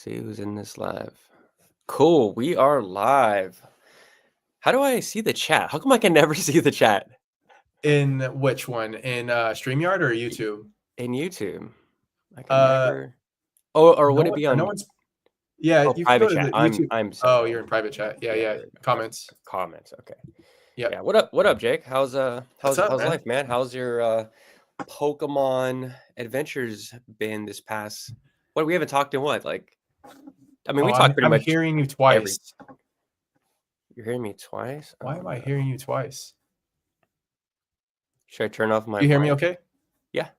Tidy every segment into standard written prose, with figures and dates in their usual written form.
See who's in this live. Cool, we are live. How do I see the chat? How come I can never see the chat In which one? In StreamYard or YouTube? in YouTube? I can Uh, never. Oh, or would no it one, be no on? one's. Yeah, Oh, you can private go to chat. the I'm YouTube. I'm Oh, sorry. you're in private chat. Yeah, Yeah, yeah. there we go. Okay. Comments. Comments. Okay. Yep. Yeah. What up? What up, Jake? How's What's up, man? life, man? How's your Pokemon adventures been this past? What we haven't talked in what? Like, I mean, Oh, we talked pretty I'm much hearing you every. twice. You're hearing me twice. Why Oh am I no. hearing you twice? Should I turn off my Do you hear me mic? okay? Yeah.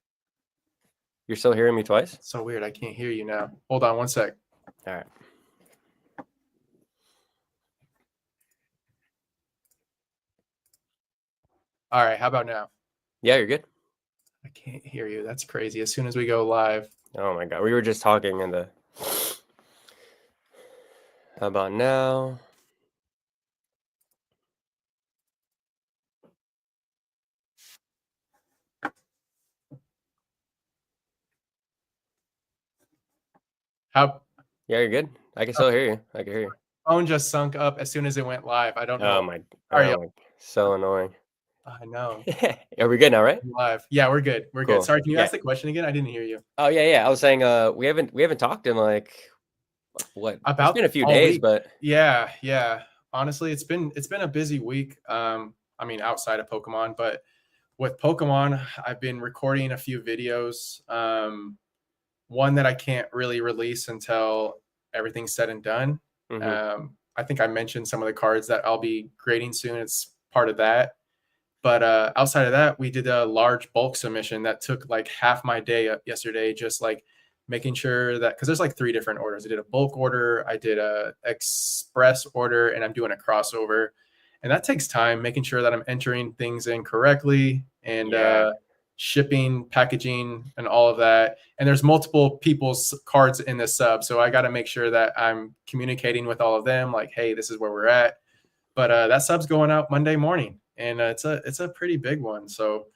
You're still hearing me twice? It's so weird. I can't hear you now. Hold on one sec. All right. All right. How about now? Yeah, you're good. I can't hear you. That's crazy. As soon as we go live. Oh my god, we were just talking in the. How about now? How Yeah, you're good. I can still hear you. I can hear you. phone just sunk up as soon as it went live. I don't Oh know. my, Are you? so annoying. I know. Are we good now, right? Live. Yeah, we're good. We're good. Cool. Sorry, can you Yeah. ask the question again? I didn't hear you. Oh yeah. I was saying, we haven't talked in like what? It's About been a few all days, week. but Yeah. Honestly, it's been a busy week. I mean, outside of Pokemon, but with Pokemon, I've been recording a few videos. One that I can't really release until everything's said and done. mhm. I think I mentioned some of the cards that I'll be grading soon. It's part of that. But outside of that, we did a large bulk submission that took like half my day yesterday, just like making sure that because there's like 3 different orders. I did a bulk order, I did a express order, and I'm doing a crossover. And that takes time, making sure that I'm entering things in correctly and Yeah, shipping, packaging, and all of that. And there's multiple people's cards in this sub, so I got to make sure that I'm communicating with all of them, like, hey, this is where we're at. But that sub's going out Monday morning, and it's a pretty big one. So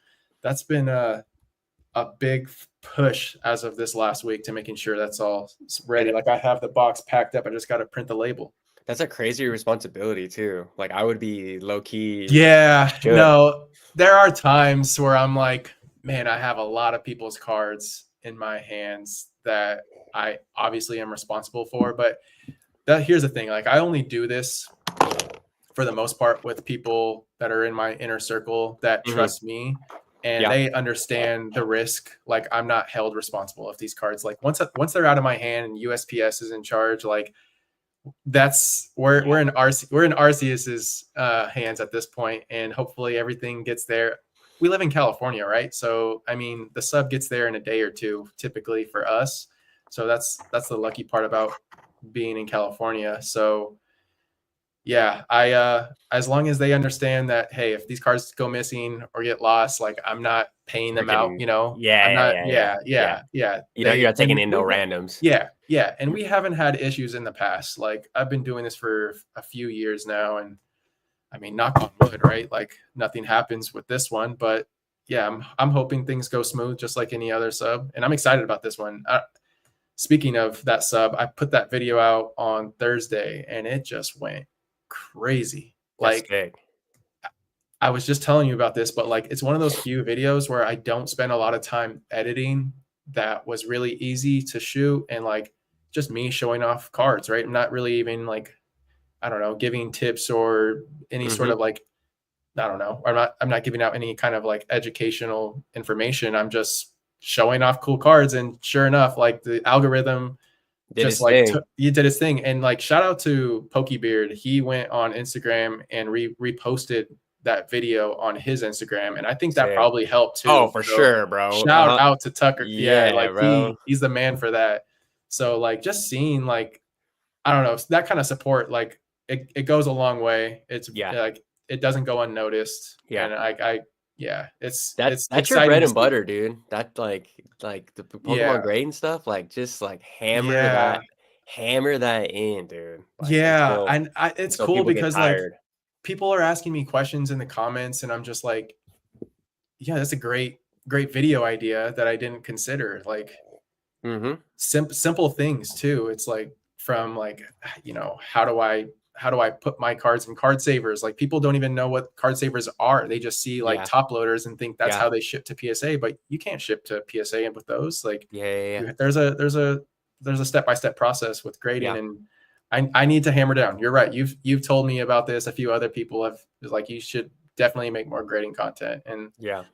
that's been a big push as of this last week to making sure that's all ready. Like I have the box packed up. I just got to print the label. that's a crazy responsibility too. Like I would be low key. Yeah, Shook. no, there are times where I'm like, man, I have a lot of people's cards in my hands that I obviously am responsible for. But here's the thing, like I only do this for the most part with people that are in my inner circle that trust me and Yeah. they understand the risk. Like I'm not held responsible if these cards, like once they're out of my hand and USPS is in charge, like that's we're in Arceus's hands at this point, and hopefully everything gets there. We live in California, right? So I mean, the sub gets there in a day or two, typically for us. So that's the lucky part about being in California. So yeah, I as long as they understand that, hey, if these cards go missing or get lost, like I'm not paying them out, Freaking you know. I'm yeah, not, yeah, yeah, yeah. yeah. You're not taking in no randoms. Yeah, and we haven't had issues in the past. Like I've been doing this for a few years now, and I mean, knock on wood, right? Like nothing happens with this one, but yeah, I'm hoping things go smooth, just like any other sub, and I'm excited about this one. Speaking of that sub, I put that video out on Thursday, and it just went crazy. That's Like big. I was just telling you about this, but like it's one of those few videos where I don't spend a lot of time editing. That was really easy to shoot, and like just me showing off cards, right? I'm not really even like, I don't know, giving tips or any sort of like, I don't know. I'm not giving out any kind of like educational information. I'm just showing off cool cards, and sure enough, like the algorithm Did just his like thing. he did his thing. And like shout out to Pokebeard, he went on Instagram and reposted that video on his Instagram, and I think that Sick. probably helped too. Oh, for So sure, bro. shout out to Tucker. Yeah, Yeah, like bro. he's the man for that. So like just seeing like, I don't know, that kind of support, like it goes a long way. It's Yeah. like it doesn't go unnoticed. Yeah. And I yeah, it's That's your exciting bread to and see. butter, dude. That like the Yeah. Pokemon grading stuff, like just like Yeah. hammer that in, dude. Like Yeah. And it's until cool people get because like tired. people are asking me questions in the comments, and I'm just like, yeah, that's a great video idea that I didn't consider. Like Mm-hmm. Simple things too. It's like from like, how do I put my cards in card savers? Like people don't even know what card savers are. They just see like Yeah. top loaders and think that's Yeah. how they ship to PSA, but you can't ship to PSA and with those. Like Yeah. Yeah. Yeah. there's a step-by-step process with grading, Yeah. and I need to hammer down. You're right. You've told me about this. A few other people have like you should definitely make more grading content, and Yeah.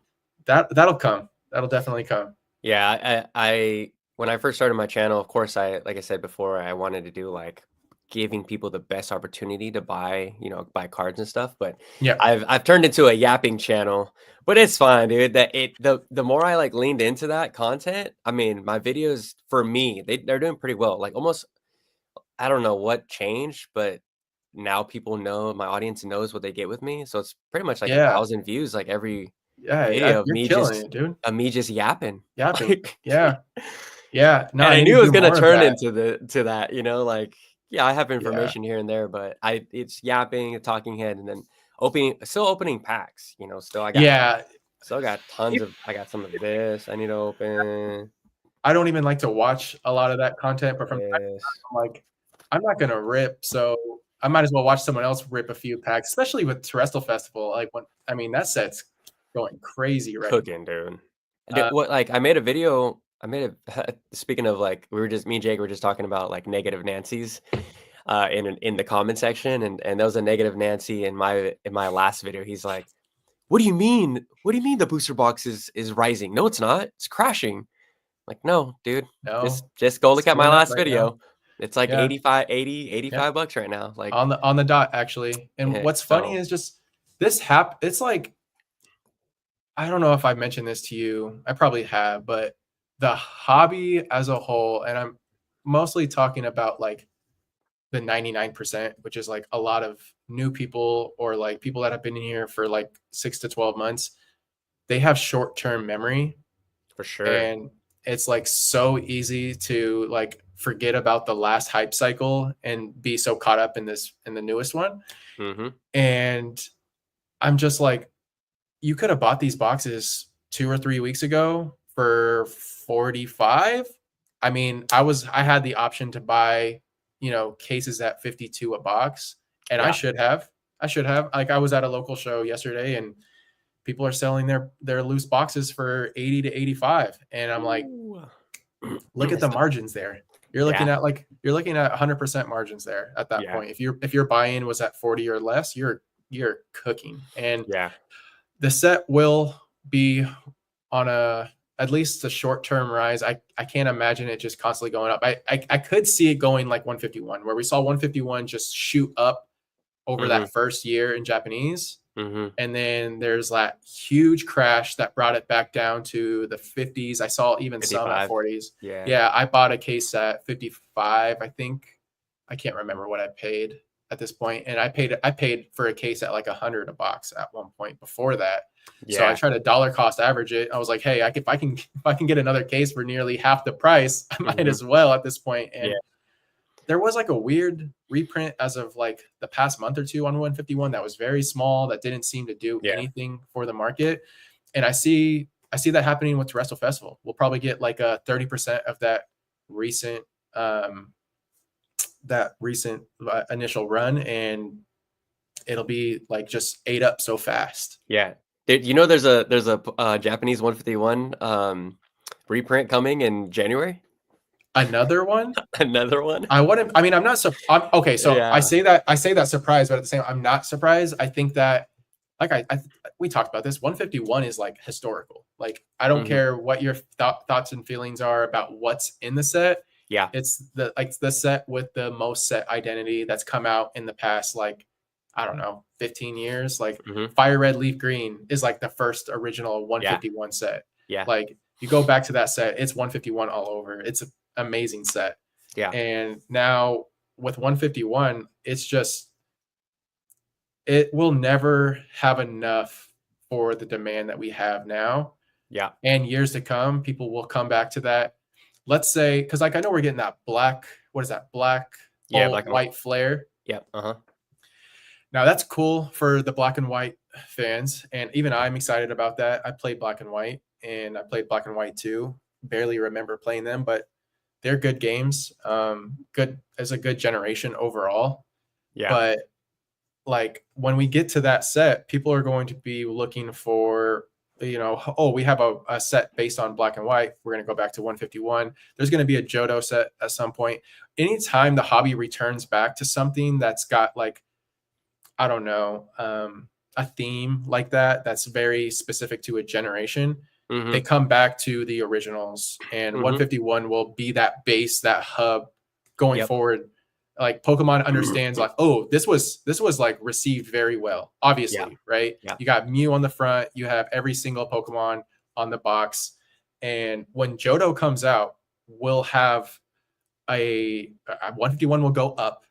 that'll come. That'll definitely come. Yeah, I when I first started my channel, of course, like I said before, I wanted to do like giving people the best opportunity to buy, buy cards and stuff. But Yeah. I've turned into a yapping channel, but it's fine, dude. The more I like leaned into that content, I mean, my videos for me, they're doing pretty well. Like almost, I don't know what changed, but now people know, my audience knows what they get with me. So it's pretty much like Yeah. 1,000 views, like every Yeah. video You're killing it, dude. of me just yapping. Yapping. Like, Yeah. Yeah. No, and I I need knew to it was do gonna more of turn that. into that, like, yeah, I have Yeah. information here and there, but it's yapping, a talking head, and then opening packs, Yeah. still got tons of I got some of this I need to open, I don't even like to watch a lot of that content, but from time to time, this. I'm like, I'm not gonna rip, so I might as well watch someone else rip a few packs, especially with Terrestrial Festival. Like when I mean that set's going crazy right Cooking, dude. now. What like I made a video. I made a speaking of like me and Jake were just talking about like negative Nancy's in the comment section, and there was a negative Nancy in my last video. He's like, "What do you mean? What do you mean the booster box is rising? No, it's not. It's crashing." Like, no, dude. No, Just go it's look at my going up last right now. video. It's like Yeah, 85 yep, bucks right now. Like, on the dot actually. And yeah, what's funny so is just it's like I don't know if I mentioned this to you. I probably have, but the hobby as a whole, and I'm mostly talking about like the 99%, which is like a lot of new people or like people that have been in here for like 6 to 12 months, they have short-term memory, for sure. and it's like so easy to like forget about the last hype cycle and be so caught up in the newest one. Hmm. And I'm just like, you could have bought these boxes 2 or 3 weeks ago for 45. I mean, I had the option to buy, cases at 52 a box, and I Yeah. should have. I should have. Like I was at a local show yesterday, and people are selling their loose boxes for 80 to 85, and I'm like, Ooh. look at the margins there. You're Yeah. looking at 100% margins there at that Yeah. point. If your buy-in was at 40 or less, you're cooking. And Yeah. the set will be on at least a short-term rise. I can't imagine it just constantly going up. I could see it going like 151, where we saw 151 just shoot up over Hmm. that first year in Japanese. Hmm. And then there's that huge crash that brought it back down to the 50s. I saw even some at 55. 40s. Yeah. Yeah, I bought a case at 55, I think. I can't remember what I paid at this point, and I paid for a case at like 100 a box at one point before that. So I Yeah. tried to dollar cost average it. I was like, hey, if I can get another case for nearly half the price, I might Hmm. as well at this point. Yeah. And there was like a weird reprint as of like the past month or two on 151 that was very small, that didn't seem to do Yeah. anything for the market. And I see that happening with Terrestrial Festival. We'll probably get like a 30% of recent um that recent initial run, and it'll be like just ate up so fast. Yeah. There's a Japanese 151 reprint coming in January. Another one. Another one. I wouldn't. I mean, I'm not. I'm okay. So I Yeah. say that surprised, but at the same, I'm not surprised. I think that, like we talked about this. 151 is like historical. Like I don't Hmm. care what your thoughts and feelings are about what's in the set. Yeah. It's the set with the most set identity that's come out in the past, like I don't know, 15 years. Like Hmm. Fire Red Leaf Green is like the first original Yeah. 151 set. Yeah. Like you go back to that set, it's 151 all over. It's an amazing set. Yeah. And now with 151, it will never have enough for the demand that we have now. Yeah. And years to come, people will come back to that. Let's say, because like I know we're getting that black, what is that? Black Yeah. bolt Black and white. white flare. Yeah. Uh-huh. Now that's cool for the black and white fans. And even I'm excited about that. I played black and white, and I played black and white too. Barely remember playing them, but they're good games. Good as a good generation overall. Yeah. But like when we get to that set, people are going to be looking for, oh, we have a set based on black and white. We're going to go back to 151. There's going to be a Johto set at some point. Anytime the hobby returns back to something that's got like, I don't know, a theme like that, that's very specific to a generation, they Mm-hmm. come back to the originals, and Mm-hmm. 151 will be that base, that hub going Yep. forward. Like Pokemon understands, like, oh, this was like received very well, Yeah. obviously, right? Yeah. You got Mew on the front, you have every single Pokemon on the box, and when Johto comes out, we'll have a 151 will go up.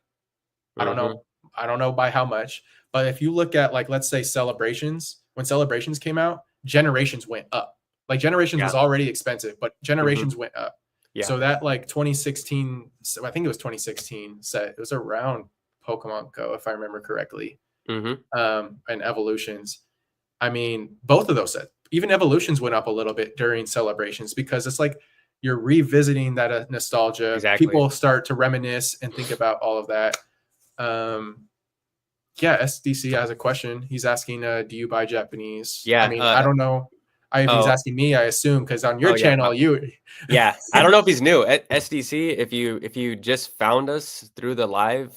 I don't Mm-hmm. know. I don't know by how much, but if you look at, like, let's say Celebrations, when Celebrations came out, Generations went up. Like Generations Yeah. was already expensive, but Mm-hmm. Generations went up. Yeah. So that like 2016, I think it was 2016 set. It was around Pokemon Go, if I remember correctly, Mm-hmm. and Evolutions. I mean, both of those sets, even Evolutions went up a little bit during Celebrations because it's like you're revisiting that nostalgia. Exactly. People start to reminisce and think about all of that. Um, yeah, SDC has a question. He's asking, do you buy Japanese? I Yeah. mean, I don't know. If he's Oh. asking me, I assume because on your Oh yeah. channel, you. Yeah, I don't know if he's new at SDC. If you just found us through the live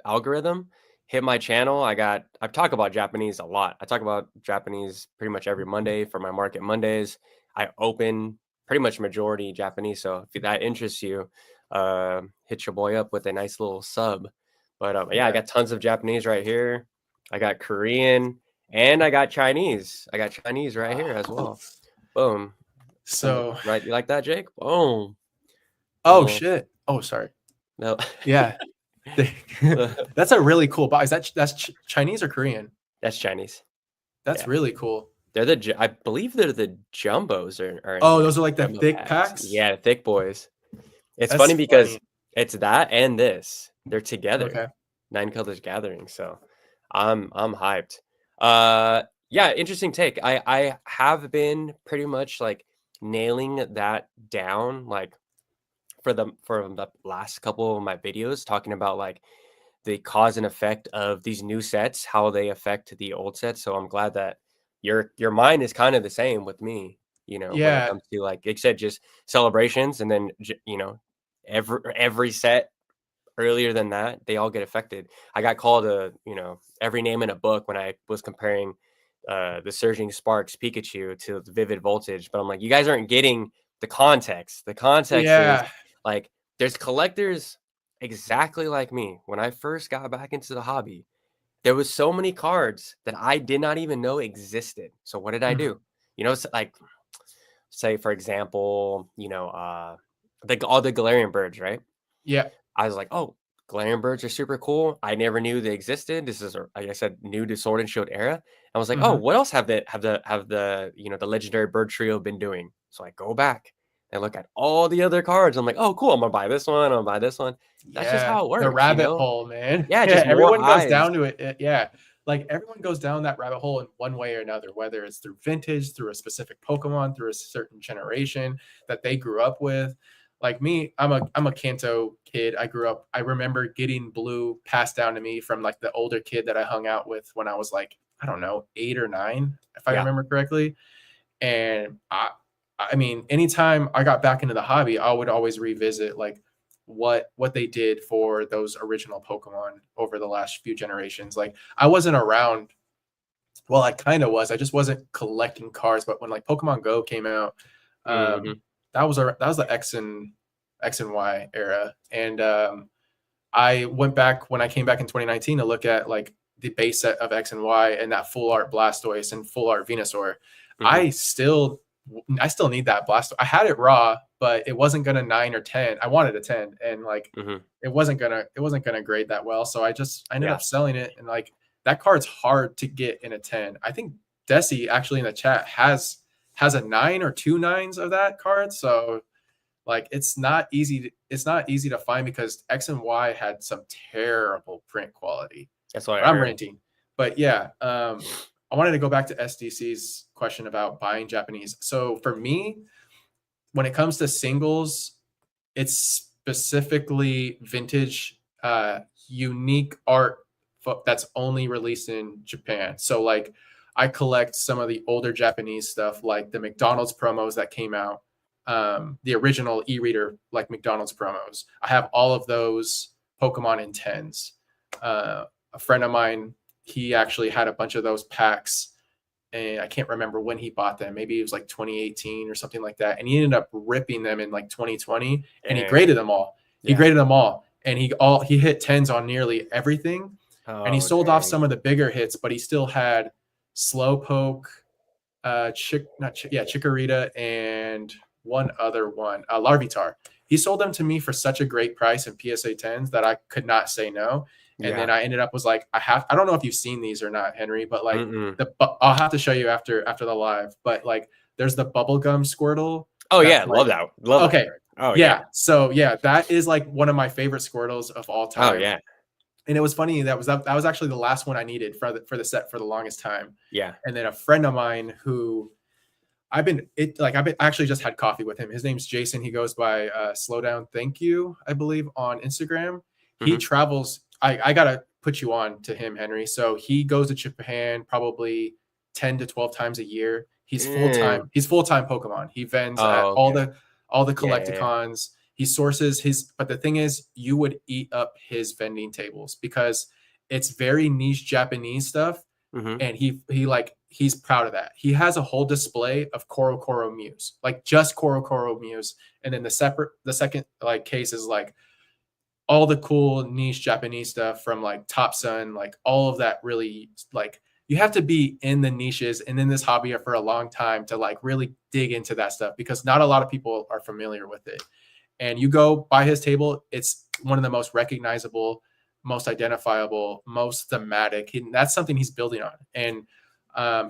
algorithm, hit my channel. I've talked about Japanese a lot. I talk about Japanese pretty much every Monday for my Market Mondays. I open pretty much majority Japanese. So if that interests you, hit your boy up with a nice little sub. But yeah, I Yeah. got tons of Japanese right here. I got Korean and I got Chinese. I got Chinese right here as well. Boom. Some So, right, you like that, Jake? Boom. oh Little shit. Oh, sorry. no. Yeah. That's a really cool box. That's Chinese or Korean? That's Chinese. That's Yeah. really cool. I believe they're the jumbos are in Oh, here. those are like the Jumbo thick packs. packs. Yeah, thick boys. It's That's funny because funny. it's that and this. They're together. Okay. Nine Colors Gathering. So I'm hyped. Yeah, interesting take. I have been pretty much like nailing that down like for the last couple of my videos talking about like the cause and effect of these new sets, how they affect the old sets. So I'm glad that your mind is kind of the same with me, when it Yeah. comes to like you said, just celebrations, and then every set earlier than that, they all get affected. I got called every name in a book when I was comparing the Surging Sparks Pikachu to the Vivid Voltage, but I'm like, you guys aren't getting the context. The context is Yeah. like there's collectors exactly like me. When I first got back into the hobby, there was so many cards that I did not even know existed. So what did I Mhm. do? Like say for example, all the Galarian birds, right? Yeah. I was like, "Oh, Galarian birds are super cool. I never knew they existed. This is, like I said, new to Sword and Shield era." I was like, "Oh, Mhm. what else have the legendary bird trio been doing?" So I go back and look at all the other cards. I'm like, "Oh, cool. I'm gonna buy this one. I'm gonna buy this one." That's just Yeah, how it the works, rabbit hole, man. Yeah, Yeah, just more everyone goes eyes. down to it. Yeah, like everyone goes down that rabbit hole in one way or another, whether it's through vintage, through a specific Pokemon, through a certain generation that they grew up with. Like me, I'm a Kanto kid. I remember getting blue passed down to me from like the older kid that I hung out with when I was like, I don't know, 8 or 9, if I Yeah. remember correctly. And I mean, anytime I got back into the hobby, I would always revisit like what they did for those original Pokemon over the last few generations. Like I wasn't around. Well, I kind of was. I just wasn't collecting cards. But when like Pokemon Go came out, Mhm. that was the X and Y era, and I went back when I came back in 2019 to look at like the base set of X and Y and that full art Blastoise and full art Venusaur. Mhm. I still I still need that Blastoise. I had it raw, but it wasn't gonna 9 or 10. I wanted a 10, and like Mhm. it wasn't gonna grade that well. So I ended Yeah. up selling it, and like that card's hard to get in a 10. I think Desi actually in the chat has a 9 or 2 9s of that card. So like it's not easy to find because X and Y had some terrible print quality. That's what But I I'm heard. ranting. But yeah, I wanted to go back to SDC's question about buying Japanese. So for me, when it comes to singles, it's specifically vintage, unique art that's only released in Japan. So like I collect some of the older Japanese stuff, like the McDonald's promos that came out, the original e-reader like McDonald's promos. I have all of those Pokemon in tens. A friend of mine, he actually had a bunch of those packs, and I can't remember when he bought them. Maybe it was like 2018 or something like that. And he ended up ripping them in like 2020, and he Dang. graded them all. He Yeah. graded them all, and he hit tens on nearly everything. And he Oh, sold off dang. some of the bigger hits, but he still had Slowpoke, Chikorita, and one other one, Larvitar. He sold them to me for such a great price in PSA 10s that I could not say no. And then Yeah. I ended up was like, I don't know if you've seen these or not, Henry, but like Mm-mm. I'll have to show you after the live. But like, there's the bubblegum Squirtle. Oh yeah, That's love like, that. Love that okay, card. Oh yeah. yeah. So yeah, that is like one of my favorite Squirtles of all Oh time. yeah. And it was funny that was actually the last one I needed for the set for the longest time. Yeah. And then a friend of mine who I've been I actually just had coffee with him. His name's Jason. He goes by Slow Down Thank You, I believe, on Instagram. He Mm-hmm. travels. I gotta put you on to him, Henry. So he goes to Japan probably 10 to 12 times a year. He's full time. Mm. He's full time Pokemon. He vends at Oh, okay. all the Yeah, yeah, yeah. collecticons. He sources his. But the thing is, you would eat up his vending tables because it's very niche Japanese stuff, Mm-hmm. and he's proud of that. He has a whole display of Koro Mews, like just Koro Mews, and then the second like case is like all the cool niche Japanese stuff from like Top Sun, like all of that. Really, like you have to be in the niches and in this hobby for a long time to like really dig into that stuff because not a lot of people are familiar with it. And you go by his table, it's one of the most recognizable, most identifiable, most thematic. That's something he's building on. And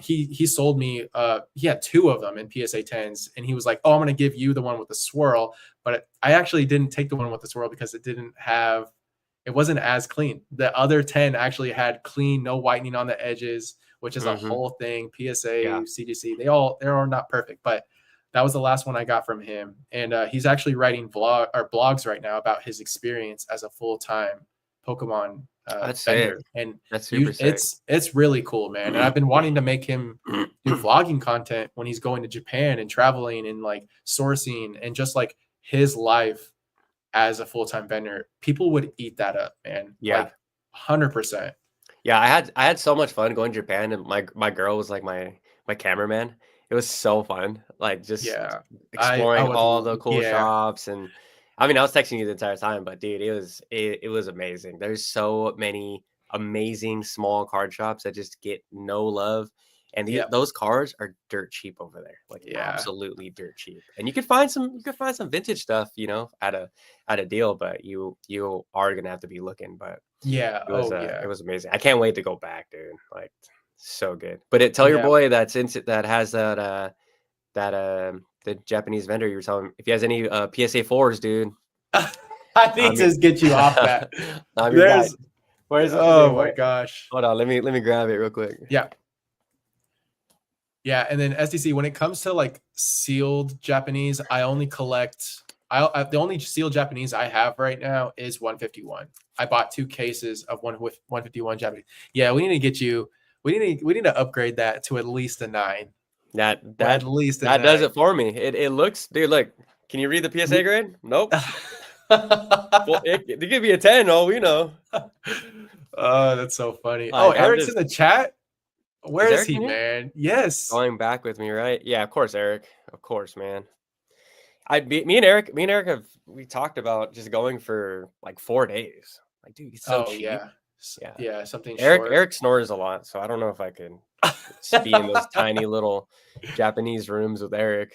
he sold me, he had two of them in PSA 10s, and he was like, "Oh, I'm going to give you the one with the swirl." But I actually didn't take the one with the swirl because it wasn't as clean. The other 10 actually had clean, no whitening on the edges, which is a Mm-hmm. whole thing. PSA, Yeah. CGC, they're not perfect, but that was the last one I got from him. And he's actually writing blogs right now about his experience as a full-time Pokemon That's sick. vendor. And That's super sick. it's really cool, man. And I've been wanting to make him do vlogging content when he's going to Japan and traveling and like sourcing and just like his life as a full-time vendor. People would eat that up, man. Yeah. Like 100%. Yeah, I had so much fun going to Japan, and my girl was like my cameraman. It was so fun, like just Yeah. I exploring would all the cool yeah. shops, and I mean, I was texting you the entire time, but dude, it was amazing. There's so many amazing small card shops that just get no love, and Yep. those cards are dirt cheap over there, like Yeah. absolutely dirt cheap. And you could find some vintage stuff, at a deal, but you are gonna have to be looking, but. Yeah. It was amazing. I can't wait to go back, dude. Like, so good. But tell your Yeah. boy that has the Japanese vendor you were telling him, if he has any PSA 4s, dude. I need to get you off that. I'm your guy. There's Where's oh my gosh. Hold on, let me grab it real quick. Yeah. Yeah, and then SDC, when it comes to like sealed Japanese, I only collect. The only sealed Japanese I have right now is 151. I bought 2 cases of one with 151 Japanese. Yeah, we need to get you. We need to upgrade that to at least a 9. At least a that 9. does it for me. It looks, dude. Look, can you read the PSA grade? Nope. Well, it could be a 10. Oh, we know. Oh, that's so funny. Like, Eric's in the chat. Where is Eric he, in here? man? Yes. Going back with me, right? Yeah, of course, Eric. Of course, man. Me and Eric have we talked about just going for like 4 days. Like, dude, it's so cheap. Yeah. Yeah. Yeah, something Eric short. Eric snores a lot, so I don't know if I can be in those tiny little Japanese rooms with Eric.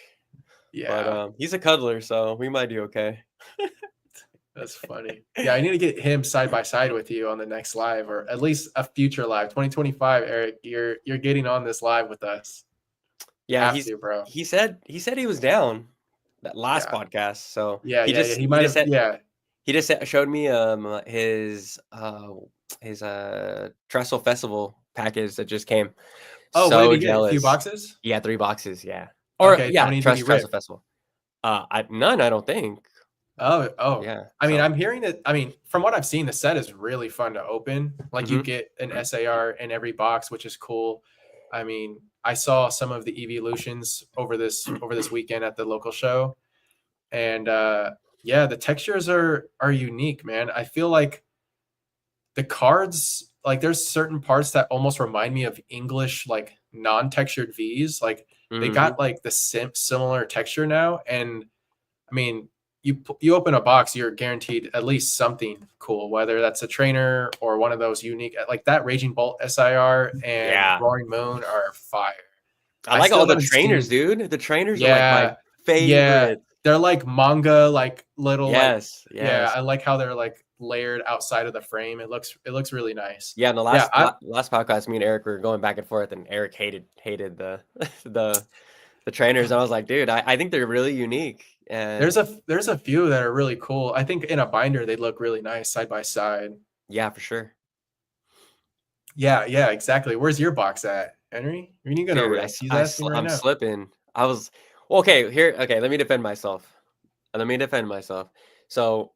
Yeah. But he's a cuddler, so we might do okay. That's funny. Yeah, I need to get him side by side with you on the next live, or at least a future live. 2025, Eric, you're getting on this live with us. Yeah, bro. He said he was down that last podcast. So he might have. He just showed me his Trestle Festival package that just came. Oh, so what did he jealous. Get? A few boxes? Yeah, 3 boxes. Yeah. Or okay, Trestle Festival. None, I don't think. Oh. Yeah. I mean, So, I'm hearing that. I mean, from what I've seen, the set is really fun to open. Like you mhm. get an SAR in every box, which is cool. I mean, I saw some of the evolutions over this weekend at the local show, and yeah, the textures are unique, man. I feel like the cards, like there's certain parts that almost remind me of English, like non-textured V's. Like they got Mhm. like the similar texture now, and I mean, you open a box, you're guaranteed at least something cool, whether that's a trainer or one of those unique, like that Raging Bolt SIR and Yeah. Roaring Moon are fire. I I like still all the haven't trainers, seen. dude. The trainers are like my Yeah, yeah, favorite. they're like manga, like little, like Yes, yeah. yes. I like how they're like layered outside of the frame. It looks really nice. Yeah, in the Yeah, last podcast, me and Eric were going back and forth, and Eric hated the the the trainers. I was like, dude, I think they're really unique, and there's a few that are really cool. I think in a binder they look really nice side by side. yeah, for sure. Yeah, yeah, exactly. Where's your box at, Henry? You need to go to Dude, risk. He's asking right I'm now. slipping. I was well, okay. Here, okay. Let me defend myself. Let me defend myself. So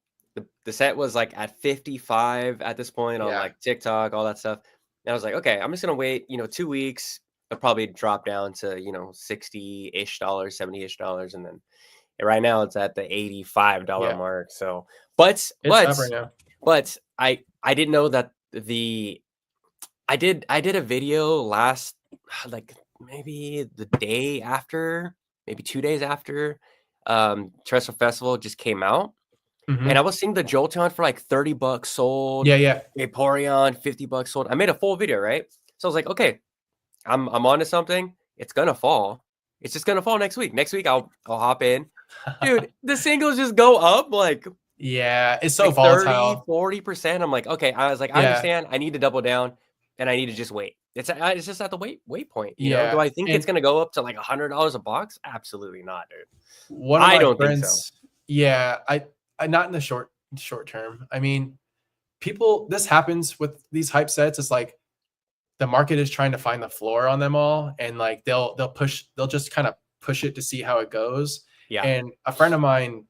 the set was like at 55 at this point on Yeah, like TikTok, all that stuff. And I was like, okay, I'm just gonna wait, 2 weeks. It'll probably drop down to 60-ish dollars, 70-ish dollars, and then right now it's at the $85 yeah. mark. So, but It's but up right now. but I didn't know that the I did a video last like maybe the day after, maybe 2 days after Terrestrial Festival just came out, and I Hmm. was seeing the Jolteon for like $30 sold, Yeah, yeah. Vaporeon $50 sold. I made a full video, right? So I was like, okay, I'm onto something. It's gonna fall. It's just gonna fall next week. Next week I'll hop in. Dude, the singles just go up Yeah, it's so like 30, volatile. 40%. I'm like, okay. I was like, I Yeah, understand. I need to double down, and I need to just wait. It's just at the wait point. Do yeah. I think it's And gonna go up to like $100 a box? Absolutely not, dude. one of I my don't think so. friends, yeah, I not in the short term. I mean, people, this happens with these hype sets. It's like the market is trying to find the floor on them all, and like they'll just kind of push it to see how it goes. Yeah. And a friend of mine,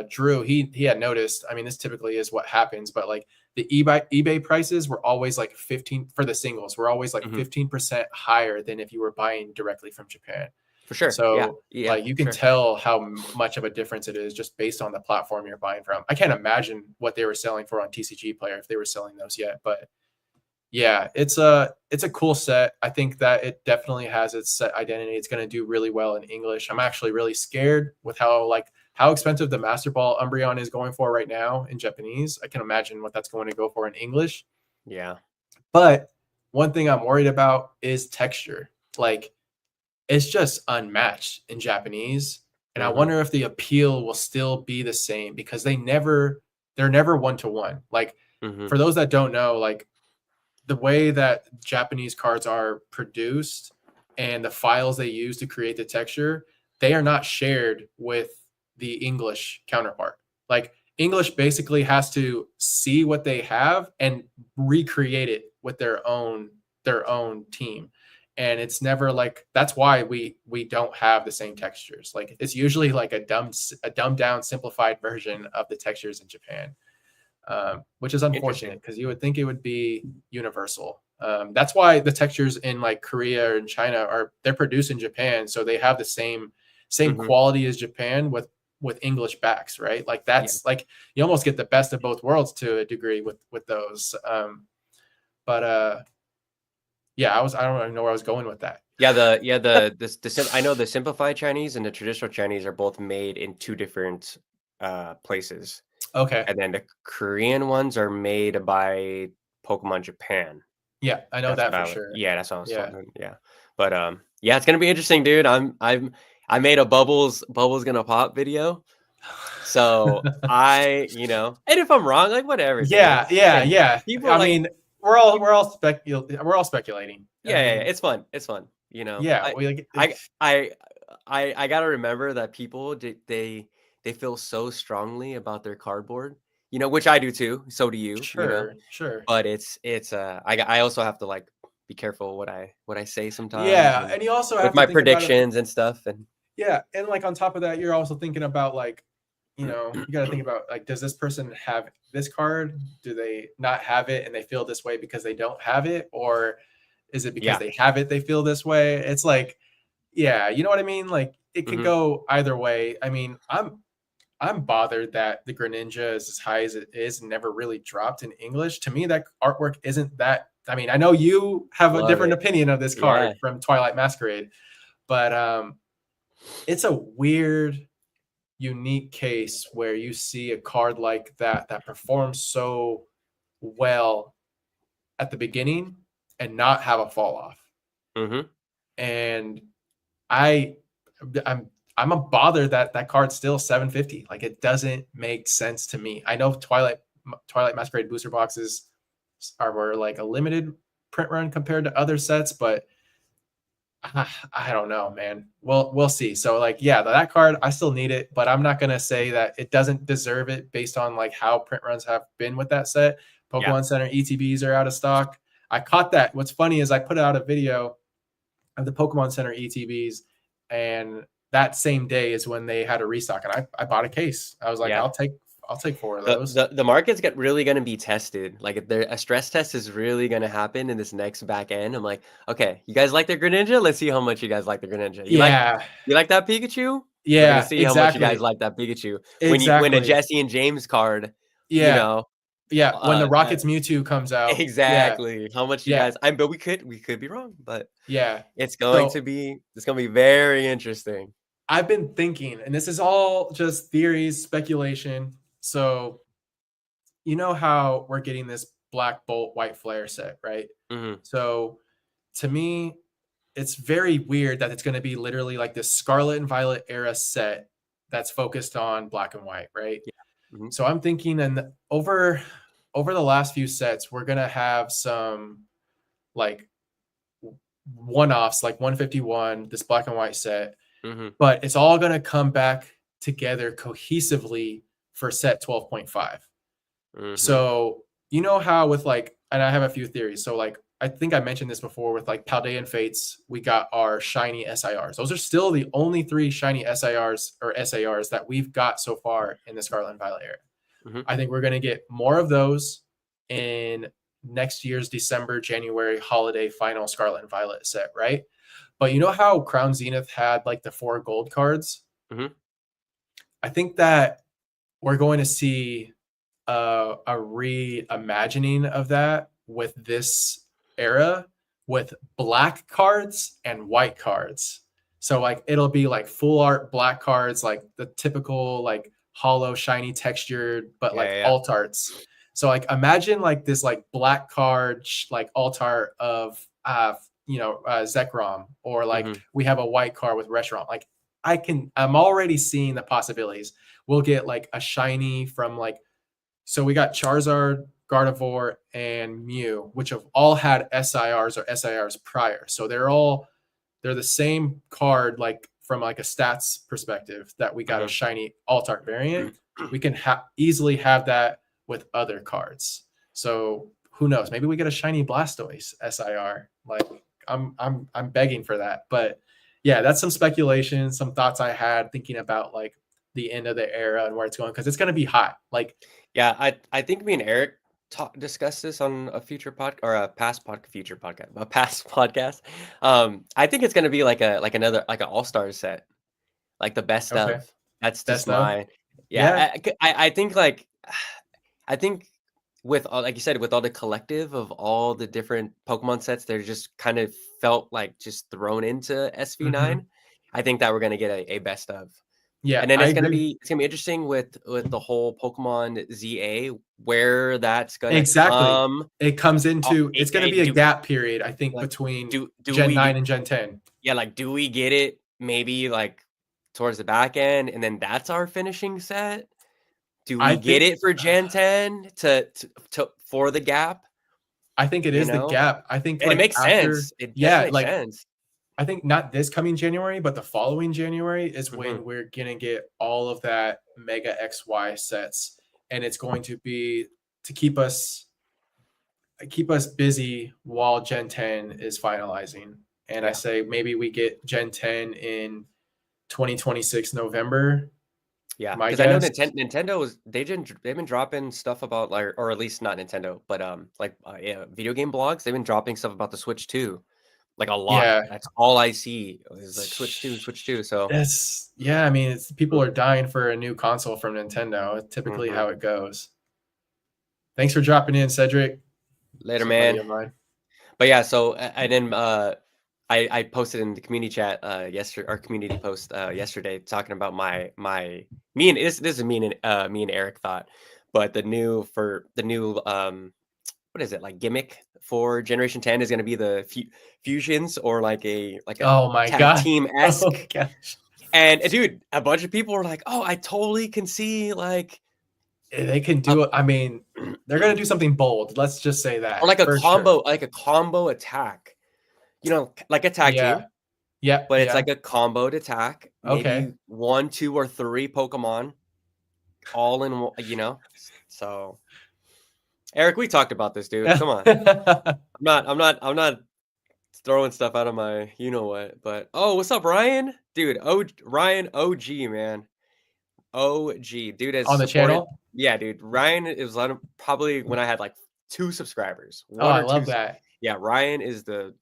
Drew, he had noticed, I mean, this typically is what happens, but like the eBay prices were always like 15 for the singles, were always like Hmm. 15% higher than if you were buying directly from Japan. For sure. Yeah. So Yeah. like you For can sure. tell how much of a difference it is just based on the platform you're buying from. I can't imagine what they were selling for on TCG Player if they were selling those yet, but yeah, it's a cool set. I think that it definitely has its set identity. It's going to do really well in English. I'm actually really scared with how expensive the Master Ball Umbreon is going for right now in Japanese. I can imagine what that's going to go for in English. Yeah. But one thing I'm worried about is texture. Like it's just unmatched in Japanese, and I Hmm. wonder if the appeal will still be the same because they're never one to one. Like Hmm. for those that don't know, like the way that Japanese cards are produced and the files they use to create the texture, they are not shared with the English counterpart. Like English basically has to see what they have and recreate it with their own team. And it's never like that's why we don't have the same textures. Like it's usually like a dumbed down simplified version of the textures in Japan, which is Interesting. unfortunate because you would think it would be universal. That's why the textures in like Korea and China they're produced in Japan, so they have the same Hmm. quality as Japan with English backs, right? Like Yeah. that's like you almost get the best of both worlds to a degree with those. But yeah, I don't even know where I was going with that. I know the simplified Chinese and the traditional Chinese are both made in two different places. Okay, And then the Korean ones are made by Pokemon Japan. yeah, I know That's what that I for was sure. yeah, that's what I was told, Yeah. yeah. But, yeah, it's gonna be interesting, dude. I made a bubbles gonna pop video. So, and if I'm wrong, like, whatever, dude. Yeah, yeah, Again, yeah. people I like mean, we're all speculating. yeah, I yeah, yeah, mean, it's fun, it's fun, you know? yeah, I we like I I I gotta remember that people they feel so strongly about their cardboard, which I do too, so do you. sure, sure. But I also have to, like, be careful what I say sometimes Yeah, and and you also with have to my think about it. predictions and stuff, and Yeah, and like on top of that, you're also thinking about like you got to think about like, does this person have this card? Do they not have it and they feel this way because they don't have it? Or is it because Yeah. they have it, they feel this way? It's like, yeah, you know what I mean? Like it could Mhm. go either way. I mean, I'm bothered that the Greninja is as high as it is and never really dropped in English. To me, that artwork isn't that. I mean, I know you have a Love different it. opinion of this Yeah. card from Twilight Masquerade, but it's a weird, unique case where you see a card like that that performs so well at the beginning and not have a fall off. Mhm. And I I'm I'm a bother that that card's still 750. Like it doesn't make sense to me. I know Twilight Masquerade booster boxes were like a limited print run compared to other sets, but I don't know, man. We'll see. So like, yeah, that card I still need it, but I'm not gonna say that it doesn't deserve it based on like how print runs have been with that set. Yeah. Pokemon Center ETBs are out of stock. I caught that. What's funny is I put out a video of the Pokemon Center ETBs, and that same day is when they had a restock, and I bought a case. I was like, Yeah. I'll take four of The those. the the market's get really gonna be tested. Like if there a stress test is really gonna happen in this next back end. I'm like, okay, you guys like the Greninja? Let's see how much you guys like the Greninja. Yeah, You like that Pikachu? We're gonna yeah, see how much you guys exactly, like that Pikachu. When a exactly. Jesse and James card, you Yeah, know, yeah. When the uh, Rockets Mewtwo comes out, yeah, exactly how much you yeah, guys. But we could be wrong, but yeah. it's So gonna be very interesting. I've been thinking, and this is all just theories, speculation. So you know how we're getting this Black Bolt White Flare set, right? Hmm. So to me, it's very weird that it's going to be literally like this Scarlet and Violet era set that's focused on black and white, right? Yeah. Hmm. So I'm thinking, and over the last few sets, we're gonna have some like one-offs, like 151, this black and white set, Hmm. but it's all gonna come back together cohesively for set 12.5. Hmm. So you know how with like, and I have a few theories. So like I think I mentioned this before with like Paldean Fates, we got our shiny SIRs. Those are still the only three shiny SIRs or SARs that we've got so far in the Scarlet and Violet era. Hmm. I think we're going to get more of those in next year's December, January holiday final Scarlet and Violet set, right? But you know how Crown Zenith had like the 4 gold cards? Hmm. I think that we're going to see a reimagining of that with this era with black cards and white cards. So like it'll be like full art black cards, like the typical like hollow shiny textured, but Yeah, like yeah, alt arts. So like imagine like this like black card like alt art of Zekrom, or yeah. like Hmm. we have a white card with Reshiram. Like I'm already seeing the possibilities. We'll get like a shiny from like, so we got Charizard, Gardevoir, and Mew, which have all had SIRs or SIRs prior. So they're the same card, like from like a stats perspective, that we got a Hmm. shiny alt art variant. We can easily have that with other cards. So who knows? Maybe we get a shiny Blastoise SIR. Like I'm begging for that. But yeah, that's some speculation, some thoughts I had thinking about like the end of the era and where it's going, because it's going to be hot. Like Yeah, I think me and Eric discussed this on a future pod or a past pod future podcast, a past podcast. I think it's gonna be like another like an all stars set, like the best okay, of. That's just best of, my yeah. yeah. I think like I think with all, like you said, with all the collective of all the different Pokemon sets, they're just kind of felt like just thrown into Hmm. SV9. I think that we're gonna get a best of. Yeah, And then I agree. it's gonna be interesting with the whole Pokemon ZA, where that's gonna Exactly. come. It comes into, it's going to be a Do gap period, I think, like between do Gen we 9 and Gen 10. yeah, like do we get it maybe like towards the back end, and then that's our finishing set? Do I we get think it for Gen 10 to for the gap? I think it You is the know, gap. I think and it like makes after, sense. It does yeah, make like sense. I think not this coming January, but the following January is Hmm. when we're going to get all of that Mega XY sets, and it's going to be to keep us busy while Gen 10 is finalizing. And I Yeah, say maybe we get Gen 10 in 2026 November, Yeah, My because I know guess. Nintendo is they've been dropping stuff about like, or at least not Nintendo, but like yeah, video game blogs. They've been dropping stuff about the Switch 2, like a lot. Yeah. That's all I see is like Switch 2, Switch 2. So That's yeah. I mean, people are dying for a new console from Nintendo. It's typically mhm. how it goes. Thanks for dropping in, Cedric. Later, It's a buddy man. of mine. But yeah, so and then I posted in the community chat yesterday, our community post yesterday, talking about my me and this is me and Eric thought, but the new what is it, like, gimmick for Generation 10 is going to be the fusions, or like a Oh my tag god. team Oh esque. gosh. And dude, a bunch of people were like, "Oh, I totally can see like They can a do it. I mean, they're gonna do something bold. Let's just say or that for sure. like a combo attack, like a tag Yeah. team, Yep. but it's Yeah. like a comboed attack, Okay. maybe 1, 2, or 3 Pokemon all in one. So Eric, we talked about this, dude. Come on, I'm not throwing stuff out of my you know what, but oh, what's up, Ryan? Dude, Ryan OG, man. OG. Dude has On the supported. channel. Yeah, dude. Ryan is probably when I had like 2 subscribers. Oh, One I or two. love that. Yeah, Ryan is the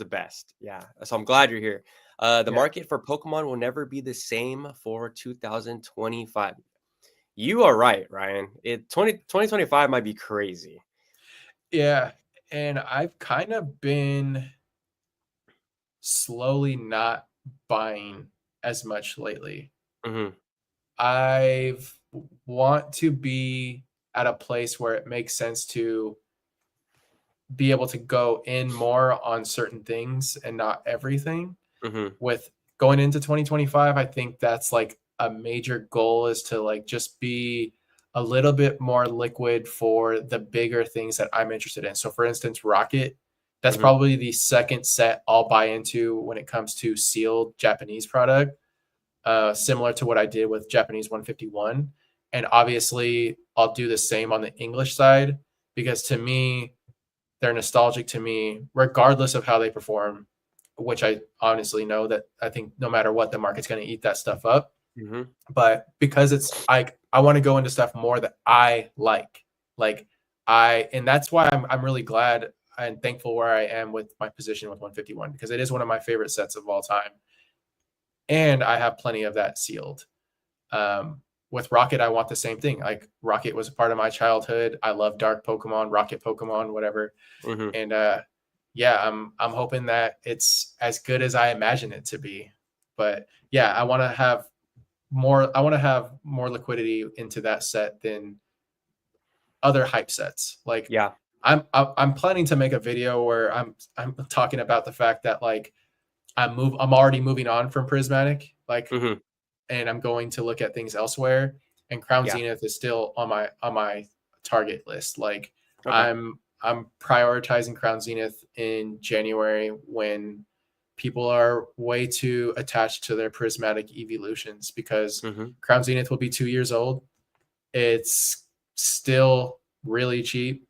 best. Yeah. So I'm glad you're here. The Yeah. market for Pokemon will never be the same for 2025. You are right, Ryan. 2025 might be crazy. Yeah. And I've kind of been slowly not buying as much lately. Hmm. I've want to be at a place where it makes sense to be able to go in more on certain things and not everything. Hmm. With going into 2025, I think that's like a major goal, is to like just be a little bit more liquid for the bigger things that I'm interested in. So for instance, Rocket, that's Hmm. probably the second set I'll buy into when it comes to sealed Japanese product, similar to what I did with Japanese 151. And obviously, I'll do the same on the English side, because to me, they're nostalgic to me, regardless of how they perform, which I honestly know that I think no matter what, the market's going to eat that stuff up. Hmm. But because it's like, I want to go into stuff more that I like and that's why I'm really glad and thankful where I am with my position with 151, because it is one of my favorite sets of all time. And I have plenty of that sealed. With Rocket, I want the same thing. Like, Rocket was a part of my childhood. I love dark Pokemon, Rocket Pokemon, whatever. Hmm. And yeah, I'm hoping that it's as good as I imagine it to be. But yeah, I want to have more liquidity into that set than other hype sets. Like, Yeah. I'm planning to make a video where I'm talking about the fact that like I'm already moving on from Prismatic, like, Hmm. and I'm going to look at things elsewhere. And Crown Yeah. Zenith is still on my target list. Like, Okay. I'm prioritizing Crown Zenith in January, when people are way too attached to their prismatic evolutions, because Hmm. Crown Zenith will be 2 years old. It's still really cheap.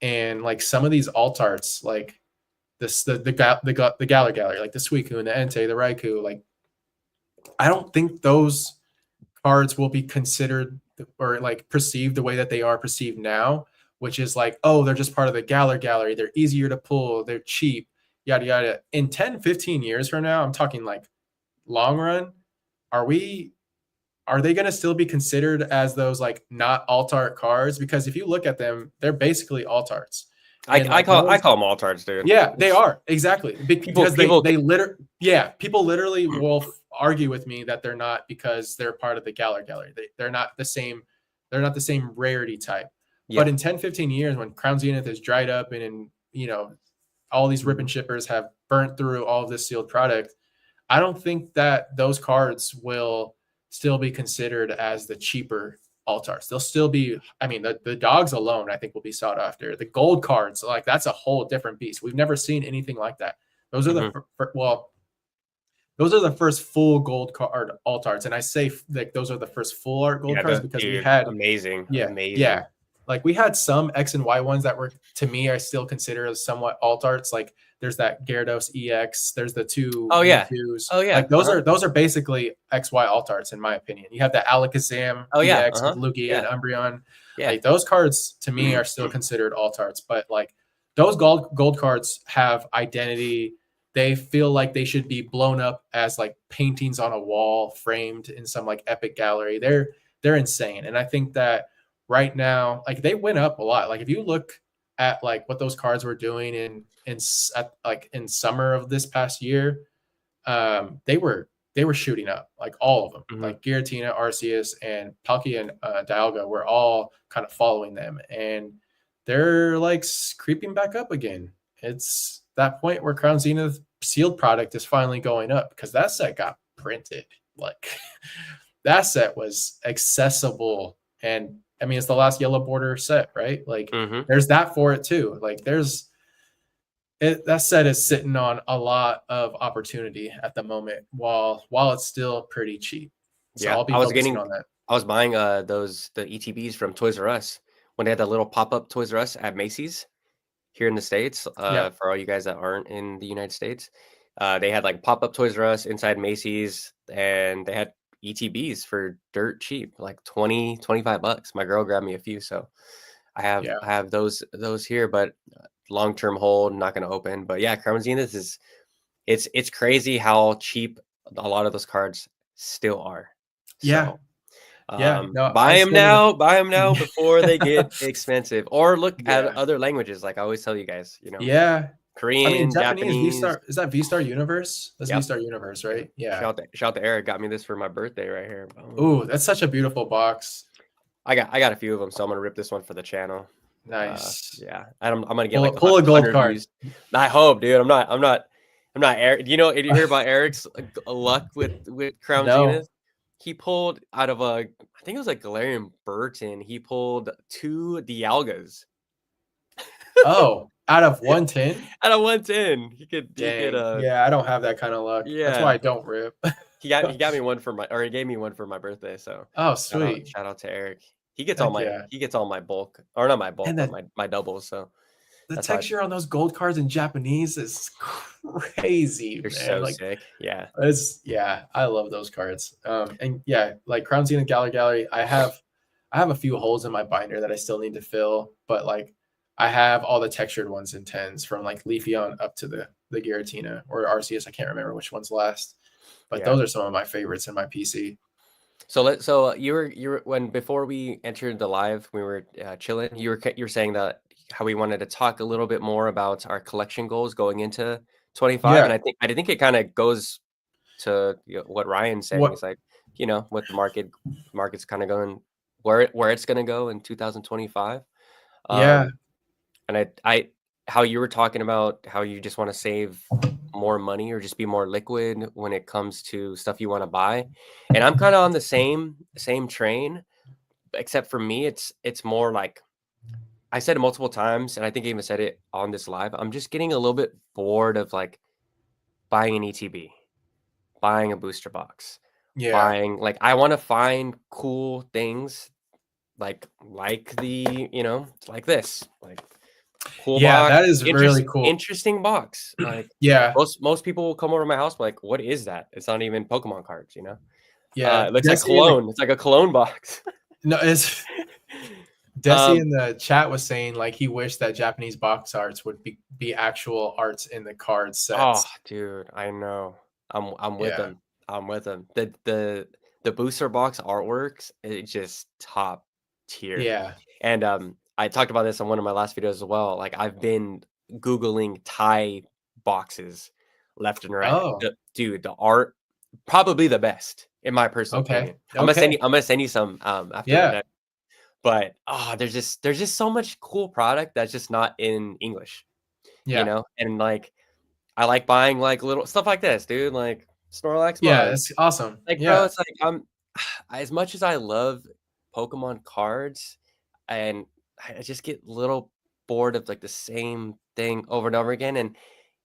And like some of these alt arts, like this, the Galar Gallery, like the Suicune, the Entei, the Raikou, like, I don't think those cards will be considered or like perceived the way that they are perceived now, which is like, oh, they're just part of the Galar Gallery. They're easier to pull. They're cheap, yada, yada. In 10, 15 years from now, I'm talking like long run, are we, are they going to still be considered as those like not alt art cards? Because if you look at them, they're basically alt arts. I, And I like call I those, call them all tards, dude. yeah, they It's are exactly people because people. yeah, people literally will argue with me that they're not, because they're part of the Galar Gallery. They're not the same. They're not the same rarity type. But Yeah. in 10, 15 years, when Crown Zenith is dried up and in, all these rip and Mhm. shippers have burnt through all of this sealed product, I don't think that those cards will still be considered as the cheaper alt arts. They'll still be, I mean, the dogs alone, I think, will be sought after. The gold cards, like, that's a whole different beast. We've never seen anything like that. Those are Mhm. those are the first full gold card alt arts. And I say like those are the first full art gold Yeah, cards the because we dude, had, amazing, yeah, amazing. like we had some X and Y ones that were, to me, I still consider as somewhat alt arts. Like there's that Gyarados EX, there's the two Oh yeah. Mewtwo's. Oh yeah. Like those are basically XY alt arts in my opinion. You have the Alakazam Oh yeah. EX with Lugia and Yeah. Umbreon. Yeah. Like those cards to me are still considered alt arts, but like those gold cards have identity. They feel like they should be blown up as like paintings on a wall framed in some like epic gallery. They're insane. And I think that right now, like they went up a lot. Like if you look at like what those cards were doing in summer of this past year, they were shooting up, like all of them. Mhm. Like Giratina, Arceus, and Palkia and Dialga were all kind of following them, and they're like creeping back up again. It's that point where Crown Zenith sealed product is finally going up because that set got printed. Like that set was accessible, and I mean it's the last yellow border set, right? Like Mhm. there's that for it too. Like that set is sitting on a lot of opportunity at the moment while it's still pretty cheap. So Yeah. I'll be focusing on that. I was buying the ETBs from Toys R Us when they had that little pop-up Toys R Us at Macy's here in the States. Yeah. For all you guys that aren't in the United States, they had like pop-up Toys R Us inside Macy's, and they had ETBs for dirt cheap, like 20, $25. My girl grabbed me a few, so Yeah. I have those here, but long-term hold, not going to open. But yeah, Crown Zenith is it's crazy how cheap a lot of those cards still are. Yeah. So Yeah. No, I stand in buy them now the before they get expensive, or look at Yeah. other languages. Like I always tell you guys, Yeah. I mean, Korean, Japanese Japanese. V-Star, is that V-Star Universe? That's Yep. V-Star Universe, right? Yeah. Shout to Eric. Got me this for my birthday right here. Boom. Ooh, that's such a beautiful box. I got a few of them, so I'm gonna rip this one for the channel. Nice. Yeah, I'm gonna get like Pull a gold 100 card. views. I hope, dude. I'm not Eric. Do you know? Did you hear about Eric's luck with Crown No. Zenith? He pulled out of I think it was like Galarian Burton. He pulled 2 Dialgas Oh, out of 110? out of 110. He could Dang. Yeah, I don't have that kind of luck. That's why yeah. I don't rip. He got me one he gave me one for my birthday. So Oh, sweet. shout out to Eric. Heck yeah. He gets all my bulk, or not my bulk, And but the my doubles. So the that's how texture on those gold cards in Japanese is crazy, they're man. so Like sick. Yeah. yeah, I love those cards. And yeah, like Crown Zenith Gallery, I have a few holes in my binder that I still need to fill, but like I have all the textured ones in tens from like Leafeon up to the Giratina or Arceus. I can't remember which one's last, but Yeah. those are some of my favorites in my PC. So you were when before we entered the live, we were chilling. You were saying that how we wanted to talk a little bit more about our collection goals going into 25, and Yeah. I think it kind of goes to what Ryan's saying. What? It's like what the market's kind of going where it's going to go in 2025. Yeah. And I how you were talking about how you just want to save more money or just be more liquid when it comes to stuff you want to buy. And I'm kind of on the same train, except for me, it's more like I said it multiple times, and I think I even said it on this live. I'm just getting a little bit bored of like buying an ETB, buying a booster box, Yeah. buying like I want to find cool things like the like this like cool Yeah, box, that is really cool. interesting box. Like Yeah. most people will come over to my house like, what is that? It's not even Pokemon cards, Yeah. It looks like Desi in the cologne. It's like a cologne box. no, it's Desi in the chat was saying like he wished that Japanese box arts would be actual arts in the card Oh, sets. dude, I know. I'm with Yeah. them. I'm with them. The booster box artworks, it's just top tier. Yeah. And I talked about this on one of my last videos as well. Like I've been Googling Thai boxes left and right. Oh, Dude, the art probably the best in my personal okay. opinion. Okay. I'm gonna send you some after the Yeah. next. But there's just so much cool product that's just not in English, Yeah. And like I like buying like little stuff like this, dude. Like Snorlax Yeah, mug. that's awesome. Like, bro, Yeah. it's like as much as I love Pokemon cards, and I just get a little bored of like the same thing over and over again. And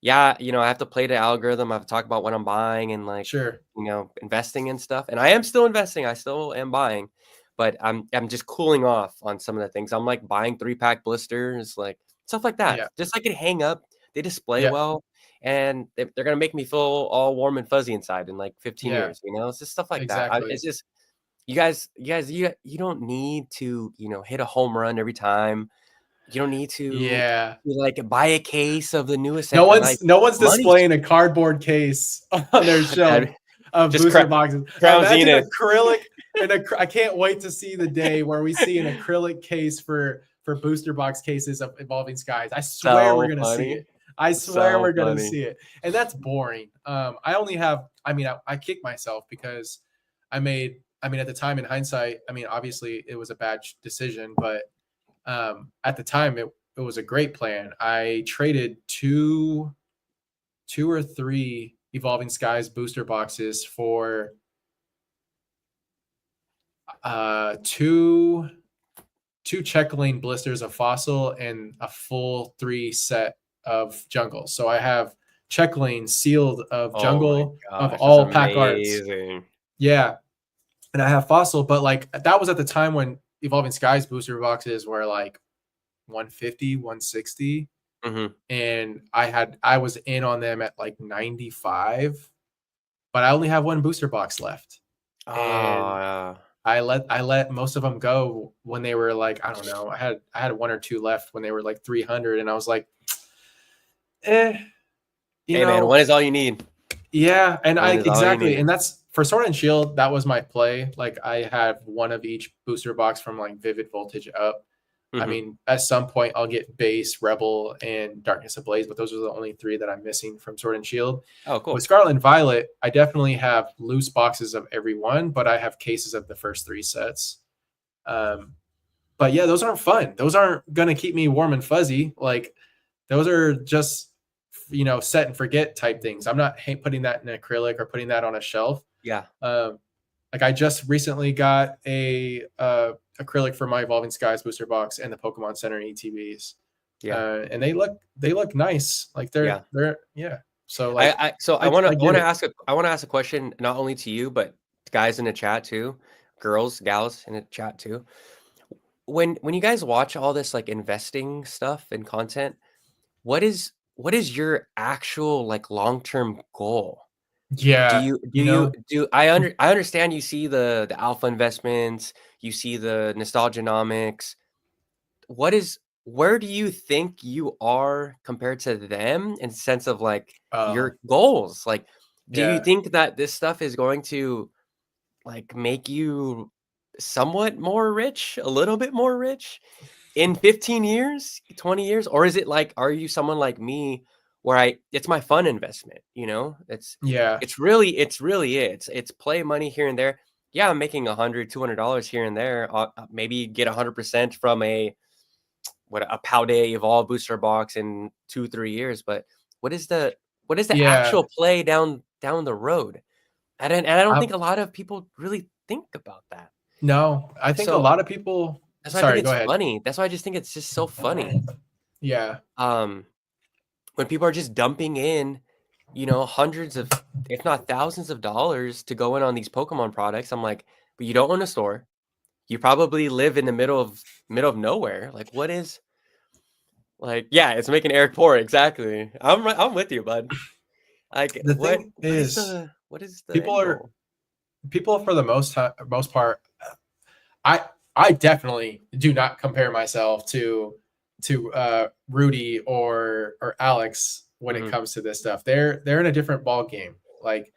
yeah, I have to play the algorithm. I have to talk about what I'm buying and like Sure. investing and stuff. And I am still investing. I still am buying, but I'm just cooling off on some of the things. I'm like buying 3-pack blisters, like stuff like that. Yeah. Just so I can hang up they display Yeah. well, and they're gonna make me feel all warm and fuzzy inside in like 15 Yeah. years. It's just stuff like that. Exactly. It's just you don't need to hit a home run every time. You don't need to Yeah. like buy a case of the newest No like one's no one's money's displaying a cardboard case on their shelf that of just booster boxes. Crown Imagine Zenith. acrylic I can't wait to see the day where we see an acrylic case for booster box cases of Evolving Skies. I swear we're So gonna see funny. it. I swear So we're gonna funny. see it. And that's boring. I only have I mean I kick myself because at the time in hindsight, obviously it was a bad decision, but at the time it was a great plan. I traded two or three Evolving Skies booster boxes for two check lane blisters of fossil and a full 3 set of jungle. So I have check lane sealed of Oh my jungle of gosh, that's all pack arts. amazing. Yeah. And I have fossil, but like that was at the time when Evolving Skies booster boxes were like 150, 160. Mhm. And I was in on them at like 95, but I only have one booster box left. And Ah, I let most of them go when they were like, I don't know, I had one or two left when they were like 300, and I was like, eh, you hey man, know, one is all you need. yeah, and I One is all you exactly, need. and that's for Sword and Shield. That was my play. Like I had one of each booster box from like Vivid Voltage up. Mhm. At some point I'll get Base, Rebel, and Darkness Ablaze, but those are the only three that I'm missing from Sword and Shield. Oh, With cool. Scarlet and Violet, I definitely have loose boxes of every one, but I have cases of the first three sets. Um, but yeah, those aren't fun. Those aren't going to keep me warm and fuzzy. Like those are just, set and forget type things. I'm not putting that in acrylic or putting that on a shelf. Yeah. Um, like I just recently got a acrylic for my Evolving Skies booster box and the Pokemon Center ETBs, Yeah. and they look nice. Like they're Yeah. they're yeah. So like I I wanna get it. ask a question not only to you, but guys in the chat too, gals in the chat too. When you guys watch all this like investing stuff and content, what is your actual like long-term goal? Do Yeah, you do you do I understand you see the alpha investments, you see the nostalgianomics. Where do you think you are compared to them in sense of like oh your goals? Like, do you yeah, think that this stuff is going to like make you somewhat more rich, a little bit more rich in 15 years, 20 years? Or is it like, are you someone like me where it's my fun investment, you know? yeah, It's really it's play money here and there. Yeah, I'm making $100, $200 here and there. Maybe get 100% from a Paldea Evolve booster box in 2-3 years. But what is the what is the yeah. actual play down the road? And I don't I'm, think a lot of people really think about that. no, I think a So lot of people. that's why I think Sorry, go it's ahead. funny. That's why I just think it's just so funny. Yeah, Um, when people are just dumping in, hundreds of, if not thousands of dollars to go in on these Pokemon products. I'm like, but you don't own a store. You probably live in the middle of nowhere. Like, what is like? Yeah, it's making Eric poor. Exactly. I'm with you, bud. Like, the thing what is the people end are goal? people for the most part. I I definitely do not compare myself to Rudy or Alex when it Mhm. comes to this stuff. They're in a different ball game. Like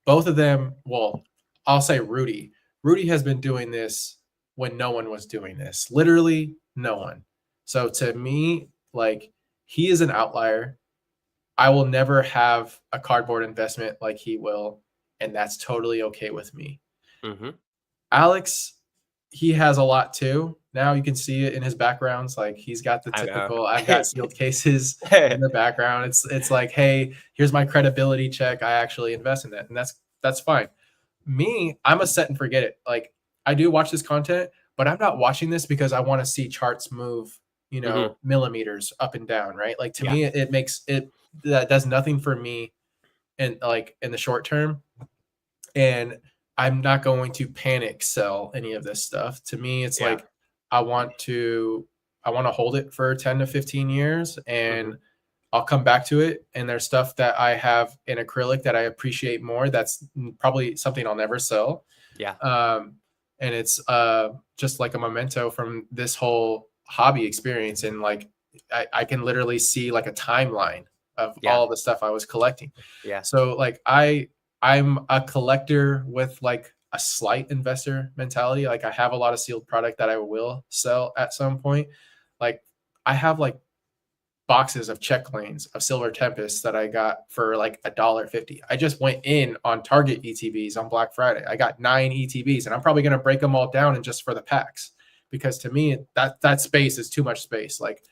both of them. Well, I'll say Rudy. Rudy has been doing this when no one was doing this. Literally no one. So to me, like he is an outlier. I will never have a cardboard investment like he will, and that's totally okay with me. Mhm. Alex, he has a lot too. Now you can see it in his backgrounds. Like he's got the I know. typical I've got sealed cases in the background. It's like, hey, here's my credibility check. I actually invest in that. And that's fine. Me, I'm a set and forget it. Like I do watch this content, but I'm not watching this because I want to see charts move, Mhm. millimeters up and down, right? Like to Yeah. me, it makes it that does nothing for me in the short term. And I'm not going to panic sell any of this stuff. To me, it's Yeah. like I want to I want to hold it for 10 to 15 years, and Mhm. I'll come back to it. And there's stuff that I have in acrylic that I appreciate more. That's probably something I'll never sell. Yeah. And it's just like a memento from this whole hobby experience. And like, I can literally see like a timeline of Yeah. all the stuff I was collecting. Yeah. So like I'm a collector with like a slight investor mentality. Like I have a lot of sealed product that I will sell at some point. Like I have like boxes of check lanes of Silver Tempest that I got for like $1.50. I just went in on Target ETBs on Black Friday. I got 9 ETBs, and I'm probably going to break them all down and just for the packs, because to me that space is too much space. Like,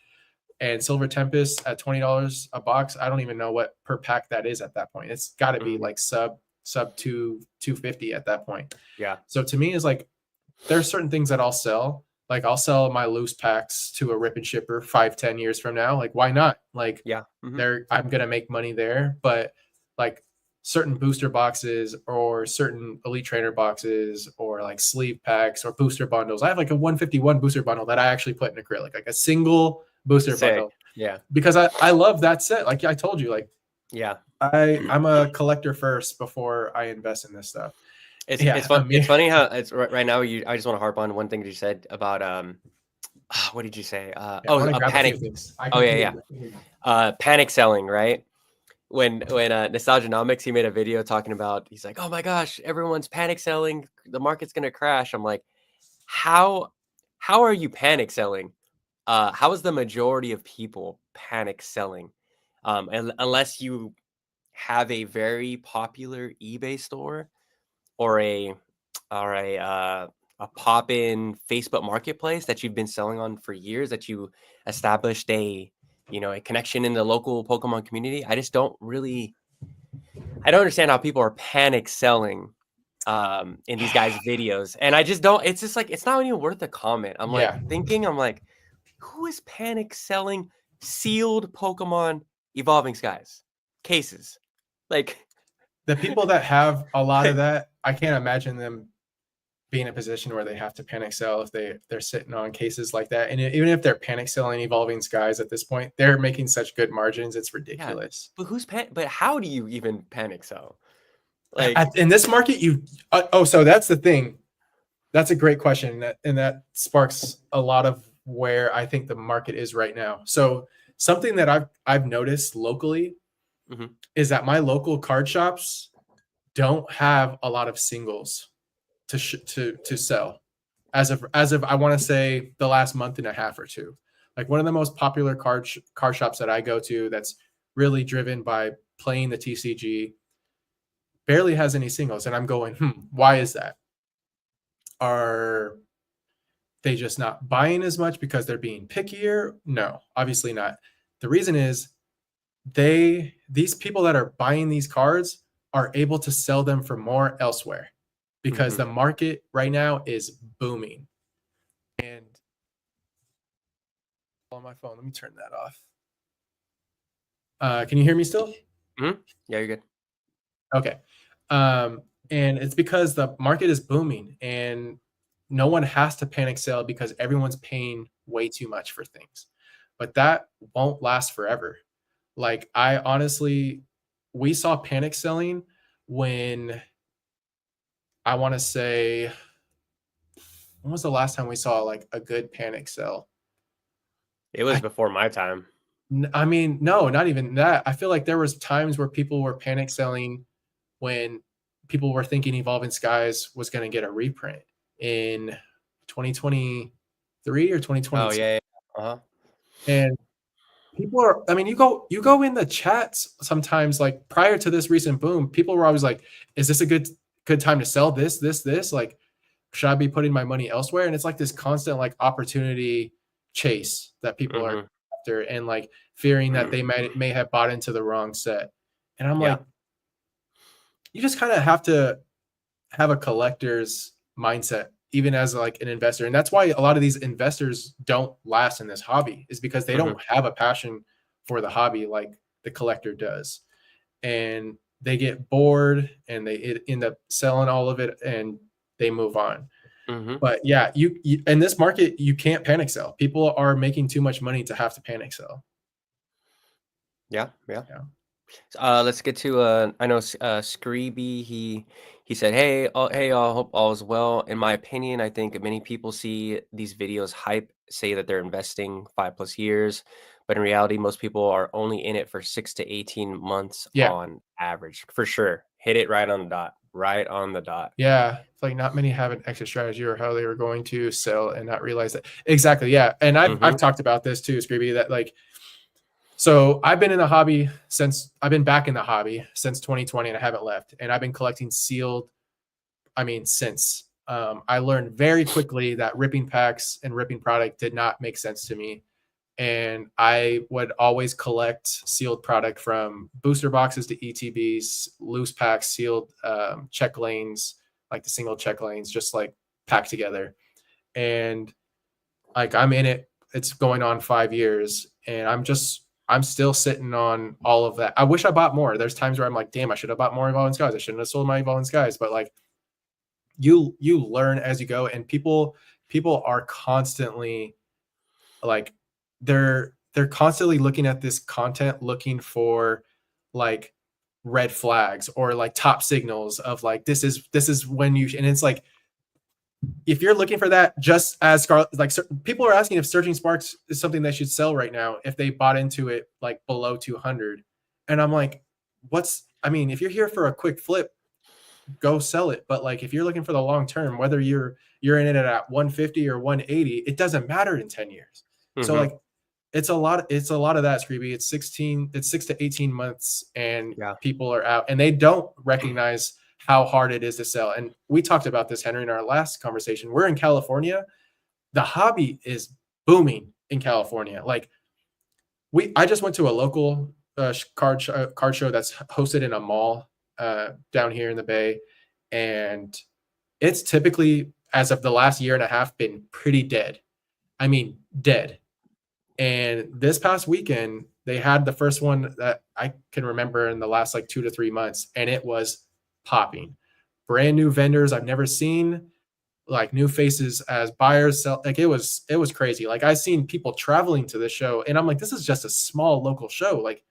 and Silver Tempest at $20 a box, I don't even know what per pack that is at that point. It's got to be like sub 250 at that point. Yeah. So to me, is like there's certain things that I'll sell. Like I'll sell my loose packs to a rip and shipper 5-10 years from now. Like why not? Like Yeah. I'm gonna make money there. But like certain booster boxes or certain elite trainer boxes or like sleeve packs or booster bundles. I have like a 151 booster bundle that I actually put in acrylic, like a single booster Sick. bundle. Yeah. Because I love that set. Like I told you, like Yeah. I'm a collector first before I invest in this stuff. It's Yeah, it's fun. I mean- It's funny how it's right now. I just want to harp on one thing that you said about what did you say? I Oh, wanna a grab a panic. few things. Oh yeah, yeah. Panic selling, right? When Nostalgianomics, he made a video talking about, he's like, oh my gosh, everyone's panic selling, the market's gonna crash. I'm like, how are you panic selling? How is the majority of people panic selling? Unless you have a very popular eBay store or a pop-in Facebook marketplace that you've been selling on for years, that you established a connection in the local Pokemon community. I just don't understand how people are panic selling in these guys' videos. And I just don't, it's just like, it's not even worth a comment. I'm like, who is panic selling sealed Pokemon Evolving Skies cases? Like, the people that have a lot of that, I can't imagine them being in a position where they have to panic sell if they're sitting on cases like that. And even if they're panic selling Evolving Skies at this point, they're making such good margins. It's ridiculous. Yeah, but how do you even panic sell? Like in this market, so that's the thing. That's a great question. And that sparks a lot of where I think the market is right now. So something that I've noticed locally is that my local card shops don't have a lot of singles to sell as of I want to say the last month and a half or two. Like one of the most popular card shops that I go to that's really driven by playing the TCG barely has any singles, and I'm going, why is that? Are they just not buying as much because they're being pickier? No, obviously not. The reason is these people that are buying these cards are able to sell them for more elsewhere, because the market right now is booming. And on my phone, let me turn that off. Can you hear me still? Yeah, you're good. Okay. And it's because the market is booming and no one has to panic sell because everyone's paying way too much for things. But that won't last forever. Like we saw panic selling when I want to say, when was the last time we saw like a good panic sell? It was before my time. I mean, no, not even that. I feel like there was times where people were panic selling when people were thinking Evolving Skies was going to get a reprint in 2023 or 2022. Oh yeah. And people are, I mean, you go in the chats sometimes, like prior to this recent boom, people were always like, is this a good time to sell this? Like, should I be putting my money elsewhere? And it's like this constant like opportunity chase that people are after, and like fearing that they may have bought into the wrong set. And I'm like, you just kind of have to have a collector's mindset, even as like an investor. And that's why a lot of these investors don't last in this hobby, is because they don't have a passion for the hobby like the collector does. And they get bored and they end up selling all of it and they move on. But yeah, you in this market, you can't panic sell. People are making too much money to have to panic sell. Yeah, yeah. Yeah. Let's get to I know Screeby. He said, "Hey, all. Hope all is well. In my opinion, I think many people see these videos hype, say that they're investing 5+ years, but in reality, most people are only in it for 6 to 18 months Yeah. on average. For sure, hit it right on the dot. Right on the dot. Yeah. It's like not many have an exit strategy or how they were going to sell and not realize that. Exactly. Yeah. And I've Mm-hmm. talked about this too, Screeby, that like, so I've been in the hobby since I've been back in the hobby since 2020 and I haven't left. And I've been collecting sealed, I mean, since I learned very quickly that ripping packs and ripping product did not make sense to me. And I would always collect sealed product from booster boxes to ETBs, loose packs, sealed check lanes, like the single check lanes, just like packed together. And like I'm in it, it's going on 5 years, and I'm still sitting on all of that. I wish I bought more. There's times where I'm like, damn, I should have bought more Evolving Skies. I shouldn't have sold my Evolving Skies. But like you learn as you go, and people are constantly like they're constantly looking at this content looking for like red flags or like top signals of like this is when you, and it's like if you're looking for that, just as Scarlet, like people are asking if Surging Sparks is something they should sell right now if they bought into it like below 200, and I'm like, I mean, if you're here for a quick flip, go sell it. But like if you're looking for the long term, whether you're in it at 150 or 180, it doesn't matter in 10 years. So Mm-hmm. like it's a lot of that, Screeby. It's 6 to 18 months and Yeah. people are out and they don't recognize how hard it is to sell. And we talked about this, Henry, in our last conversation. We're in California. The hobby is booming in California. Like I just went to a local card show that's hosted in a mall down here in the Bay, and it's typically, as of the last year and a half, been pretty dead. I mean, dead. And this past weekend, they had the first one that I can remember in the last like 2 to 3 months, and it was popping. Brand new vendors I've never seen, like new faces as buyers. Sell, like it was crazy. Like I seen people traveling to the show, and I'm like, this is just a small local show. Like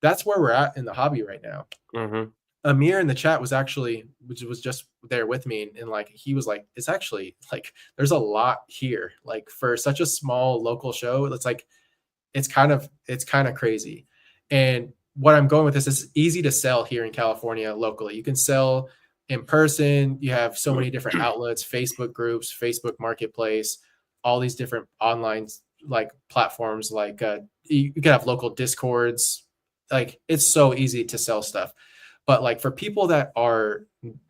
that's where we're at in the hobby right now. Mm-hmm. Amir in the chat was actually, which was just there with me, and like he was like, it's actually like there's a lot here. Like for such a small local show, it's like it's kind of crazy. And what I'm going with this is easy to sell here in California locally. You can sell in person. You have so many different outlets, Facebook groups, Facebook Marketplace, all these different online like platforms. Like you can have local discords. Like it's so easy to sell stuff. But like for people that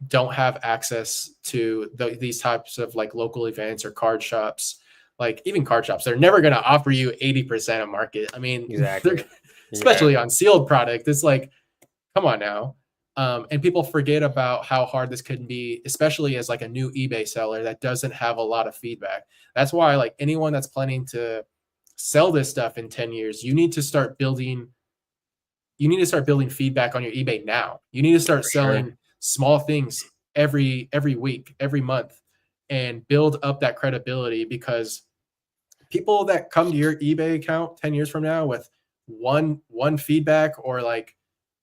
don't have access to these types of like local events or card shops, like even card shops, they're never going to offer you 80% of market. I mean, Exactly. especially Exactly. on sealed product, it's like, come on now. And people forget about how hard this could be, especially as like a new eBay seller that doesn't have a lot of feedback. That's why like anyone that's planning to sell this stuff in 10 years, you need to start building feedback on your eBay now. You need to start For sure. selling small things every week, every month, and build up that credibility, because people that come to your eBay account 10 years from now with one feedback, or like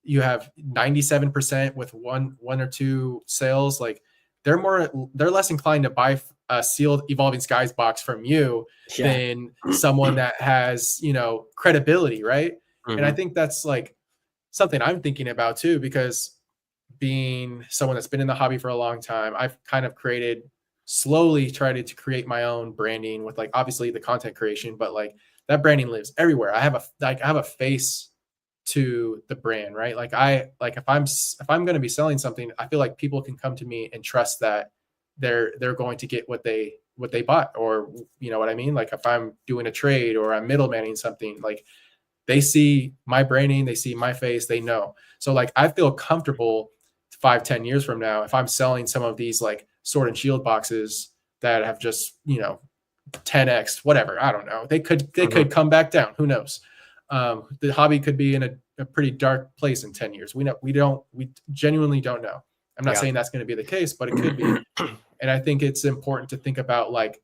you have 97% with one or two sales, like they're less inclined to buy a sealed Evolving Skies box from you Yeah. than someone that has, credibility, right? And I Mm-hmm. think that's like something I'm thinking about too, because being someone that's been in the hobby for a long time, I've kind of slowly tried to create my own branding with like obviously the content creation, but like that branding lives everywhere. I have a face to the brand, right? Like if I'm going to be selling something, I feel like people can come to me and trust that they're going to get what they bought, or you know what I mean? Like if I'm doing a trade or I'm middlemaning something, like they see my branding, they see my face, they know. So like I feel comfortable 5-10 years from now if I'm selling some of these like sword and shield boxes that have just 10x whatever, I don't know, they could come back down, who knows. The hobby could be in a pretty dark place in 10 years. We genuinely don't know. I'm not Yeah. saying that's going to be the case, but it could be. And I think it's important to think about like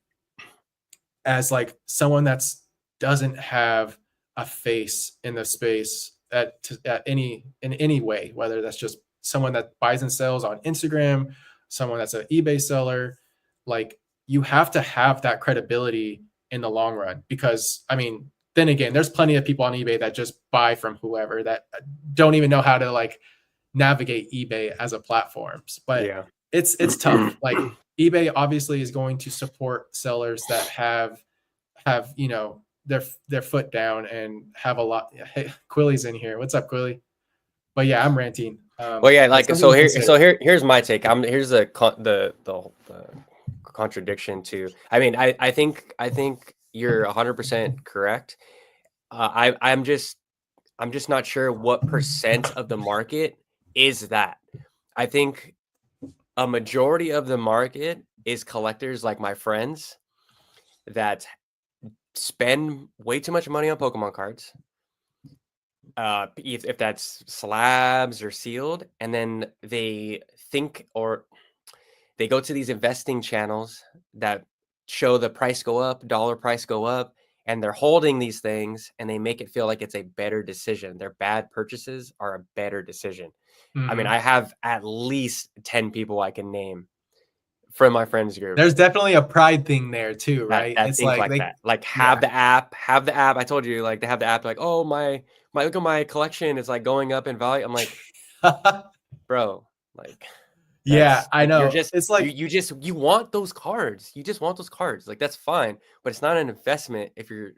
as like someone that's doesn't have a face in the space, at any in any way, whether that's just someone that buys and sells on Instagram, someone that's an eBay seller. Like, you have to have that credibility in the long run, because I mean, then again, there's plenty of people on eBay that just buy from whoever, that don't even know how to like navigate eBay as a platform. But Yeah. it's tough. Like, eBay obviously is going to support sellers that have their foot down and have a lot. Hey, Quilly's in here. What's up, Quilly? But yeah, I'm ranting. Well, yeah, That's like something to consider. here's my take. Here's the contradiction to. I mean, I think you're 100% correct. I'm just not sure what percent of the market is that. I think a majority of the market is collectors like my friends that spend way too much money on Pokemon cards. If that's slabs or sealed, and then they think, or they go to these investing channels that show the price go up, dollar price go up, and they're holding these things and they make it feel like it's a better decision. Their bad purchases are a better decision. I mean, Hmm. I have at least 10 people I can name from my friends group There's definitely a pride thing there too, that right? that It's think like like they, that. Like, yeah, have the app. I told you, like, they have the app, like, oh, my look at my collection, it's like going up in value. I'm like, bro, like, yeah, that's I like, you're know. just It's you like, you just you want those cards. You just want those cards. Like, that's fine, but it's not an investment if you're.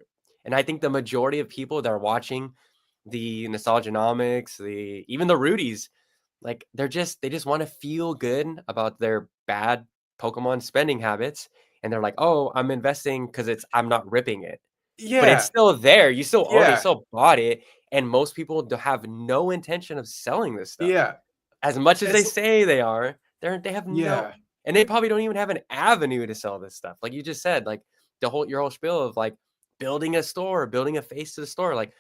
And I think the majority of people that are watching the Nostalgianomics, even the Rudies, like, they just want to feel good about their bad Pokemon spending habits, and they're like, "Oh, I'm investing because I'm not ripping it." But it's yeah, still there. You still own it. You yeah. still bought it, and most people have no intention of selling this stuff. Yeah. As much as they It's say they are, they have no, yeah. and they probably don't even have an avenue to sell this stuff. Like you just said, like, your whole spiel of, like, building a store, building a face to the store. Like,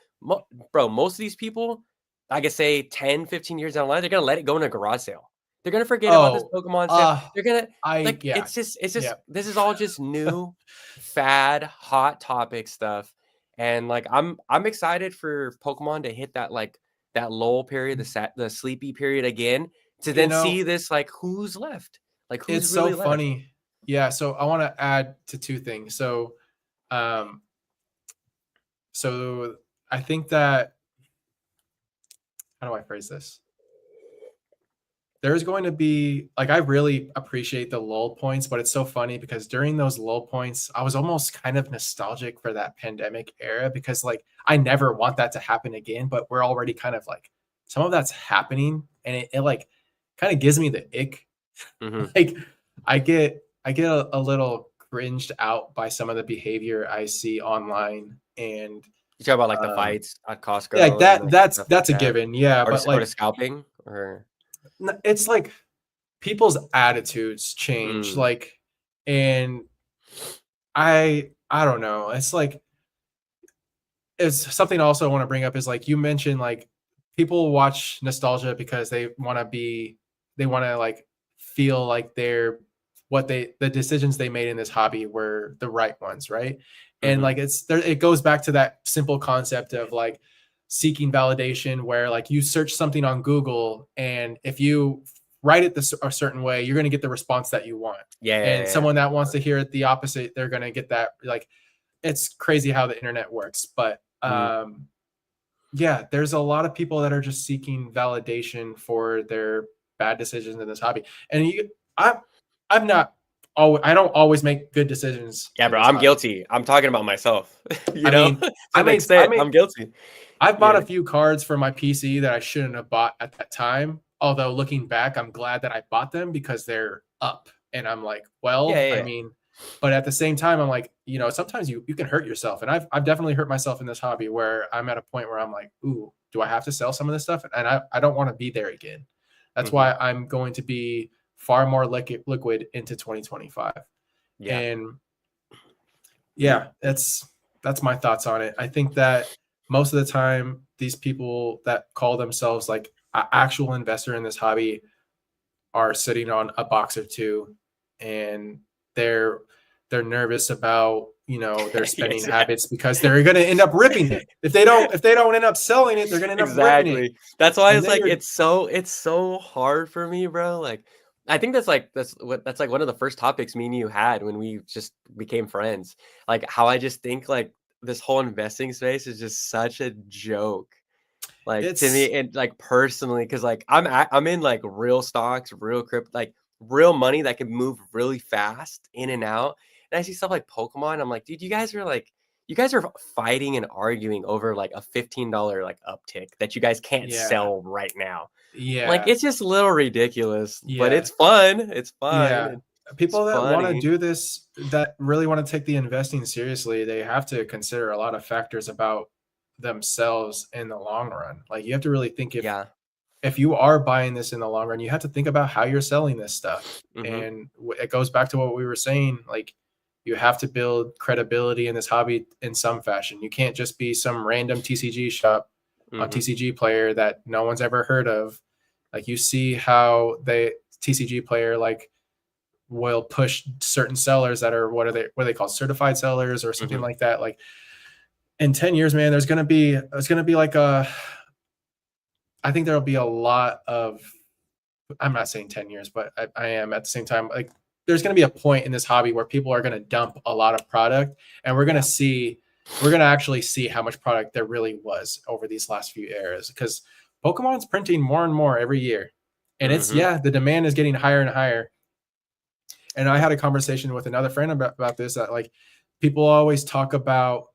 bro, most of these people, I could say 10, 15 years down the line, they're gonna let it go in a garage sale. They're gonna forget about this Oh, Pokemon sale. They're gonna, like, yeah. it's just Yeah. this is all just new, fad, hot topic stuff. And, like, I'm excited for Pokemon to hit that, like, that lull period, the sleepy period again, to You then see know, this, like, who's left, like, who's it's so really left. funny. Yeah, so I want to add to two things. Um, so I think that, how do I phrase this? There's going to be, like, I really appreciate the lull points, but it's so funny because during those lull points, I was almost kind of nostalgic for that pandemic era, because like I never want that to happen again, but we're already kind of like, some of that's happening, and it like kind of gives me the ick. Mhm. Like, I get a little cringed out by some of the behavior I see online, and You talk about, like, the um fights at yeah, like Costco and, like, stuff like that's a that, given, yeah, but or the like, scalping, or it's like people's attitudes change, mm, like, and I don't know. It's like, it's something also I want to bring up is, like, you mentioned, like, people watch nostalgia because they want to like feel like the decisions they made in this hobby were the right ones, right? And mhm, like, it's there, it goes back to that simple concept of like seeking validation, where like you search something on Google, and if you write it a certain way, you're going to get the response that you want. yeah, yeah, And yeah, yeah, someone that wants to hear it the opposite, they're going to get that. Like, it's crazy how the internet works. But mhm. yeah, there's a lot of people that are just seeking validation for their bad decisions in this hobby. And I, I'm not. I don't always make good decisions Yeah, in bro, this I'm hobby. guilty. I'm talking about myself, you I know? mean, To an I extent, made I'm guilty. I've bought Yeah, a few cards for my PC that I shouldn't have bought at that time. Although looking back, I'm glad that I bought them because they're up. And I'm like, yeah, well, yeah, I yeah. mean, but at the same time, I'm like, sometimes you can hurt yourself. And I've definitely hurt myself in this hobby, where I'm at a point where I'm like, ooh, do I have to sell some of this stuff? And I don't want to be there again. That's Mhm. why I'm going to be far more liquid into 2025. Yeah. And yeah, that's my thoughts on it. I think that most of the time, these people that call themselves like an actual investor in this hobby are sitting on a box or two, and they're they're nervous about, you know, their spending Yeah. habits because they're going to end up ripping it. If they don't end up selling it, they're going to end up ripping it. Exactly. That's why And it's then like you're it's so hard for me, bro. Like I think that's like one of the first topics me and you had when we just became friends. Like how I just think like this whole investing space is just such a joke. Like to it's me and like personally, because like I'm in like real stocks, real crypto, like real money that can move really fast in and out. And I see stuff like Pokemon. I'm like, dude, you guys are fighting and arguing over like a $15 like uptick that you guys can't yeah. sell right now. Like Yeah. it's just a little ridiculous, but Yeah. it's fun. It's fine. Yeah. And it's People that want to funny. do this, that really want to take the investing seriously, they have to consider a lot of factors about themselves in the long run. Like you have to really think Yeah. if you are buying this in the long run, you have to think about how you're selling this stuff. Mm-hmm. And it goes back to what we were saying. Like, you have to build credibility in this hobby in some fashion. You can't just be some random TCG shop on Mm-hmm. TCG player that no one's ever heard of. Like, you see how they TCG player like will push certain sellers that are what are they called, certified sellers or something Mm-hmm. like that. Like in 10 years, man, there's gonna be like a I think there'll be a lot of I'm not saying 10 years, but I am at the same time. Like, there's going to be a point in this hobby where people are going to dump a lot of product, and Yeah. we're going to actually see how much product there really was over these last few eras because Pokemon's printing more and more every year. And Mm-hmm. the demand is getting higher and higher. And I had a conversation with another friend about this that like people always talk about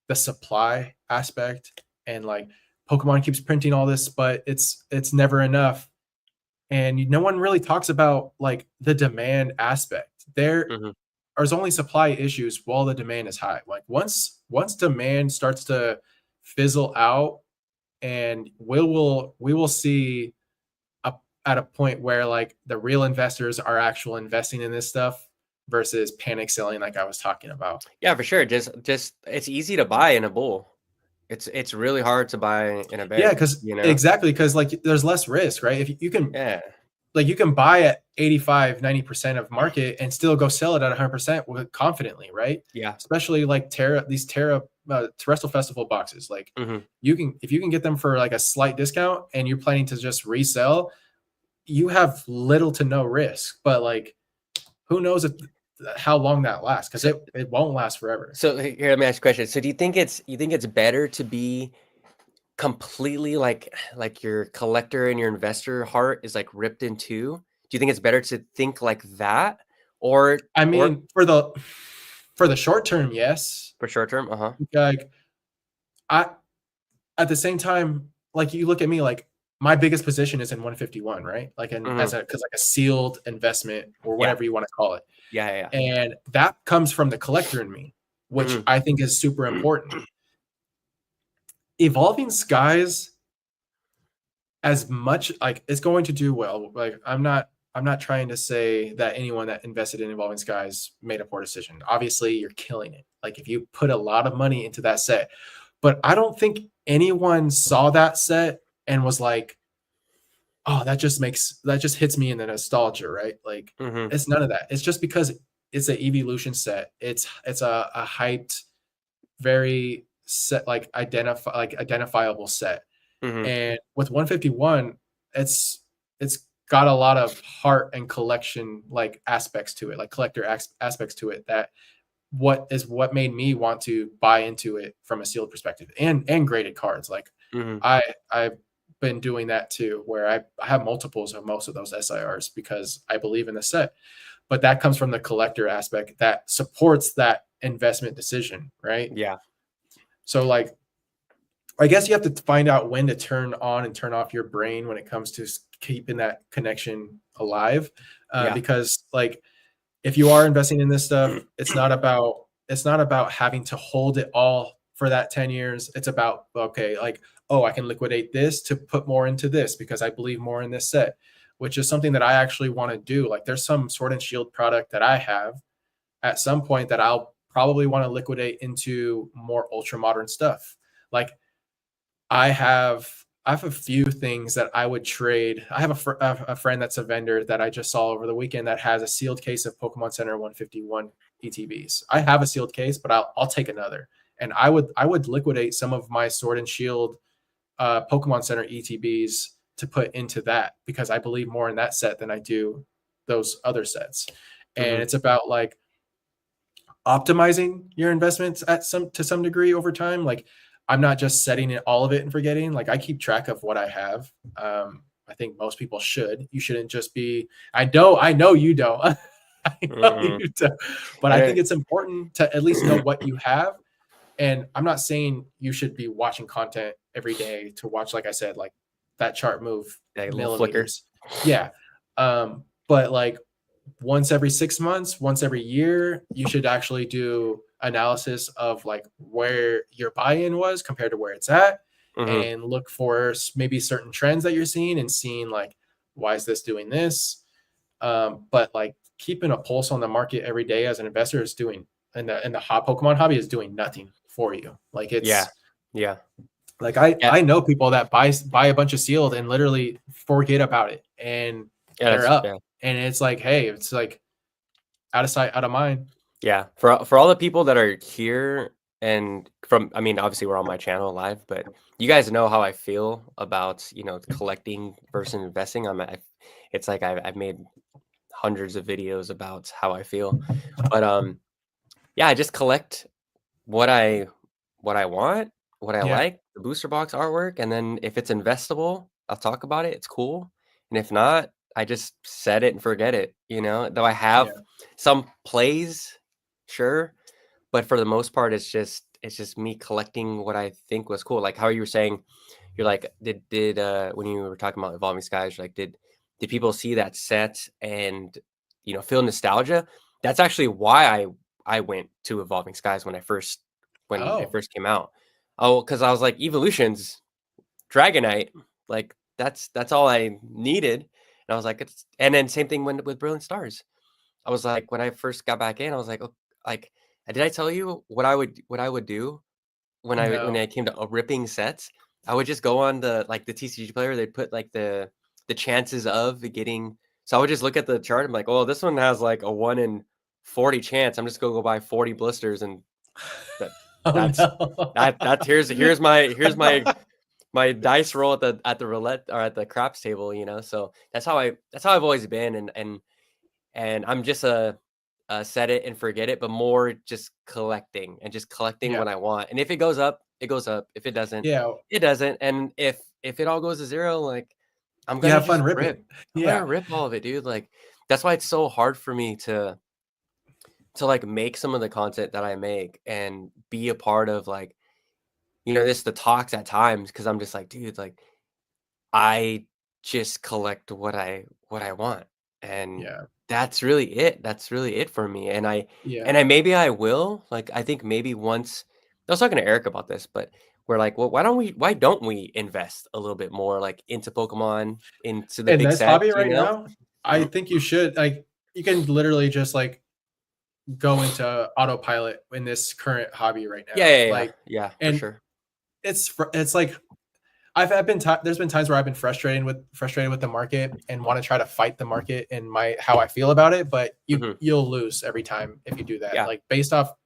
the supply aspect and like Pokemon keeps printing all this, but it's never enough and no one really talks about like the demand aspect. Mm-hmm. There's only supply issues while the demand is high. Like once demand starts to fizzle out, and we will see a, at a point where like the real investors are actual investing in this stuff versus panic selling, like I was talking about. Yeah, for sure. Just it's easy to buy in a bull. It's really hard to buy in a Yeah, bear, because you know? exactly because like there's less risk, right? If you can Yeah. like you can buy at 85-90% of market and still go sell it at 100% confidently, right? Yeah. Especially like Terra terrestrial festival boxes, like Mhm. you can if you can get them for like a slight discount and you're planning to just resell, you have little to no risk. But like who knows if how long that lasts, because So it won't last forever. so here, let me ask you a question. So do you think it's better to be completely like your collector and your investor heart is like ripped in two? Do you think it's better to think like that I or mean, for the short term, yes. for short term? Uh-huh. Like I at the same time, like you look at me, like my biggest position is in 151, right? Like in as Mhm. a because like a sealed investment or Yeah. whatever you want to call it. Yeah, yeah, yeah. And that comes from the collector in me, which Mhm. I think is super important. Evolving skies, as much like it's going to do well. Like I'm not trying to say that anyone that invested in Evolving Skies made a poor decision. Obviously, you're killing it. Like if you put a lot of money into that set, but I don't think anyone saw that set and was like, "Oh, that just hits me in the nostalgia," right? Like Mhm. it's none of that. It's just because it's an evolution set. It's a hyped, very set like identifiable set. Mhm. And with 151, it's got a lot of heart and collection like aspects to it, like collector aspects to it that what made me want to buy into it from a sealed perspective and graded cards. Like Mhm. I've been doing that too, where I have multiples of most of those SIRs because I believe in the set. But that comes from the collector aspect that supports that investment decision, right? Yeah. So like I guess you have to find out when to turn on and turn off your brain when it comes to keeping that connection alive. Yeah. Because like if you are investing in this stuff, it's not about having to hold it all for that 10 years. It's about okay, like oh, I can liquidate this to put more into this because I believe more in this set, which is something that I actually want to do. Like there's some Sword and Shield product that I have at some point that I'll probably want to liquidate into more ultra modern stuff. Like I have a few things that I would trade. I have a friend that's a vendor that I just saw over the weekend that has a sealed case of Pokemon Center 151 ETBs. I have a sealed case, but I'll take another. And I would liquidate some of my Sword and Shield Pokemon Center ETBs to put into that, because I believe more in that set than I do those other sets. And Mhm. it's about like optimizing your investments to some degree over time. Like, I'm not just setting it all of it and forgetting. Like, I keep track of what I have. I think most people should. You shouldn't just be. I know you don't. I know Mm-mm. you don't. But I think And it's important to at least know what you have. And I'm not saying you should be watching content every day to watch, like I said, like that chart move a little flicker. millimeters. Yeah. But like once every 6 months, once every year, you should actually do analysis of like where your buy-in was compared to where it's at, Mhm. and look for maybe certain trends that you're seeing and seeing like, why is this doing this? But like keeping a pulse on the market every day as an investor is doing, and the hot Pokemon hobby is doing nothing for you. Like, Yeah. it's Yeah. like I Yeah. I know people that buy a bunch of sealed and literally forget about it, and Yeah, they're that's up. yeah. And it's like, hey, it's like out of sight, out of mind. Yeah. For all the people that are here and from I mean, obviously, we're on my channel live, but you guys know how I feel about, collecting versus investing. It's like I've made hundreds of videos about how I feel. But, yeah, I just collect what I what I want, what I Yeah, like, the booster box artwork, and then if it's investable, I'll talk about it, it's cool, and if not, I just set it and forget it, Though I have yeah. some plays, sure, but for the most part, it's just me collecting what I think was cool, like how you were saying, you're like, when you were talking about Evolving Skies, you're like, did people see that set and, feel nostalgia? That's actually why I went to Evolving Skies when it Oh, first came out. Oh, because I was like, Evolutions, Dragonite, like, that's all I needed, and I was like, it's and then same thing with Brilliant Stars. I was like, when I first got back in, I was like, "Oh," like, did I tell you what I would do when no. it came to, ripping sets? I would just go on the TCG player, they'd put, like, the chances of getting so I would just look at the chart, I'm like, "Oh, this one has, like, a 1 in 40 chance, I'm just gonna go buy 40 blisters," and that Oh that's no. that here's my dice roll at the roulette or at the craps table, so that's how I've always been, and I'm just a set it and forget it, but more just collecting Yeah. what I want. And if it goes up, it goes up. If it doesn't, Yeah. it doesn't. And if it all goes to zero, like I'm You gonna have just fun rip. ripping. I'm gonna Yeah. rip all of it, dude. Like that's why it's so hard for me to like make some of the content that I make and be a part of like, this the talks at times because I'm just like, dude, like I just collect what I want, and Yeah. that's really it. That's really it for me, and I Yeah. and I maybe I will, like, I think maybe once I was talking to Eric about this, but we're like, "Well, why don't we invest a little bit more, like, into Pokemon, into the In big this sets," hobby you right know? now, I Mhm. think you should, like, you can literally just like go into autopilot in this current hobby right Yeah, now. yeah, yeah, Like, yeah, for and sure. it's like I've been there's been times where I've been frustrated with the market and want to try to fight the market and my how I feel about it, but Mhm. you'll lose every time if you do that. Yeah. Like, based off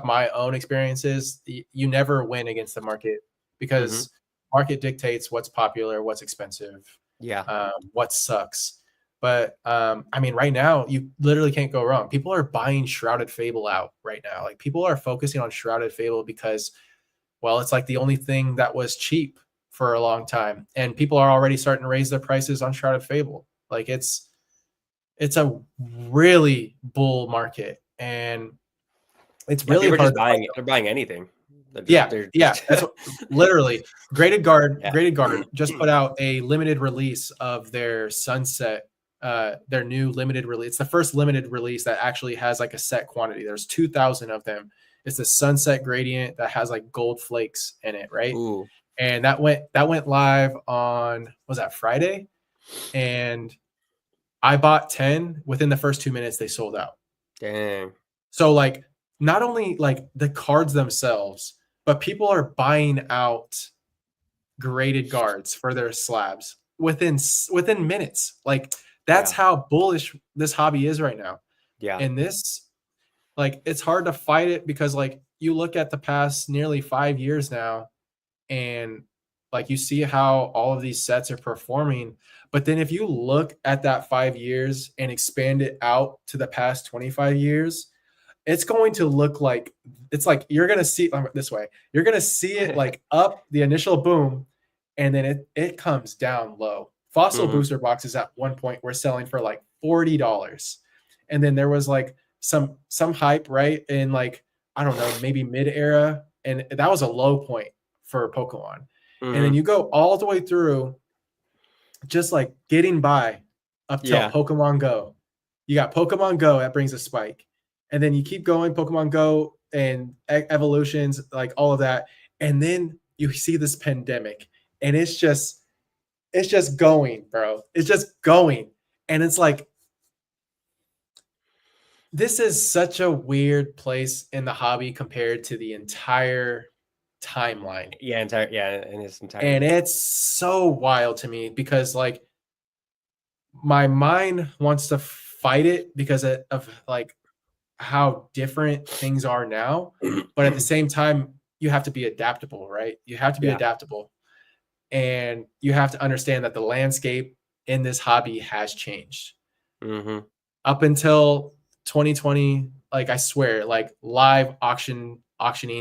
my own experiences, you never win against the market, Mhm. because market dictates what's popular, what's expensive, Yeah. what sucks. But I mean, right now you literally can't go wrong. People are buying Shrouded Fable out right now. Like, people are focusing on Shrouded Fable because, well, it's like the only thing that was cheap for a long time, and people are already starting to raise their prices on Shrouded Fable. Like, it's a really bull market, and it's Yeah, really people are hard just to fight buying them. they're buying anything. They're Yeah, just that's what, literally Yeah. Graded Guard just put out a limited release of their Sunset, their new limited release. It's the first limited release that actually has like a set quantity. There's 2,000 of them. It's the Sunset Gradient that has like gold flakes in it, right? Ooh, And that went live on, was that Friday? And I bought 10. Within the first 2 minutes they sold out. dang. So like, not only like the cards themselves, but people are buying out graded guards for their slabs within minutes. Like, that's Yeah. how bullish this hobby is right now. Yeah. And this like it's hard to fight it because like you look at the past nearly 5 years now, and like you see how all of these sets are performing. But then if you look at that 5 years and expand it out to the past 25 years, it's going to look like it's like you're going to see this way. You're going to see it like up the initial boom, and then it comes down low. Fossil Hmm. booster boxes at one point were selling for like $40. And then there was like some hype, right? In like, I don't know, maybe mid era. And that was a low point for Pokemon. And then Hmm. you go all the way through just like getting by up till Yeah. Pokemon Go. You got Pokemon Go that brings a spike. And then you keep going, Pokemon Go and evolutions, like all of that. And then you see this pandemic, and it's just going, bro. It's just going. And it's like this is such a weird place in the hobby compared to the entire timeline. Yeah, in its And entirety. it's so wild to me because like my mind wants to fight it because of like how different things are now, but at the same time you have to be adaptable, right? You have to be Yeah. adaptable, and you have to understand that the landscape in this hobby has changed Hmm. up until 2020. Like I swear, like live auctioning,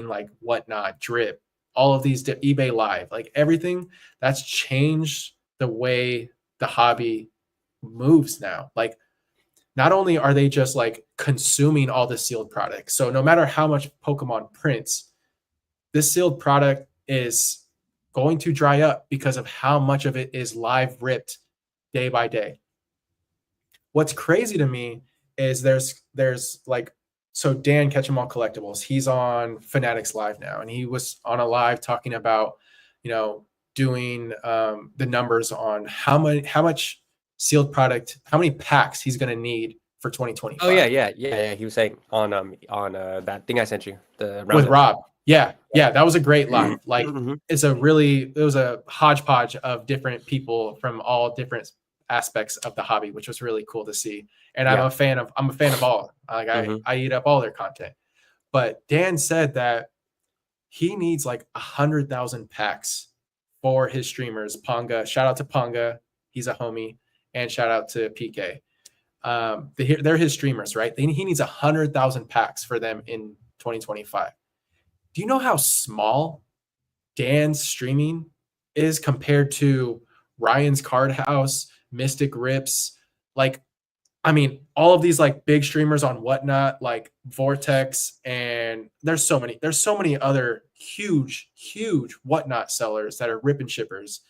like whatnot, drip, all of these eBay live, like everything that's changed the way the hobby moves now. Like not only are they just like consuming all the sealed product, so no matter how much Pokemon prints, this sealed product is going to dry up because of how much of it is live ripped day by day. What's crazy to me is there's like, so Dan Catch 'em All Collectibles, he's on Fanatics Live now, and he was on a live talking about, you know, doing the numbers on how much sealed product, how many packs he's going to need for Oh yeah, 2025 yeah. He was saying on that thing I sent you, the with roundup. Rob. Yeah, yeah, that was a great Yeah. live. Like Hmm. it was a hodgepodge of different people from all different aspects of the hobby, which was really cool to see. And Yeah. I'm a fan of all. Like Hmm. I eat up all their content. But Dan said that he needs like 100,000 packs for his streamers. Ponga, shout out to Ponga, he's a homie, and shout out to PK. They're his streamers, right? He needs 100,000 packs for them in 2025. Do you know how small Dan's streaming is compared to Ryan's Card House, Mystic Rips? Like, I mean, all of these like big streamers on Whatnot, like Vortex, and there's so many other huge Whatnot sellers that are ripping shippers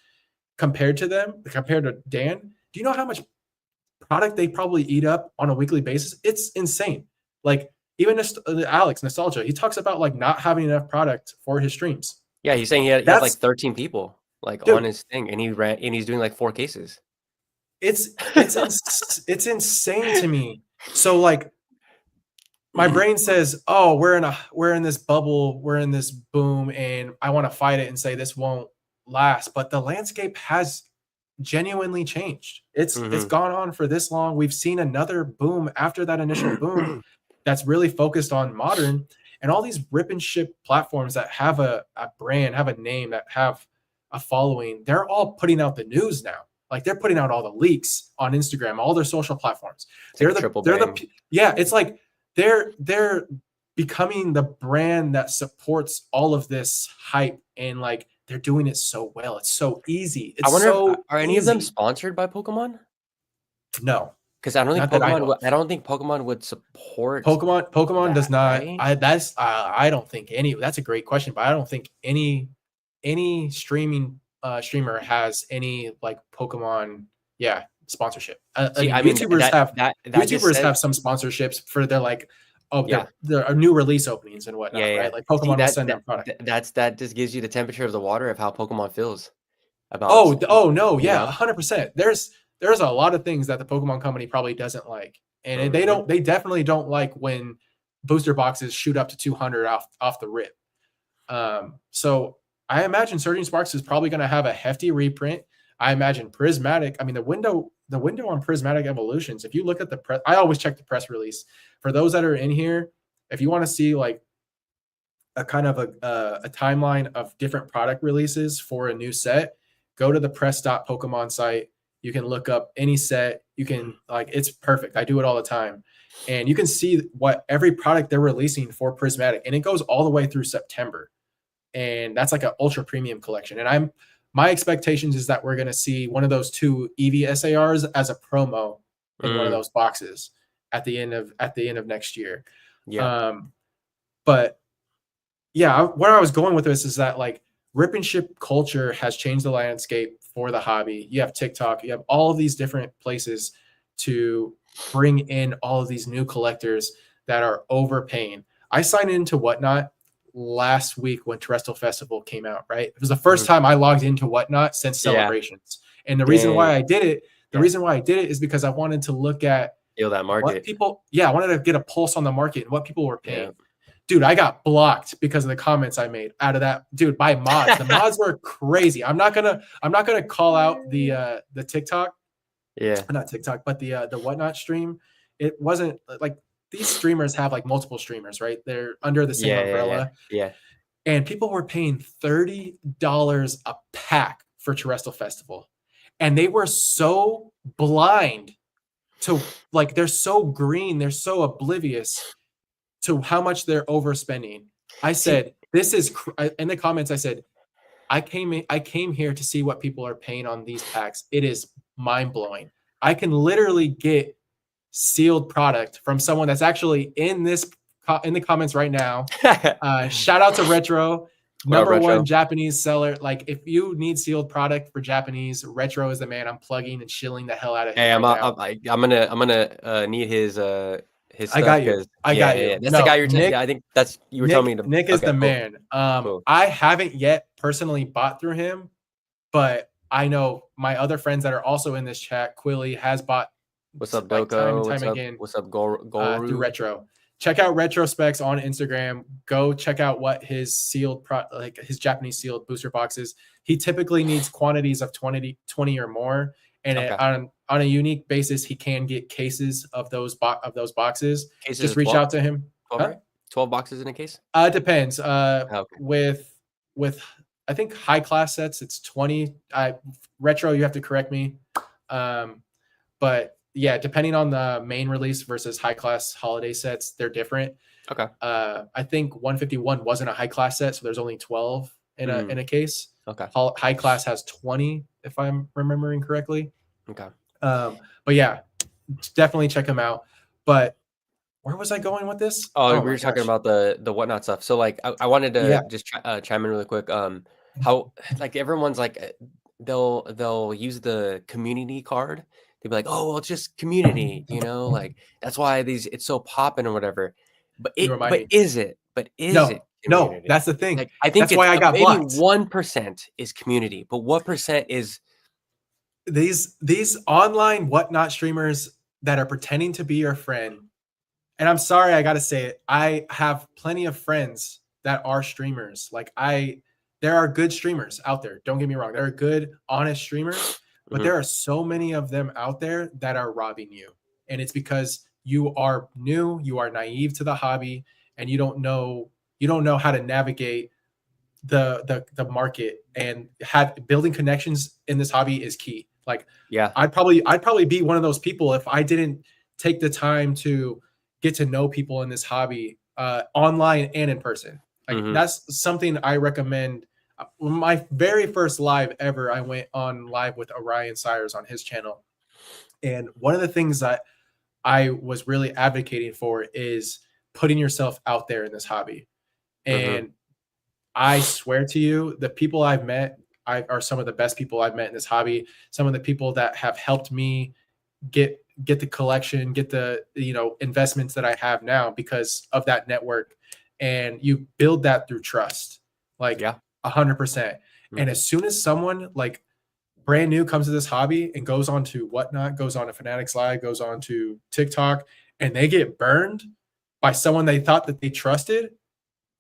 compared to them, compared to Dan. Do you know how much product they probably eat up on a weekly basis? It's insane. Like even Alex Nostalgia, he talks about like not having enough product for his streams. Yeah, he's saying he had like That's 13 people like on dude, his thing, and he's doing like 4 cases. it's insane to me. So like my brain says, "Oh, we're in this bubble, we're in this boom, and I want to fight it and say this won't last." But the landscape has genuinely changed. It's Hmm. gone on for this long. We've seen another boom after that initial boom that's really focused on modern, and all these rip and ship platforms that have a brand, have a name, that have a following. They're all putting out the news now. Like they're putting out all the leaks on Instagram, all their social platforms. It's like a triple They're bang. the yeah. It's like they're becoming the brand that supports all of this hype, and like they're doing it so well. It's so easy. I It's wonder if so are any of them easy. sponsored by Pokemon? No, Because I don't think not that I know of. I don't think Pokemon would support Pokemon does that, not. right? I don't think any. That's a great question, but I don't think any streamer has any like Pokemon, yeah, sponsorship. I See, mean, I mean that just YouTubers says have some sponsorships for their like, oh, yeah, their new release openings and yeah, whatnot, yeah. right? Like See Pokemon will send them product. that just gives you the temperature of the water of how Pokemon feels about Oh no, you yeah, know. 100%. There's a lot of things that the Pokemon company probably doesn't like, and Hmm. they definitely don't like when booster boxes shoot up to 200 off the rip. So I imagine Surging Sparks is probably going to have a hefty reprint. I imagine Prismatic. I mean, the window on Prismatic Evolutions. If you look at the press, I always check the press release for those that are in here. if you want to see like a kind of a timeline of different product releases for a new set, go to the press.pokemon site. You can look up any set. You can like, it's perfect. I do it all the time. And you can see what every product they're releasing for Prismatic. And it goes all the way through September. And that's like an ultra premium collection. And my expectations is that we're going to see one of those two EV SARs as a promo in one of those boxes at the end of next year. Yeah. But yeah, where I was going with this is that like rip and ship culture has changed the landscape for the hobby. You have TikTok, you have all of these different places to bring in all of these new collectors that are overpaying. I signed into Whatnot last week when Terrestrial Festival came out, right? It was the first time I logged into Whatnot since Celebrations. And the reason why I did it, is because I wanted to look at that market. what people, I wanted to get a pulse on the market and what people were paying. Yeah. Dude, I got blocked because of the comments I made out of that, dude, by mods. The mods were crazy. I'm not gonna call out the TikTok. Yeah. Not TikTok, but the Whatnot stream. It wasn't like these streamers have like multiple streamers, right? They're under the same umbrella. Yeah. And people were paying $30 a pack for Terrestrial Festival. And they were so blind to like, they're so green, they're so oblivious to how much they're overspending. I said, this is in the comments. I said, I came here to see what people are paying on these packs. It is mind blowing. I can literally get sealed product from someone that's actually in the comments right now. Shout out to Retro, number one Japanese seller. Like if you need sealed product for Japanese, Retro is the man. I'm plugging and chilling the hell out of him. Hey, I'm gonna need his stuff. I got you. That's the guy you're telling. Yeah, I think you were telling me. Nick is the man. Cool. I haven't yet personally bought through him, but I know my other friends that are also in this chat. Quilly has bought. What's up, Doko? What's up, Goru? Through Retro. Check out Retro Specs on Instagram. Go check out what his sealed his Japanese sealed booster boxes. He typically needs quantities of 20 or more. And on a unique basis, he can get cases of those boxes. Cases just reach 12? Out to him. 12 boxes in a case? Depends. With I think high class sets, it's 20. Retro, you have to correct me. But yeah, depending on the main release versus high class holiday sets, they're different. Okay. I think 151 wasn't a high class set, so there's only 12 in a case. Okay. High class has 20, if I'm remembering correctly. Okay. But yeah, definitely check them out. But where was I going with this? Oh, we were talking about the Whatnot stuff. So like, I wanted to just chime in really quick. How like everyone's like, they'll use the community card. They'll be like, oh, well, it's just community, like that's why it's so popping or whatever. But is it? No, that's the thing. Like, I think that's why I got maybe blocked. 1% is community, but what percent is these online Whatnot streamers that are pretending to be your friend? And I'm sorry, I got to say it. I have plenty of friends that are streamers. Like there are good streamers out there. Don't get me wrong. There are good, honest streamers, but there are so many of them out there that are robbing you. And it's because you are new, you are naive to the hobby, and you don't know how to navigate the market, and building connections in this hobby is key. Like, yeah, I'd probably be one of those people if I didn't take the time to get to know people in this hobby, online and in person. Like that's something I recommend. My very first live ever, I went on live with Orion Sires on his channel. And one of the things that I was really advocating for is putting yourself out there in this hobby. And I swear to you, the people I've met are some of the best people I've met in this hobby. Some of the people that have helped me get the collection, get the investments that I have now because of that network. And you build that through trust, like 100%. And as soon as someone like brand new comes to this hobby and goes on to Whatnot, goes on to Fanatics Live, goes on to TikTok, and they get burned by someone they thought that they trusted,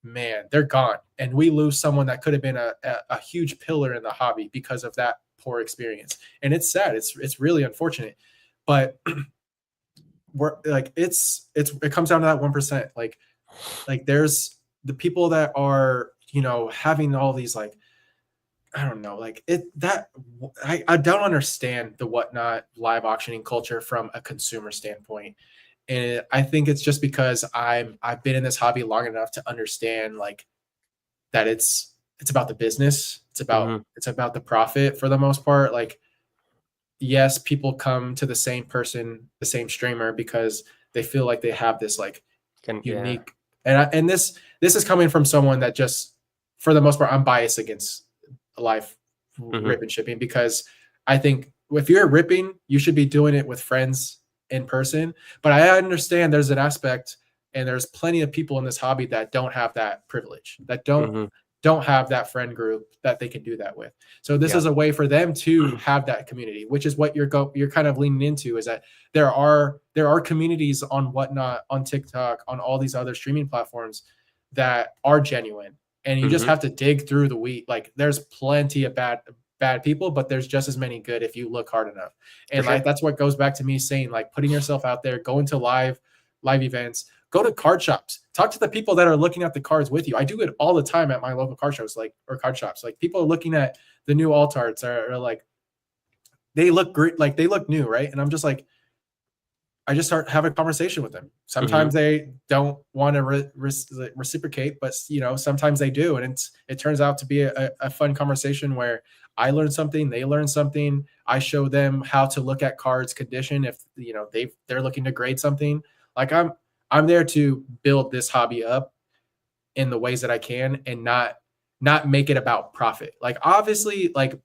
man, they're gone. And we lose someone that could have been a huge pillar in the hobby because of that poor experience. And it's sad. It's really unfortunate. But we're like, it comes down to that 1%. Like, Like there's the people that are, having all these like, I don't know, like I don't understand the whatnot live auctioning culture from a consumer standpoint. And I think it's just because I've been in this hobby long enough to understand like that it's about the business. Mhm. It's about the profit for the most part. Like, yes, people come to the same person, the same streamer because they feel like they have this like Yeah. unique, and this is coming from someone that just, for the most part, I'm biased against live Mhm. rip and shipping because I think if you're ripping, you should be doing it with friends in person. But I understand there's an aspect, and there's plenty of people in this hobby that don't have that privilege, that Mhm. don't have that friend group that they can do that with. So this Yeah. is a way for them to have that community, which is what you're kind of leaning into, is that there are communities on Whatnot, on TikTok, on all these other streaming platforms that are genuine, and you just Mhm. have to dig through the wheat. Like there's plenty of bad people, but there's just as many good if you look hard enough. For And like sure. that's what goes back to me saying, like, putting yourself out there, going to live events, go to card shops, talk to the people that are looking at the cards with you. I do it all the time at my local card shows, like, or card shops. Like people are looking at the new alt arts, are like, they look great, like they look new, right? And I'm just like, I just start having a conversation with them. Sometimes Mhm. they don't want to reciprocate, but sometimes they do, and it turns out to be a fun conversation where I learn something, they learn something. I show them how to look at cards condition if they're looking to grade something. Like I'm there to build this hobby up in the ways that I can, and not make it about profit. Like obviously, like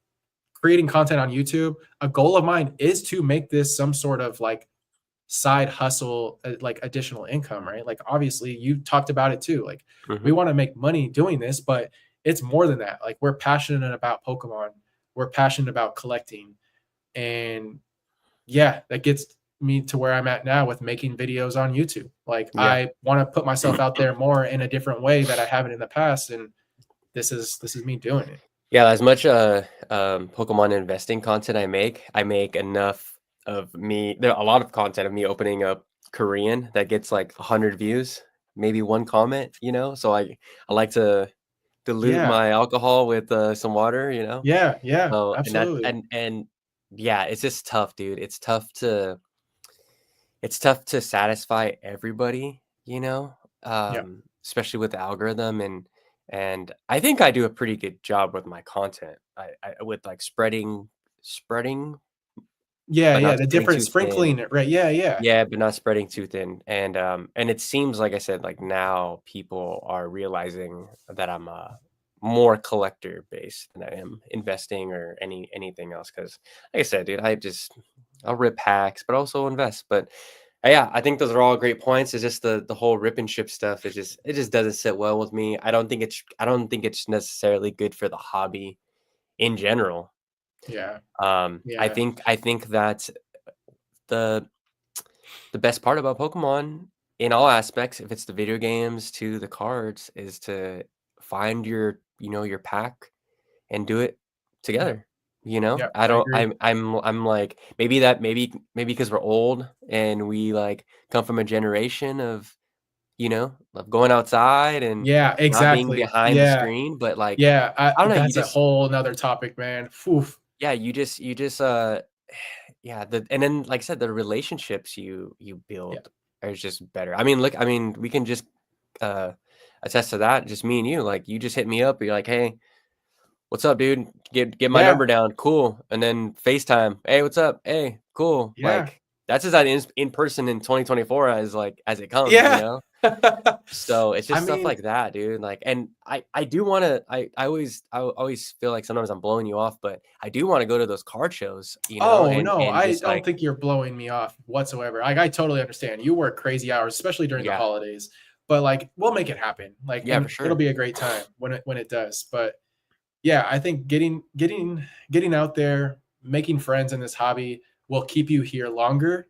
creating content on YouTube, a goal of mine is to make this some sort of like side hustle, like additional income, right? Like obviously you talked about it too. Like we Mhm. want to make money doing this, but it's more than that. Like we're passionate about Pokemon. We're passionate about collecting. And yeah, that gets me to where I'm at now with making videos on YouTube. Like Yeah. I want to put myself out there more in a different way that I haven't in the past. And this is me doing it. Yeah, as much, Pokemon investing content I make enough of me there are a lot of content of me opening up Korean that gets, like, 100 views, maybe 1 comment, so I like to dilute Yeah. my alcohol with, some water, Yeah. Yeah. So, and that Absolutely. and yeah, it's just tough, dude. It's tough to satisfy everybody, Yeah. especially with the algorithm and I think I do a pretty good job with my content. I with like spreading, Yeah. but Yeah. not The spreading different too thin. sprinkling it, right? Yeah. Yeah. Yeah, but not spreading too thin. And it seems like I said, like now people are realizing that I'm more collector based than I am investing or anything else. Cause like I said, dude, I'll rip hacks, but also invest. But yeah, I think those are all great points. It's just the whole rip and ship stuff. It just doesn't sit well with me. I don't think it's necessarily good for the hobby in general. Yeah. I Yeah. think I think that the the best part about Pokemon in all aspects, if it's the video games to the cards, is to find your pack and do it Yeah. together. Yeah. I I don't agree. I'm like maybe because we're old and we like come from a generation of going outside and Yeah, not being exactly. behind the Yeah. screen, but like Yeah, I don't know, that's a whole nother topic, man. Oof. yeah, you just yeah, and then like I said, the relationships you Yeah. build are just better. I mean, we can just uh attest to that, just me and you. Like you just hit me up, you're like, "Hey, what's up, dude? Get my Yeah. number down." Cool. And then FaceTime. "Hey, what's up? Hey, cool." Yeah. Like that's as that in person in 2024 as it comes. Yeah. So, it's I just stuff mean, like that, dude, like and I do wanna I always feel like sometimes I'm blowing you off, but I do wanna go to those card shows, oh, and no, and I just, don't like think you're blowing me off whatsoever. Like, I totally understand. You work crazy hours, especially during the yeah. holidays, but, like, we'll make it happen, like, Yeah, for and it'll sure. be a great time when it does. But, yeah, I think getting out there, making friends in this hobby will keep you here longer,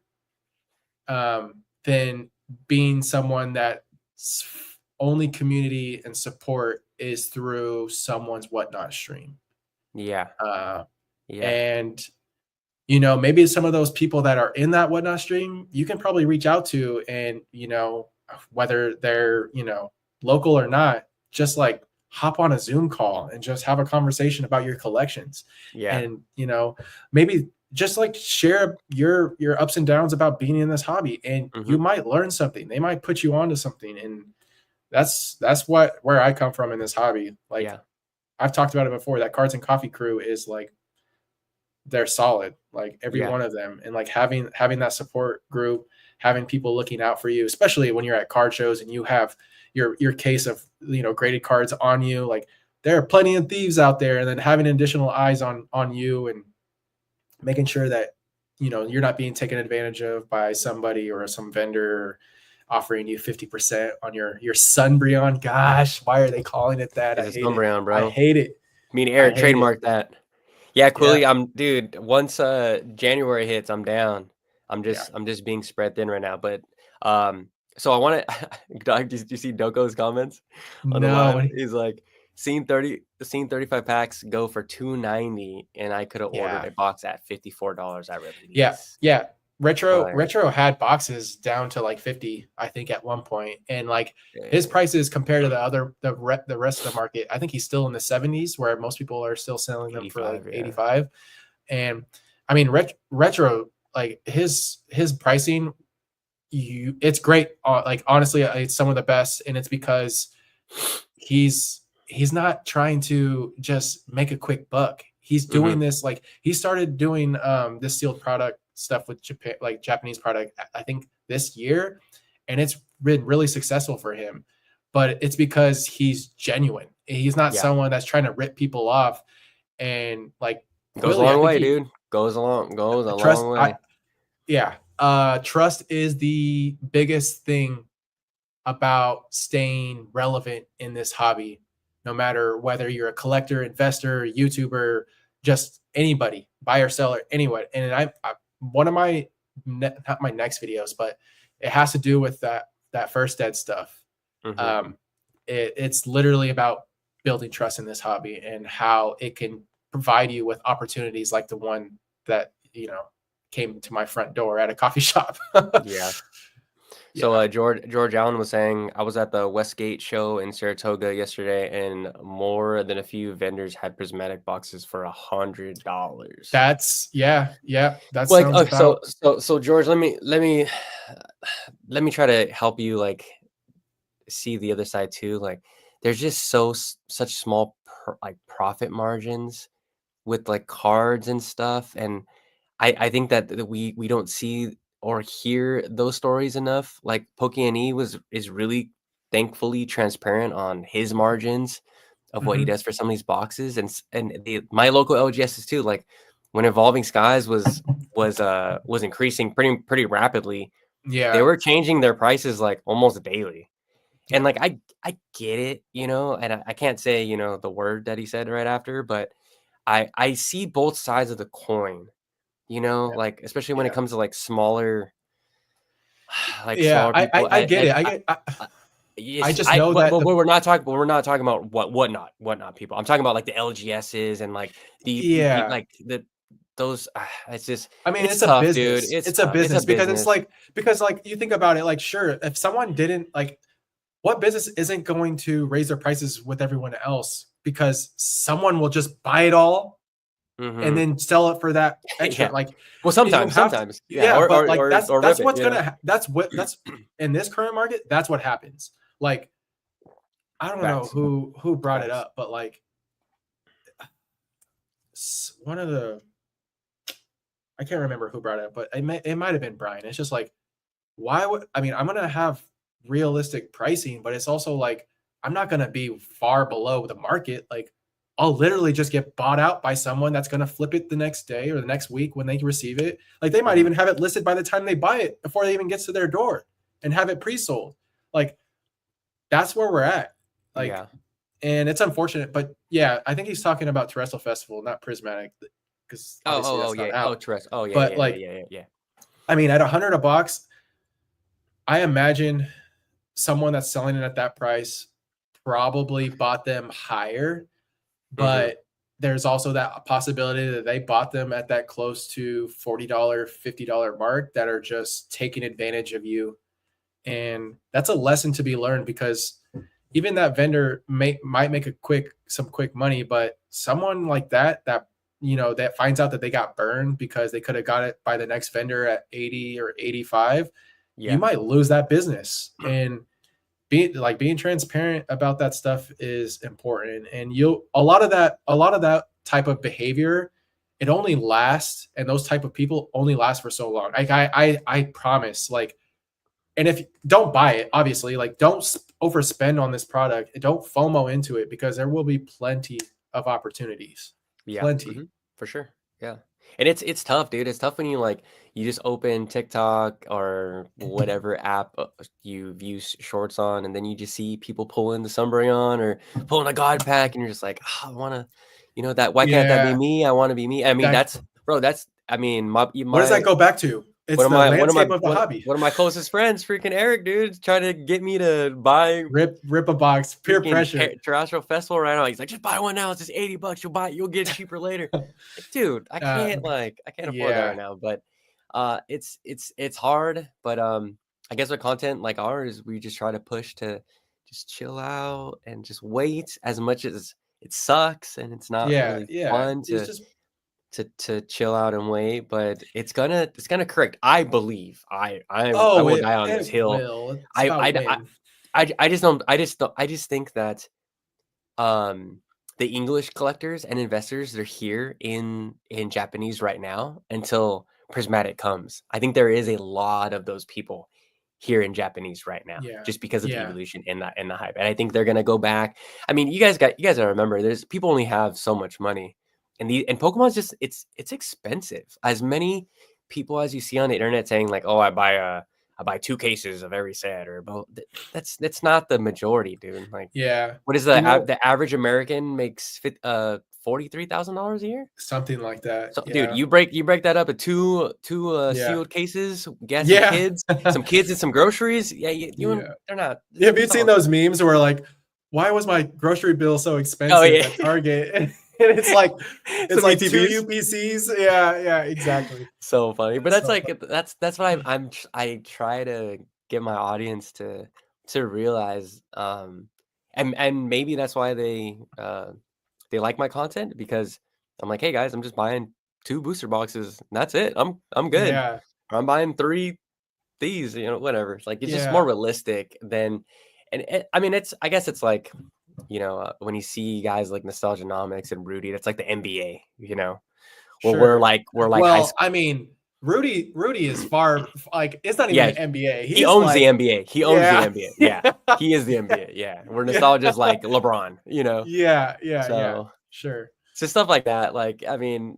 than being someone that only community and support is through someone's whatnot stream. Yeah, Uh, yeah. and maybe some of those people that are in that whatnot stream, you can probably reach out to, and whether they're, local or not, just like hop on a Zoom call and just have a conversation about your collections. Yeah. And, maybe just like share your ups and downs about being in this hobby, and you Hmm. might learn something. They might put you onto something. And that's where I come from in this hobby. Like Yeah. I've talked about it before, that Cards and Coffee crew is like, they're solid, like every Yeah. one of them. And like having that support group, having people looking out for you, especially when you're at card shows and you have your case of, graded cards on you. Like there are plenty of thieves out there, and then having additional eyes on you, and making sure that you're not being taken advantage of by somebody or some vendor offering you 50% on your Sunbreon. Gosh, why are they calling it that? It's I a hate it. Sunbreon, I bro. hate it. Me and I Eric hate it. trademarked that. Yeah, Yeah. Quilly, dude, once January hits, I'm down. Yeah. I'm just being spread thin right now. But so I want to Doc, did you see Doko's comments on the No. live? He's like, seen 35 packs go for 290, and I could have ordered Yeah. a box at $54 at Yeah. release. Yeah. Retro Like, Retro had boxes down to like 50, I think, at one point. And like his dang, prices compared to the rest of the market, I think he's still in the 70s, where most people are still selling them for like 85, yeah. 85. And I mean, Retro, like his pricing, it's great. Like honestly, it's some of the best, and it's because he's not trying to just make a quick buck. He's Hmm. doing this, like he started doing this sealed product stuff with Japan, like Japanese product, I think this year, and it's been really successful for him. But it's because he's genuine. He's not Yeah. someone that's trying to rip people off. And like Goes a Quilly, I long think way, he dude. Goes a trust. long way. Yeah, trust is the biggest thing about staying relevant in this hobby, no matter whether you're a collector, investor, YouTuber, just anybody, buyer, seller, anyone. And one of my, not my next videos, but it has to do with that first dead stuff. Hmm. Um, it's literally about building trust in this hobby, and how it can provide you with opportunities like the one that came to my front door at a coffee shop. Yeah. So Yeah. George Allen was saying, I was at the Westgate show in Saratoga yesterday, and more than a few vendors had prismatic boxes for $100. Yeah. That Like, sounds about. so George, let me try to help you like see the other side too. Like, there's just such small like profit margins with like cards and stuff, and I think that we don't see or hear those stories enough. Like Pokey is really thankfully transparent on his margins of what he Mhm. does for some of these boxes, and my local LGSs too. Like when Evolving Skies was increasing pretty rapidly, they Yeah. were changing their prices like almost daily. And Yeah. like I get it, and I can't say the word that he said right after, but I see both sides of the coin. Yeah. Like, especially when it Yeah. comes to, like, smaller like, Yeah. smaller I people, I get and it. I get. I I yes, just know that the. but we're not talking about whatnot people. I'm talking about, like, the LGSs and, like, Yeah. like, those it's just I mean, it's it's a tough, dude. business. It's It's a tough. It's a business, because it's business. like, you think about it, like sure, if someone didn't like, what business isn't going to raise their prices with everyone else, because someone will just buy it all and Mhm. then sell it for that extra. Yeah. Like Well, you have to, sometimes. Yeah, yeah, but like or that's rip it, what's gonna that's in this current market. That's what happens. Like I don't know Facts. who brought it Facts. up, but like one of the, I can't remember who brought it up, but it might have been Brian. It's just like, why would, I mean, I'm gonna have realistic pricing, but it's also like I'm not gonna be far below the market. Like I'll literally just get bought out by someone that's gonna flip it the next day or the next week when they receive it. Like they might Mhm. even have it listed by the time they buy it before they even gets to their door, and have it pre-sold. Like that's where we're at. Like, Yeah. and it's unfortunate, but yeah, I think he's talking about Terrestrial Festival, not Prismatic, because obviously Oh, that's not yeah. Oh, out. trust. Oh, yeah, But yeah, yeah, like, yeah, yeah, yeah. I mean, at 100 a box, I imagine someone that's selling it at that price probably bought them higher, Mhm. but there's also that possibility that they bought them at that close to $40, $50 mark, that are just taking advantage of you And that's a lesson to be learned, because even that vendor might make some quick money, but someone like that that finds out that they got burned because they could have got it by the next vendor at 80 or 85, you Yeah. might lose that business. And being transparent about that stuff is important. And a lot of that type of behavior, it only lasts, and those type of people only last for so long. Like I promise, like, and if don't buy it, obviously, like, don't overspend on this product, and don't FOMO into it, because there will be plenty of opportunities. Yeah. Plenty. For sure. Yeah. And it's tough, dude. It's tough when you just open TikTok or whatever app you view shorts on, and then you just see people pulling the Sunbury on or pulling a God pack, and you're just like, oh, I want to, that. Why can't that be Yeah. me? I want to be me. I mean, That that's bro. That's I mean, my What does that my go back to? one It's of the my landscape of the hobby. one of my closest friends, freaking Eric, dude, trying to get me to buy Rip a box, peer freaking pressure. Terrestrial Festival right now. He's like, just buy one now. It's just $80. You'll get it cheaper later. Like, dude, I can't afford that right Yeah. now. But it's hard. But I guess with content like ours, we just try to push to just chill out and just wait, as much as it sucks and it's not Yeah. really Yeah. fun It's just to chill out and wait. But it's gonna correct. I believe. I oh, will it die on this it hill. will. It's I about I I when. I just don't I just think that um the English collectors and investors, they're here in Japanese right now until Prismatic comes. I think there is a lot of those people here in Japanese right now Yeah. just because of the Yeah. evolution and the hype. And I think they're gonna go back. I mean, you guys gotta remember, there's people only have so much money. And Pokemon's just it's expensive. As many people as you see on the internet saying like, "Oh, I buy 2 cases of every set," or but that's not the majority, dude. Like, Yeah. what is the average American makes $43,000 a year? Something like that. So, dude, Yeah. you break that up at two Yeah. sealed cases, get Yeah. some kids and some groceries. Yeah, Yeah. they're not. Have you It's seen all. those memes where, like, why was my grocery bill so Oh expensive yeah, at Target? And it's some like two ETBs. UPCs. Yeah, yeah, exactly. So funny, but That's that's so funny. like that's what I try to get my audience to realize, and maybe that's why they like my content, because I'm like, hey guys, I'm just buying 2 booster boxes. And that's it. I'm good. Yeah, Or I'm buying 3 these, whatever. It's like it's just more yeah, realistic than, I mean, I guess it's like, when you see guys like Nostalgianomics and Rudy, that's like the NBA, where we're sure. like we're like high Well, school. I mean, Rudy is like, it's not even Yeah, the NBA. he He's owns the like, NBA. He owns the yeah, NBA. Yeah, yeah, he is the NBA. Yeah, where yeah, nostalgia's like LeBron. yeah, yeah, yeah. So Sure, so stuff like that. Like, I mean,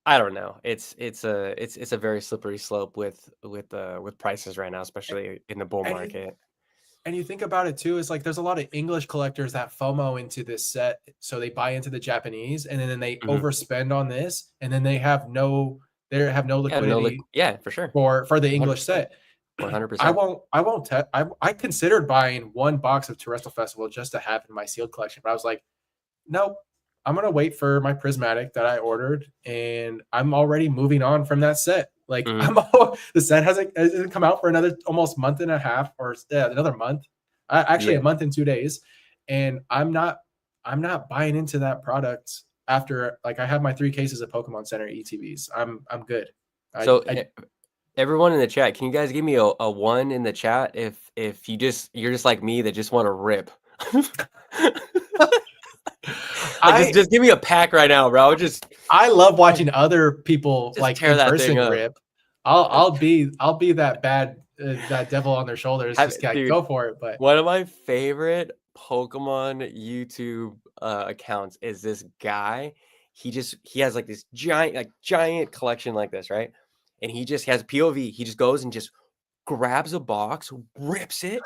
I don't know. It's a very slippery slope with prices right now, especially in the bull and you market. and you think about it too. It's like there's a lot of English collectors that FOMO into this set, so they buy into the Japanese, and then they Mhm. overspend on this, and then they have no Yeah, no, liquidity yeah, for sure, for the English 100%, set. I 100%. won't I won't te- I considered buying one box of Terrestrial Festival just to have in my sealed collection, but I was like, nope. I'm gonna wait for my prismatic that I ordered, and I'm already moving on from that set. Like, Mhm. the set hasn't come out for another almost month and a half, or another month. Actually, a Yeah. month and 2 days, and I'm not buying into that product after, like, I have my 3 cases of Pokemon Center ETBs. I'm good. I So, I everyone in the chat, can you guys give me a one in the chat if you're just like me that just want to rip? Like, just I just give me a pack right now, bro. I love watching other people, Just like, tear in that thing person up. rip. I'll be that devil on their shoulders, Have just like, dude, go for it. But one of my favorite Pokemon YouTube accounts is this guy. He has like this giant collection like this, right? And he has POV. He just goes and just grabs a box, oh rips it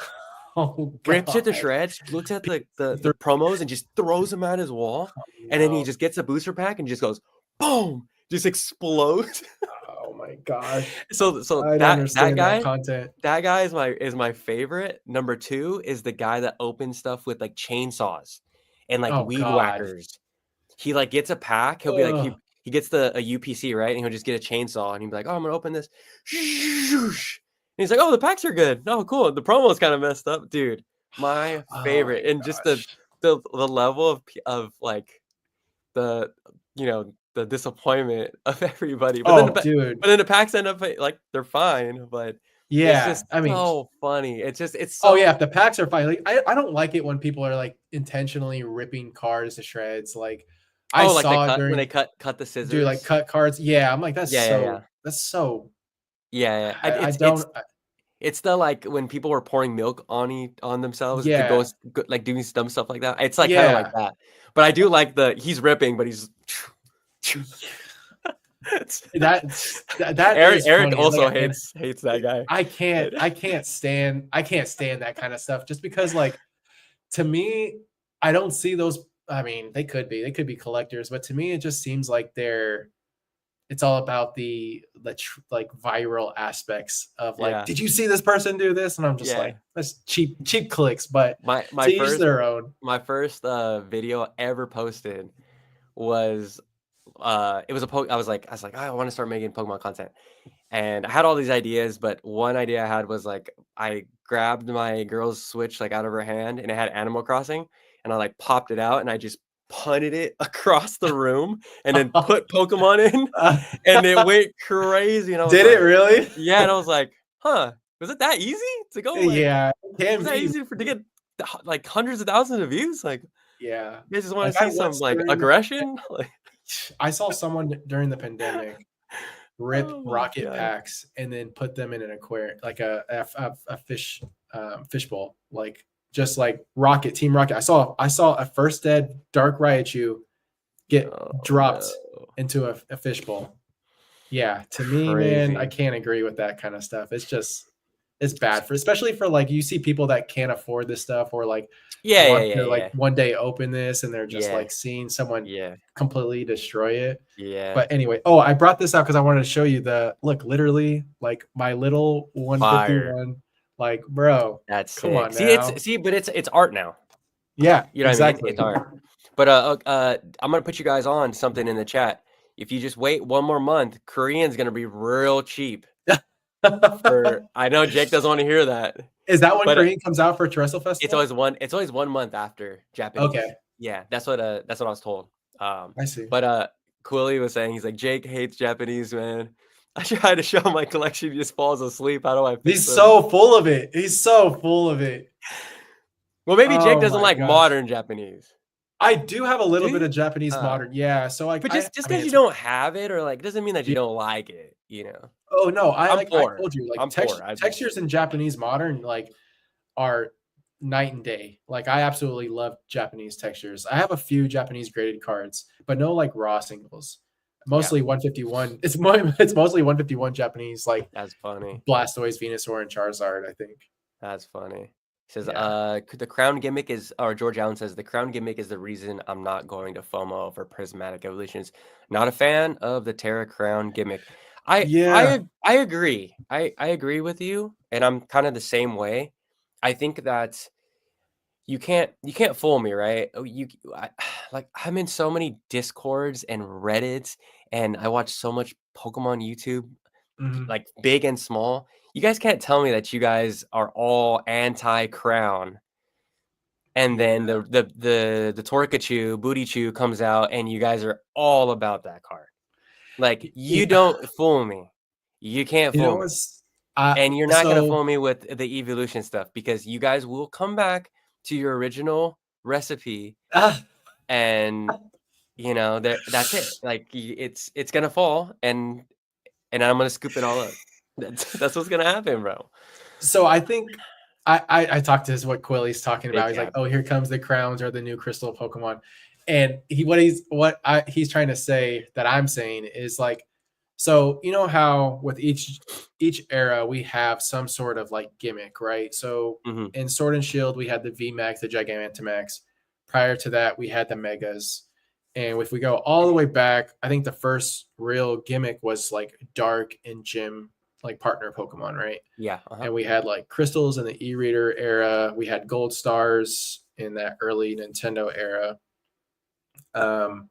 to god, shreds, looks at the Through- promos and just throws them at his wall. And then he no, just gets a booster pack and just goes boom, just explodes. oh my gosh, So I don't that understand that guy content. that guy is my favorite. Number 2 is the guy that opens stuff with like chainsaws and like Oh weed god, whackers. He like gets a pack. He'll be like ugh. he gets a UPC, right? And he'll just get a chainsaw and he'll be like, "Oh, I'm gonna open this." he's like, "Oh, the packs are good. Oh, cool. The promo's kind of messed up, dude." My Oh my favorite, and just gosh. the level of like the the disappointment of everybody. Oh, dude. But then the packs end up like they're fine, but it's Yeah. just I mean, so funny. It's oh yeah, so if the packs are fine. Like, I don't like it when people are like intentionally ripping cards to shreds. Like I oh like they saw it cut when they during cut the do like scissors. cut cards. Yeah, I'm like Yeah, yeah, yeah. that's so Yeah, yeah. I don't It's the, like, when people were pouring milk on themselves to yeah. like, doing dumb stuff like that. It's, like, kinda like Yeah. that. But I do like he's ripping, but he's it's That is Eric funny. also Like and hates that guy. I can't stand that kind of stuff just because like to me, I don't see those. I mean, they could be collectors, but to me, it just seems like it's all about like viral aspects of like, Yeah, did you see this person do this? And I'm just yeah. like, that's cheap clicks, but My my to each first their own. my first, video ever posted was, it was a I was like, "I wanna start making Pokemon content." And I had all these ideas, but one idea I had was, like, I grabbed my girl's Switch, like, out of her hand, and it had Animal Crossing, and I, like, popped it out, and I just punted it across the room, and then put Pokemon in, and it went crazy, and I was Did it like really? yeah, and I was like, "Huh, was it that easy to go, like Yeah, it can was that be. easy to get, like, hundreds of thousands of views? Like, Yeah. you guys just wanna Like I see some, once like, during the aggression?" Like, I saw someone during the pandemic rip oh my rocket god. packs and then put them in an aquarium, like a fish fish bowl, like just like rocket team rocket. I saw a first dead dark Raichu get Oh, dropped no. into a fish bowl. Yeah, to me, man, I Crazy. can't agree with that kind of stuff. It's bad for especially for like you see people that can't afford this stuff or like Yeah, yeah, want yeah, to like yeah. one day open this and they're just Yeah, like seeing someone yeah, completely destroy it. yeah. But anyway, oh, I brought this out because I wanted to show you look, literally like my little Fire. 151. Like, bro, That's come sick. on now. But it's art now. Yeah, You know what I mean? exactly. It's art. But, I'm gonna put you guys on something in the chat. If you just wait 1 more month, Korean's gonna be real cheap for I know Jake doesn't wanna hear that, Is that when but, Korean comes out for Terrestrial Festival? it's always 1 month after Japanese. Okay, Yeah, that's what I was told. Um, I see. but, Quilly was saying, he's like, "Jake hates Japanese, man. I try to show him my collection, he just falls asleep. How do I fix He's him?" so full of it. He's so full of it. Well, maybe Jake Oh doesn't my like gosh. modern Japanese. I do have a Do little bit you? of Japanese Oh. modern. Yeah, so like But I just mean because you it's don't have it or, like, doesn't mean that you yeah. don't like it, you know? Oh no, I'm I poor. told you like I'm poor. textures in Japanese modern like are night and day. Like I absolutely love Japanese textures. I have a few Japanese graded cards, but no like raw singles. Yeah, Mostly 151. It's mostly 151 Japanese like that's funny. Blastoise, Venusaur, and Charizard, I think. That's funny. He says, Yeah. "The crown gimmick is" or George Allen says, "The crown gimmick is the reason I'm not going to FOMO for prismatic evolutions. Not a fan of the Terra crown gimmick." Yeah. I agree. I agree with you, and I'm kinda the same way. I think that you can't fool me, right? Oh, like, I'm in so many Discords and Reddits, and I watch so much Pokemon YouTube, Mhm. like, big and small. You guys can't tell me that you guys are all anti-crown, and then Yeah. the Torkachu, Booty Chew comes out, and you guys are all about that card. Like, you Yeah. don't fool me. You can't You fool know me. what's And you're not gonna so fool me with the evolution stuff because you guys will come back to your original recipe and, that's it. Like, it's gonna fall and I'm gonna scoop it all up. That's what's gonna happen, bro. so I think I talked to his what Quilly's talking Big about. He's like, cap. oh, here comes the crowns or the new crystal Pokemon. And he's trying to say that I'm saying is like, so you know how with each era we have some sort of like gimmick, right? So Mhm. in Sword and Shield we had the VMAX, the Gigantamax. Prior to that we had the Megas. And if we go all the way back, I think the first real gimmick was like Dark and Gym, like partner Pokemon, right? Yeah, uh-huh. And we had like crystals in the e-reader era. We had gold stars in that early Nintendo era. Um,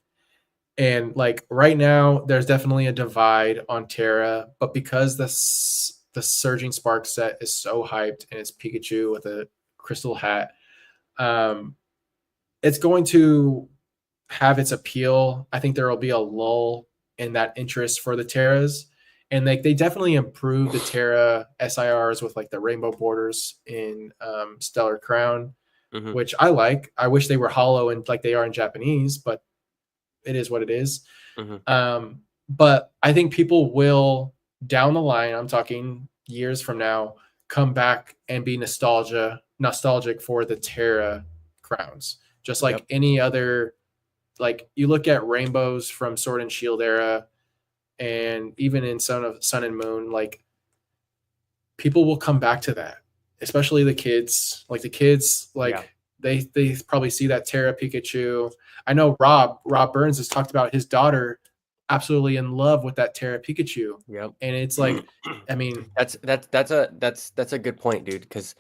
and like right now, there's definitely a divide on Terra, but because the Surging Sparks set is so hyped, and it's Pikachu with a crystal hat. Um, it's going to have its appeal. I think there will be a lull in that interest for the Terras. And like they definitely improved the Terra SIRs with like the rainbow borders in Stellar Crown, Mm-hmm. which I like. I wish they were hollow and like they are in Japanese, but it is what it is. Mm-hmm. But I think people will down the line, I'm talking years from now, come back and be nostalgic for the Terra crowns. Just like Yep. any other, like you look at rainbows from Sword and Shield era, and even in Sun and Moon, like people will come back to that, especially the kids. Like the kids, Yeah. like they probably see that Terra Pikachu. I know Rob Burns has talked about his daughter absolutely in love with that Terra Pikachu, Yep. and it's like, I mean, That's a good point, dude, because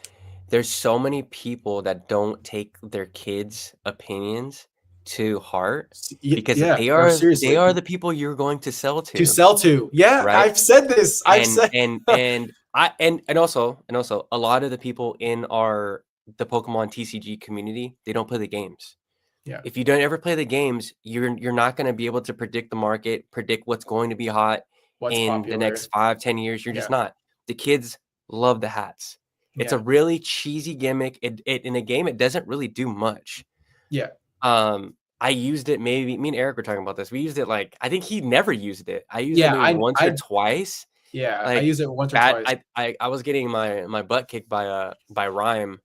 there's so many people that don't take their kids' opinions to heart because yeah, they no, are seriously, the people you're going to sell to to, sell to. Yeah, right? I've said this. I've And said, and and I and also a lot of the people in the Pokemon TCG community, they don't play the games. yeah, If you don't ever play the games, you're not going to be able to predict the market, predict what's going to be hot what's in the next popular. 5-10 years. You're just Yeah, not. The kids love the hats. It's a yeah, really cheesy gimmick. It in a game, it doesn't really do much. yeah, I used it, maybe me and Eric were talking about this. We used it like, I think he never used it. I used it yeah. maybe once or I twice. yeah, I Like use it once or bad, twice. I was getting my butt kicked by Rhyme,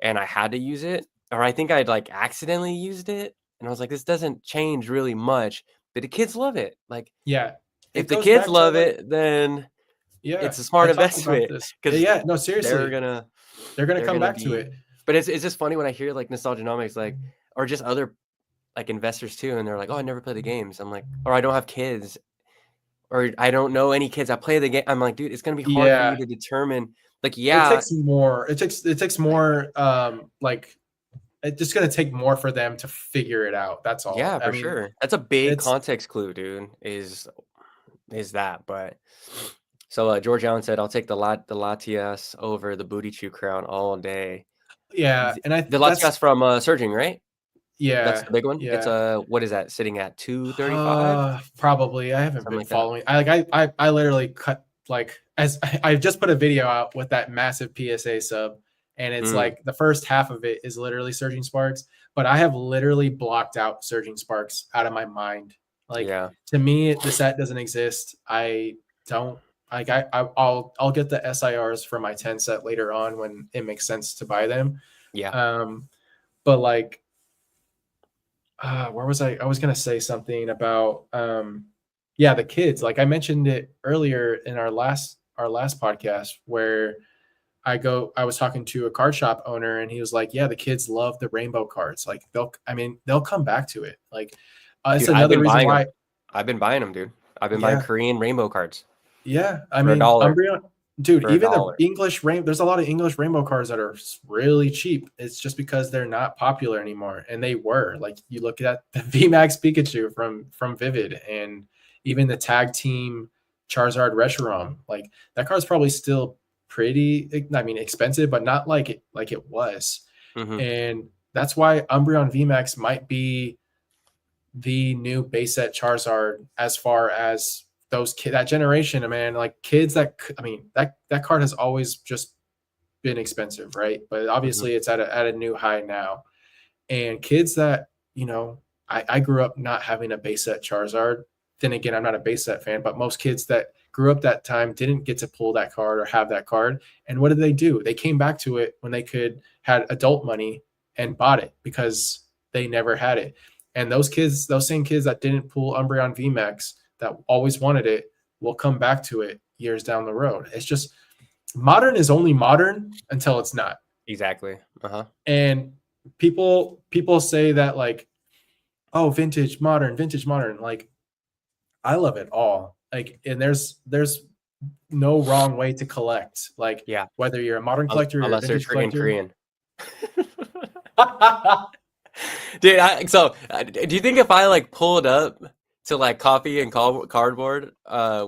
and I had to use it, or I think I'd like accidentally used it, and I was like, this doesn't change really much, but the kids love it. Like Yeah, if it the goes kids back to love like, it, then yeah, it's a I smart talked about investment this. because Yeah, no, they're seriously, gonna they're gonna they're come gonna back to be. it. But it's just funny when I hear like Nostalgianomics, like, or just other like investors too, and they're like, oh, I never play the games. I'm like, or I don't have kids, or I don't know any kids that play the game. I'm like, dude, it's gonna be hard for you Yeah, to determine. Like, it yeah, takes more. It takes more. Like it's just gonna take more for them to figure it out. That's all. yeah, I for mean, sure. That's a big it's context clue, dude. Is that? But so George Allen said, "I'll take the Latias over the Booty Chew Crown all day." yeah, and I The that's Latias from Surging, right? That's yeah, the big one. It's yeah. what is that sitting at 235, Probably. I haven't something been like that. following. I literally cut like as I just put a video out with that massive PSA sub, and it's Mm, like the first half of it is literally Surging Sparks, but I have literally blocked out Surging Sparks out of my mind. Like yeah, to me, the set doesn't exist. I don't like. I'll get the SIRs for my 10 set later on when it makes sense to buy them. yeah. Um, but like where was I? I was gonna say something about yeah, the kids. Like I mentioned it earlier in our last podcast where I was talking to a card shop owner and he was like, yeah, the kids love the rainbow cards. Like they'll come back to it. Like it's Dude, I've another been reason buying them. why. I've been buying them, dude. I've been buying Yeah, Korean rainbow cards yeah. I for a mean, dollar. Umbreon, dude, For a even the dollar. English there's a lot of English rainbow cards that are really cheap. It's just because they're not popular anymore. And they were. Like you look at the VMAX Pikachu from Vivid and even the tag team Charizard Reshiram. Like that card's probably still pretty, I mean, expensive, but not like it was. Hmm. And that's why Umbreon VMAX might be the new base set Charizard as far as those that generation, man, like kids that I mean that card has always just been expensive, right? But Hmm. obviously it's at a new high now. And kids that, I grew up not having a base set Charizard. Then again, I'm not a base set fan, but most kids that grew up that time didn't get to pull that card or have that card. And what did they do? They came back to it when they could had adult money and bought it because they never had it. And those kids, those same kids that didn't pull Umbreon VMAX that always wanted it will come back to it years down the road. It's just modern is only modern until it's not. Exactly. Uh-huh. And people say that like, oh, vintage modern. Like I love it all. Like and there's no wrong way to collect. Like Yeah. whether you're a modern collector or a Unless they're vintage in collector. Korean. Dude, do you think if I like pulled up to like coffee and cardboard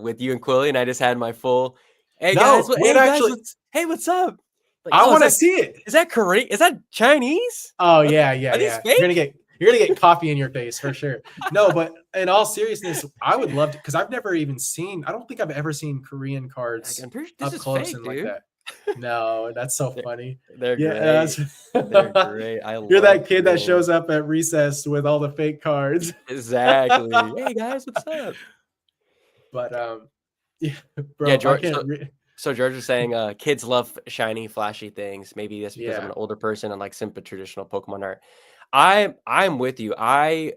with you and Quilly, and I just had my full Hey guys, No, what? we Hey guys, actually. what's up? Like, I oh, want to see it. is that Korean? Is that Chinese? Oh yeah, yeah, Are these yeah. You're gonna fake? get coffee in your face for sure. No, but in all seriousness, I would love to because I've never even seen. I don't think I've ever seen Korean Like, cards I'm pretty sure this up is close fake, and like dude. that. No, that's so They're, funny. they're Yeah, great. They're great. I you're love that kid that Korean. shows up at recess with all the fake cards. Exactly. Hey guys, what's up? But yeah, Yeah, bro, I George. can't. So George was saying, kids love shiny, flashy things. Maybe that's because I'm Yeah, an older person and like simple traditional Pokemon art. I'm with you. I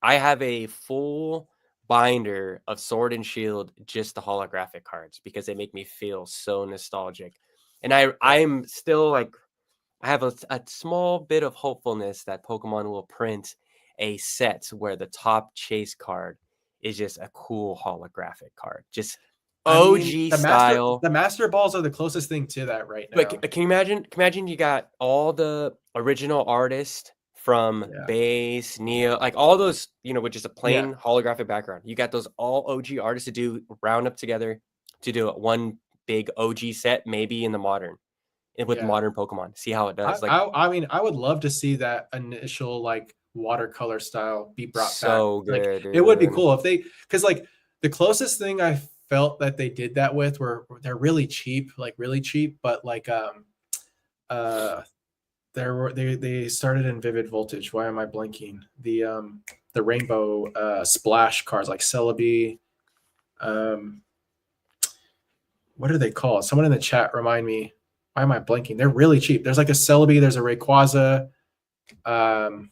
have a full binder of Sword and Shield, just the holographic cards because they make me feel so nostalgic. And yeah, I'm still like I have a small bit of hopefulness that Pokemon will print a set where the top chase card is just a cool holographic card. Just I mean, OG style. the master balls are the closest thing to that right Like, now. can you imagine? Can you imagine you got all the original artists from Yeah, Base, Neo, like all those, with just a yeah, plain holographic background. You got those all OG artists to do round up together to do one big OG set, maybe in the modern with yeah. modern Pokemon. See how it does. Like I mean, I would love to see that initial like watercolor style be brought back. so Like good, it would be dude. cool if they, because like the closest thing I felt that they did that with were they're really cheap, but like uh there were they started in Vivid Voltage. Why am I blanking? The rainbow splash cards like Celebi. Um, what are they called? Someone in the chat remind me. Why am I blanking? They're really cheap. There's like a Celebi, there's a Rayquaza. Um,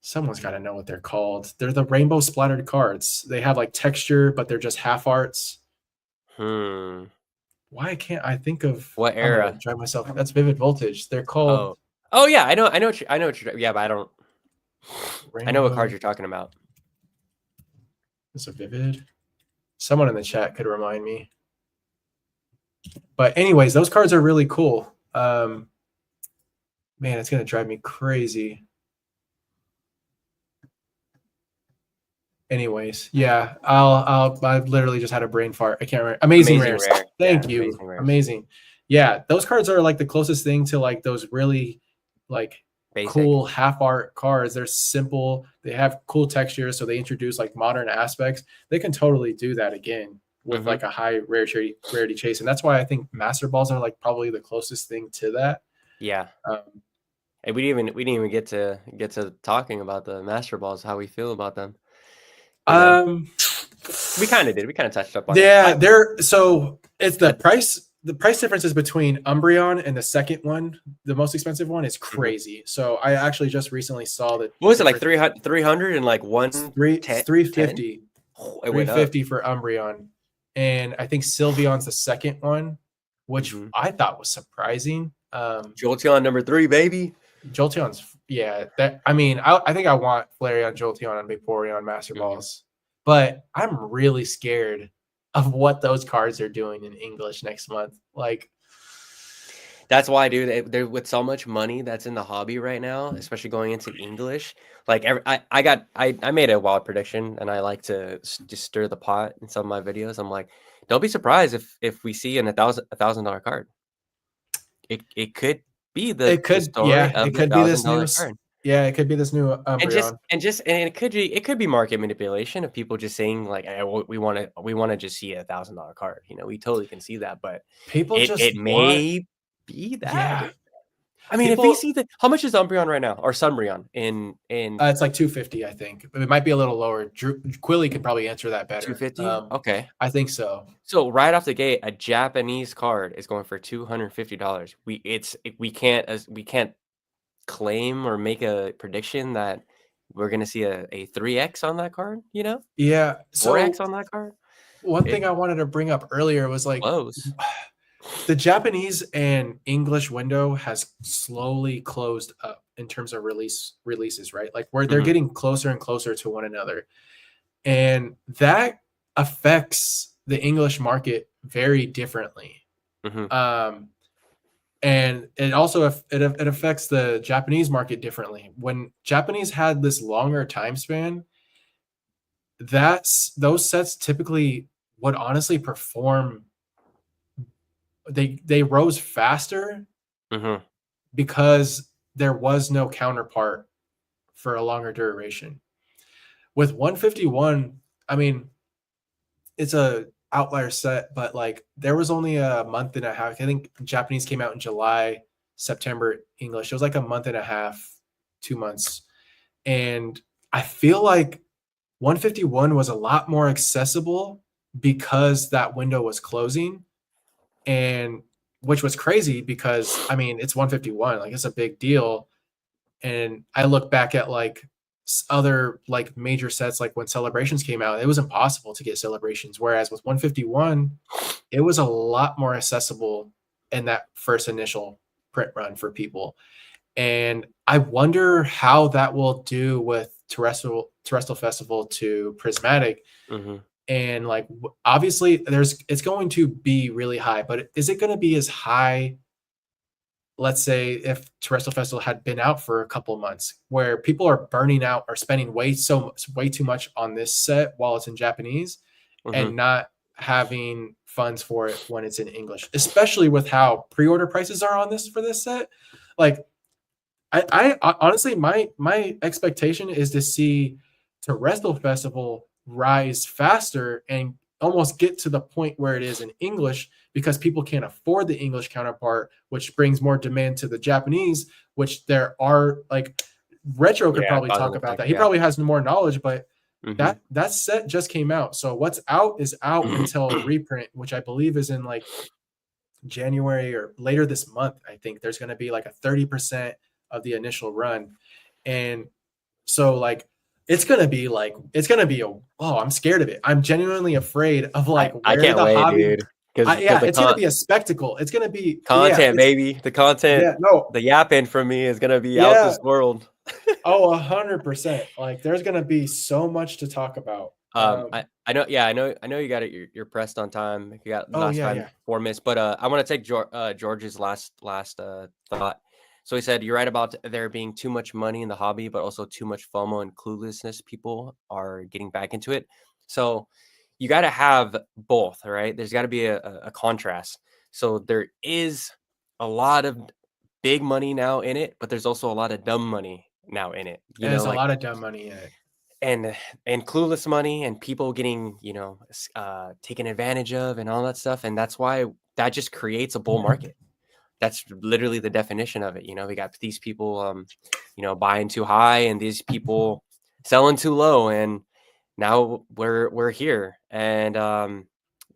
someone's got to know what they're called. They're the rainbow splattered cards. They have like texture, but they're just half arts. Hmm. Why can't I think of? What I'm gonna era? drive myself. That's Vivid Voltage. They're called Oh. Oh yeah, I know what you're. Yeah, but I don't. I know what cards Rainbow. you're talking about. Is it Vivid? Someone in the chat could remind me. But anyways, those cards are really cool. Man, it's gonna drive me crazy. Anyways, yeah, I've literally just had a brain fart. I can't remember. Amazing Amazing rares. rare. Yeah, Thank you. amazing rares. Amazing. Yeah, those cards are like the closest thing to like those really like Basic. cool half art cards. They're simple. They have cool textures, so they introduce like modern aspects. They can totally do that again with Mm-hmm. like a high rarity chase, and that's why I think Master Balls are like probably the closest thing to that. Yeah. Um, Hey, we didn't even get to talking about the Master Balls, how we feel about them. um We kind of did. We kind of touched up on it. Yeah, they're so it's the Uh, price. The price differences between Umbreon and the second one, the most expensive one, is mhm. crazy. So I actually just recently saw that What was it like difference. 300 and like It's 110? 350, Oh, it went up. 350 for Umbreon, and I think Sylveon's the second one, which Mm-hmm. I thought was surprising. Jolteon number 3, baby. Jolteon's yeah. That I think I want Flareon, Jolteon, and Vaporeon Master Mm-hmm. Balls, but I'm really scared of what those cards are doing in English next month. Like, That's why, dude. They're with so much money that's in the hobby right now, especially going into English. Like, I made a wild prediction, and I like to just stir the pot in some of my videos. I'm like, don't be surprised if we see $1,000 card. It could be the story of it the could be this $1,000 card. yeah, it could be this new And just Umbreon. and just and it could be market manipulation of people just saying like, we wanna just see $1,000 card. We totally can see that, but People it just want, may be that. yeah, I mean, if we people. see the how much is Umbreon right now or Sunbreon in It's like 250, I think. It might be a little lower. Quilly could probably answer that better. 250? Okay. I think so. So right off the gate, a Japanese card is going for $250. We can't claim or make a prediction that we're gonna see a 3x on that card, Yeah. 4x So on that card. one It thing I wanted to bring up earlier was like close. the Japanese and English window has slowly closed up in terms of releases, right? Like where they're Mhm, getting closer and closer to one another. And that affects the English market very differently. mhm, Um, and it also it affects the Japanese market differently. When Japanese had this longer time span, those sets typically would honestly perform they rose faster Mm-hmm. because there was no counterpart for a longer duration. With 151, I mean, it's a outlier set, but like there was only a month and a half. I think Japanese came out in July, September English. It was like a month and a half, 2 months. And I feel like 151 was a lot more accessible because that window was closing, and which was crazy because I mean it's 151, like it's a big deal. And I look back at like other like major sets, like when Celebrations came out, it was impossible to get Celebrations. Whereas with 151, it was a lot more accessible in that first initial print run for people. And I wonder how that will do with Terrestrial Festival to Prismatic. Mm-hmm. And like obviously it's going to be really high, but is it going to be as high, let's say if Terrestrial Festival had been out for a couple of months, where people are burning out or spending way too much on this set while it's in Japanese Mm-hmm. and not having funds for it when it's in English, especially with how pre-order prices are on this for this set. Like I honestly, my expectation is to see Terrestrial Festival rise faster and almost get to the point where it is in English, because people can't afford the English counterpart, which brings more demand to the Japanese, which there are like Retro could Yeah, probably cause talk and about effect. that. He Yeah. probably has more knowledge, but Mm-hmm. that set just came out. So what's out is out until reprint, which I believe is in like January or later this month. I think there's going to be like a 30% of the initial run. And so like it's gonna be a I'm scared of it. I'm genuinely afraid of like I where can't the wait, hobby dude. Because yeah, the it's gonna be a spectacle. It's gonna be content, baby, the content, yeah, no, the yapping from me is gonna be out yeah, this world. oh 100%. Like there's gonna be so much to talk about. I know, yeah, I know you got it. You're pressed on time. You got Oh last yeah, time yeah. 4 minutes, but I want to take George's last thought. So he said, "You're right about there being too much money in the hobby, but also too much FOMO and cluelessness. People are getting back into it. So you got to have both, right? There's got to be a contrast. So there is a lot of big money now in it, but there's also a lot of dumb money now in it. You know, There's a like lot of dumb money in it. and clueless money and people getting taken advantage of and all that stuff, and that's why that just creates a bull market. That's literally the definition of it. We got these people buying too high and these people selling too low, and now we're here. And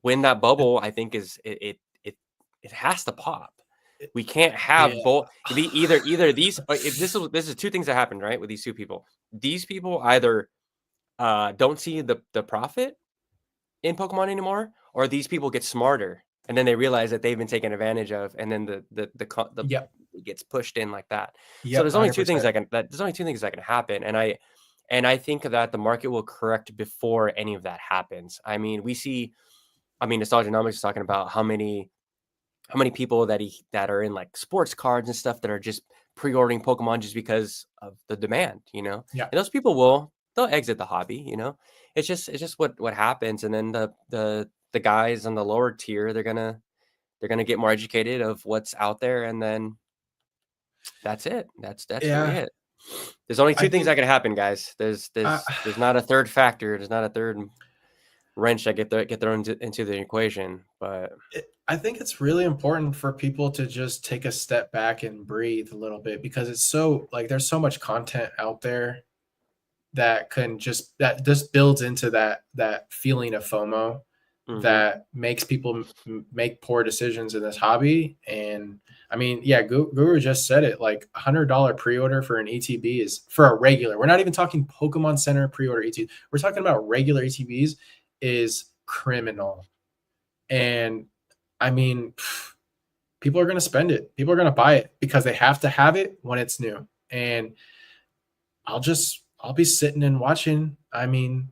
when that It, bubble, I think, it has to pop. it, We can't yeah. have both. Either these, if this is two things that happened, right, with these two people. These people either don't see the profit in Pokemon anymore, or these people get smarter and then they realize that they've been taken advantage of, and then the Yep. it gets pushed in like that. So Yep, there's only two things 100%. there's only two things that can happen, and I think that the market will correct before any of that happens. I mean, Nostalgianomics is talking about how many people that are in like sports cards and stuff that are just pre-ordering Pokemon just because of the demand, Yeah. and those people they'll exit the hobby. It's just what happens, and then the guys on the lower tier, they're gonna get more educated of what's out there, and then that's it. That's really Yeah. it. There's only I two things think that can happen, guys. There's uh, there's there's not a third factor. There's not a third wrench that get thrown into the equation, but I think it's really important for people to just take a step back and breathe a little bit, because it's so like there's so much content out there that just builds into that feeling of FOMO mhm. that makes people make poor decisions in this hobby. And I mean, yeah, Guru just said it, like $100 pre-order for an ETB is for a regular. We're not even talking Pokemon Center pre-order ETB. We're talking about regular ETBs is criminal. And I mean, people are going to spend it. People are going to buy it because they have to have it when it's new. And I'll be sitting and watching. I mean,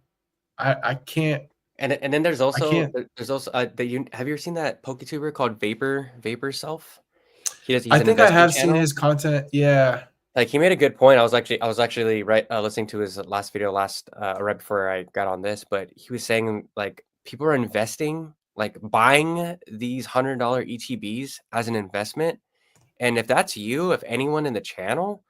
I can't And then there's I also can't have you ever seen that PokeTuber called Vapor Self? He's I an think I investing have seen channel. his content. Yeah. Like, he made a good point. I was actually right listening to his last video right before I got on this, but he was saying like people are investing like buying these $100 ETBs as an investment. And if that's you, if anyone in the channel,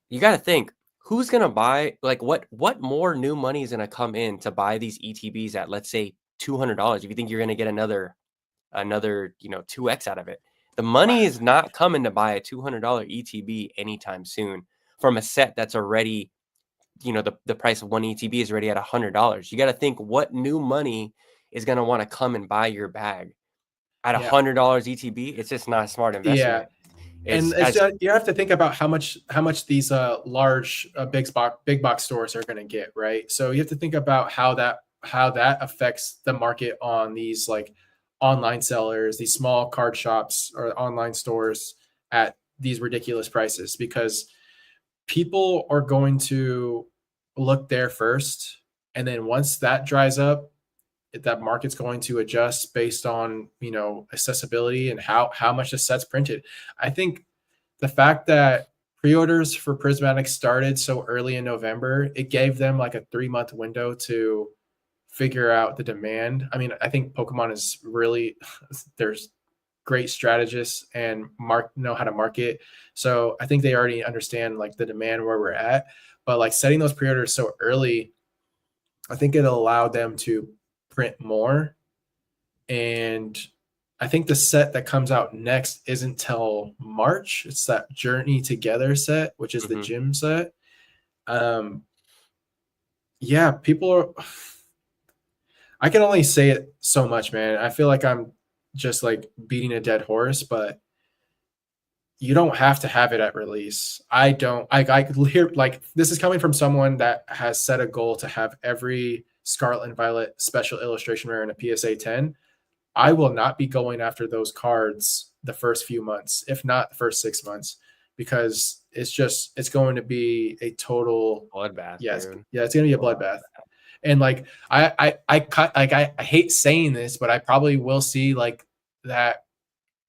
you got to think who's going to buy, like what more new money is going to come in to buy these ETBs at, let's say, $200 if you think you're going to get another 2x out of it. The money is not coming to buy a $200 ETB anytime soon from a set that's already, the price of one ETB is already at $100. You got to think what new money is going to want to come and buy your bag at Yeah. $100 ETB. It's just not a smart Yeah. investment. And It's it's as just, you have to think about how much these large big box stores are going to get, right? So you have to think about how that affects the market on these like online sellers, these small card shops or online stores at these ridiculous prices, because people are going to look there first, and then once that dries up, that market's going to adjust based on accessibility and how much the set's printed. I think the fact that pre-orders for Prismatic started so early in November, it gave them like a 3-month window to figure out the demand. I mean, I think Pokemon is really there's great strategists and know how to market. So I think they already understand like the demand where we're at. But like setting those pre-orders so early, I think it allowed them to print more. And I think the set that comes out next isn't till March. It's that Journey Together set, which is the Mhm. gym set. Um, yeah, people are. I can only say it so much, man. I feel like I'm just like beating a dead horse, but you don't have to have it at release. I don't. I hear like this is coming from someone that has set a goal to have every Scarlet and Violet special illustration rare in a PSA 10. I will not be going after those cards the first few months, if not the first 6 months, because it's going to be a total Bloodbath, yes, dude. yeah, it's going to be a bloodbath. And like I hate saying this, but I probably will see like that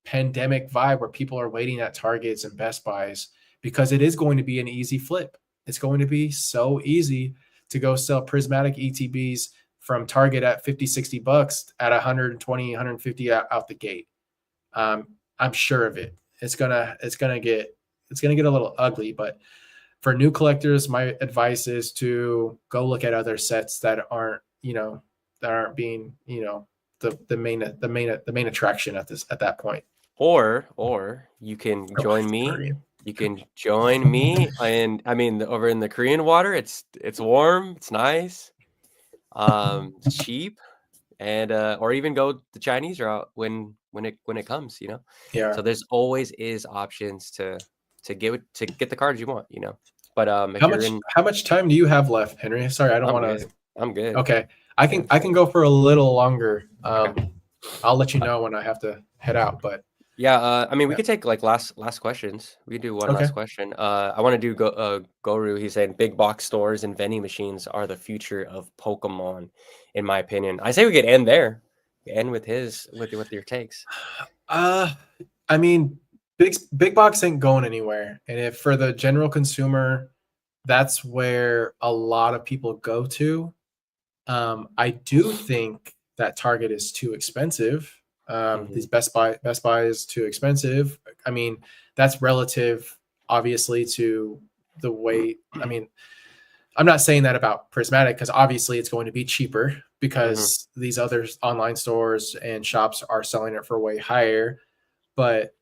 pandemic vibe where people are waiting at Targets and Best Buys, because it is going to be an easy flip. It's going to be so easy to go sell prismatic ETBs from Target at 50, $60 at 120, 150 out the gate. I'm sure of it. It's gonna get a little ugly, but for new collectors, my advice is to go look at other sets that aren't being, the main attraction at that point. Or you can Oh, join me. sorry. You can join me, and I mean, over in the Korean water, it's warm, it's nice, it's cheap, and or even go the Chinese route when it comes. Yeah. So there's always is options to get the cards you want. But if How you're much in, how much time do you have left, Henry? Sorry, I don't I'm want to. good. I'm good. Okay, I Yeah. can I can go for a little longer. Okay. I'll let you Uh, know when I have to head out. But Yeah, I mean, we yeah, could take like last questions. We could do one last okay. question. I want to do Goru. He's saying big box stores and vending machines are the future of Pokemon, in my opinion. I say we could end there. End with with your takes. Uh, I mean, big box ain't going anywhere, and if for the general consumer, that's where a lot of people go to. I do think that Target is too expensive. Hmm. These Best Buy is too expensive. I mean, that's relative, obviously, to the way. I mean, I'm not saying that about Prismatic, because obviously it's going to be cheaper Hmm. because these other online stores and shops are selling it for way higher. But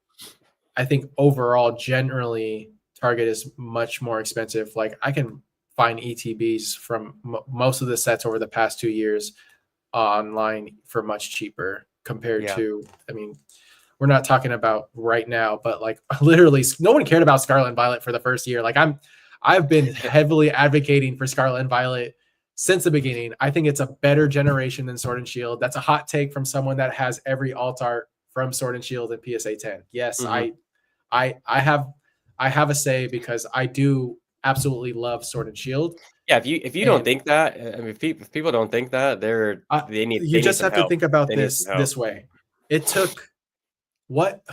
I think overall, generally, Target is much more expensive. Like I can find ETBs from most of the sets over the past 2 years online for much cheaper compared Yeah. to, I mean, we're not talking about right now, but like literally no one cared about Scarlet and Violet for the first year. Like I've been heavily advocating for Scarlet and Violet since the beginning. I think it's a better generation than Sword and Shield. That's a hot take from someone that has every alt art from Sword and Shield and PSA 10. Yes, Hmm. I have a say because I do absolutely love Sword and Shield. Yeah. If you don't And think that, I mean, if people don't think that, they need you they need just some have to help. think about They need some help. this way. It took what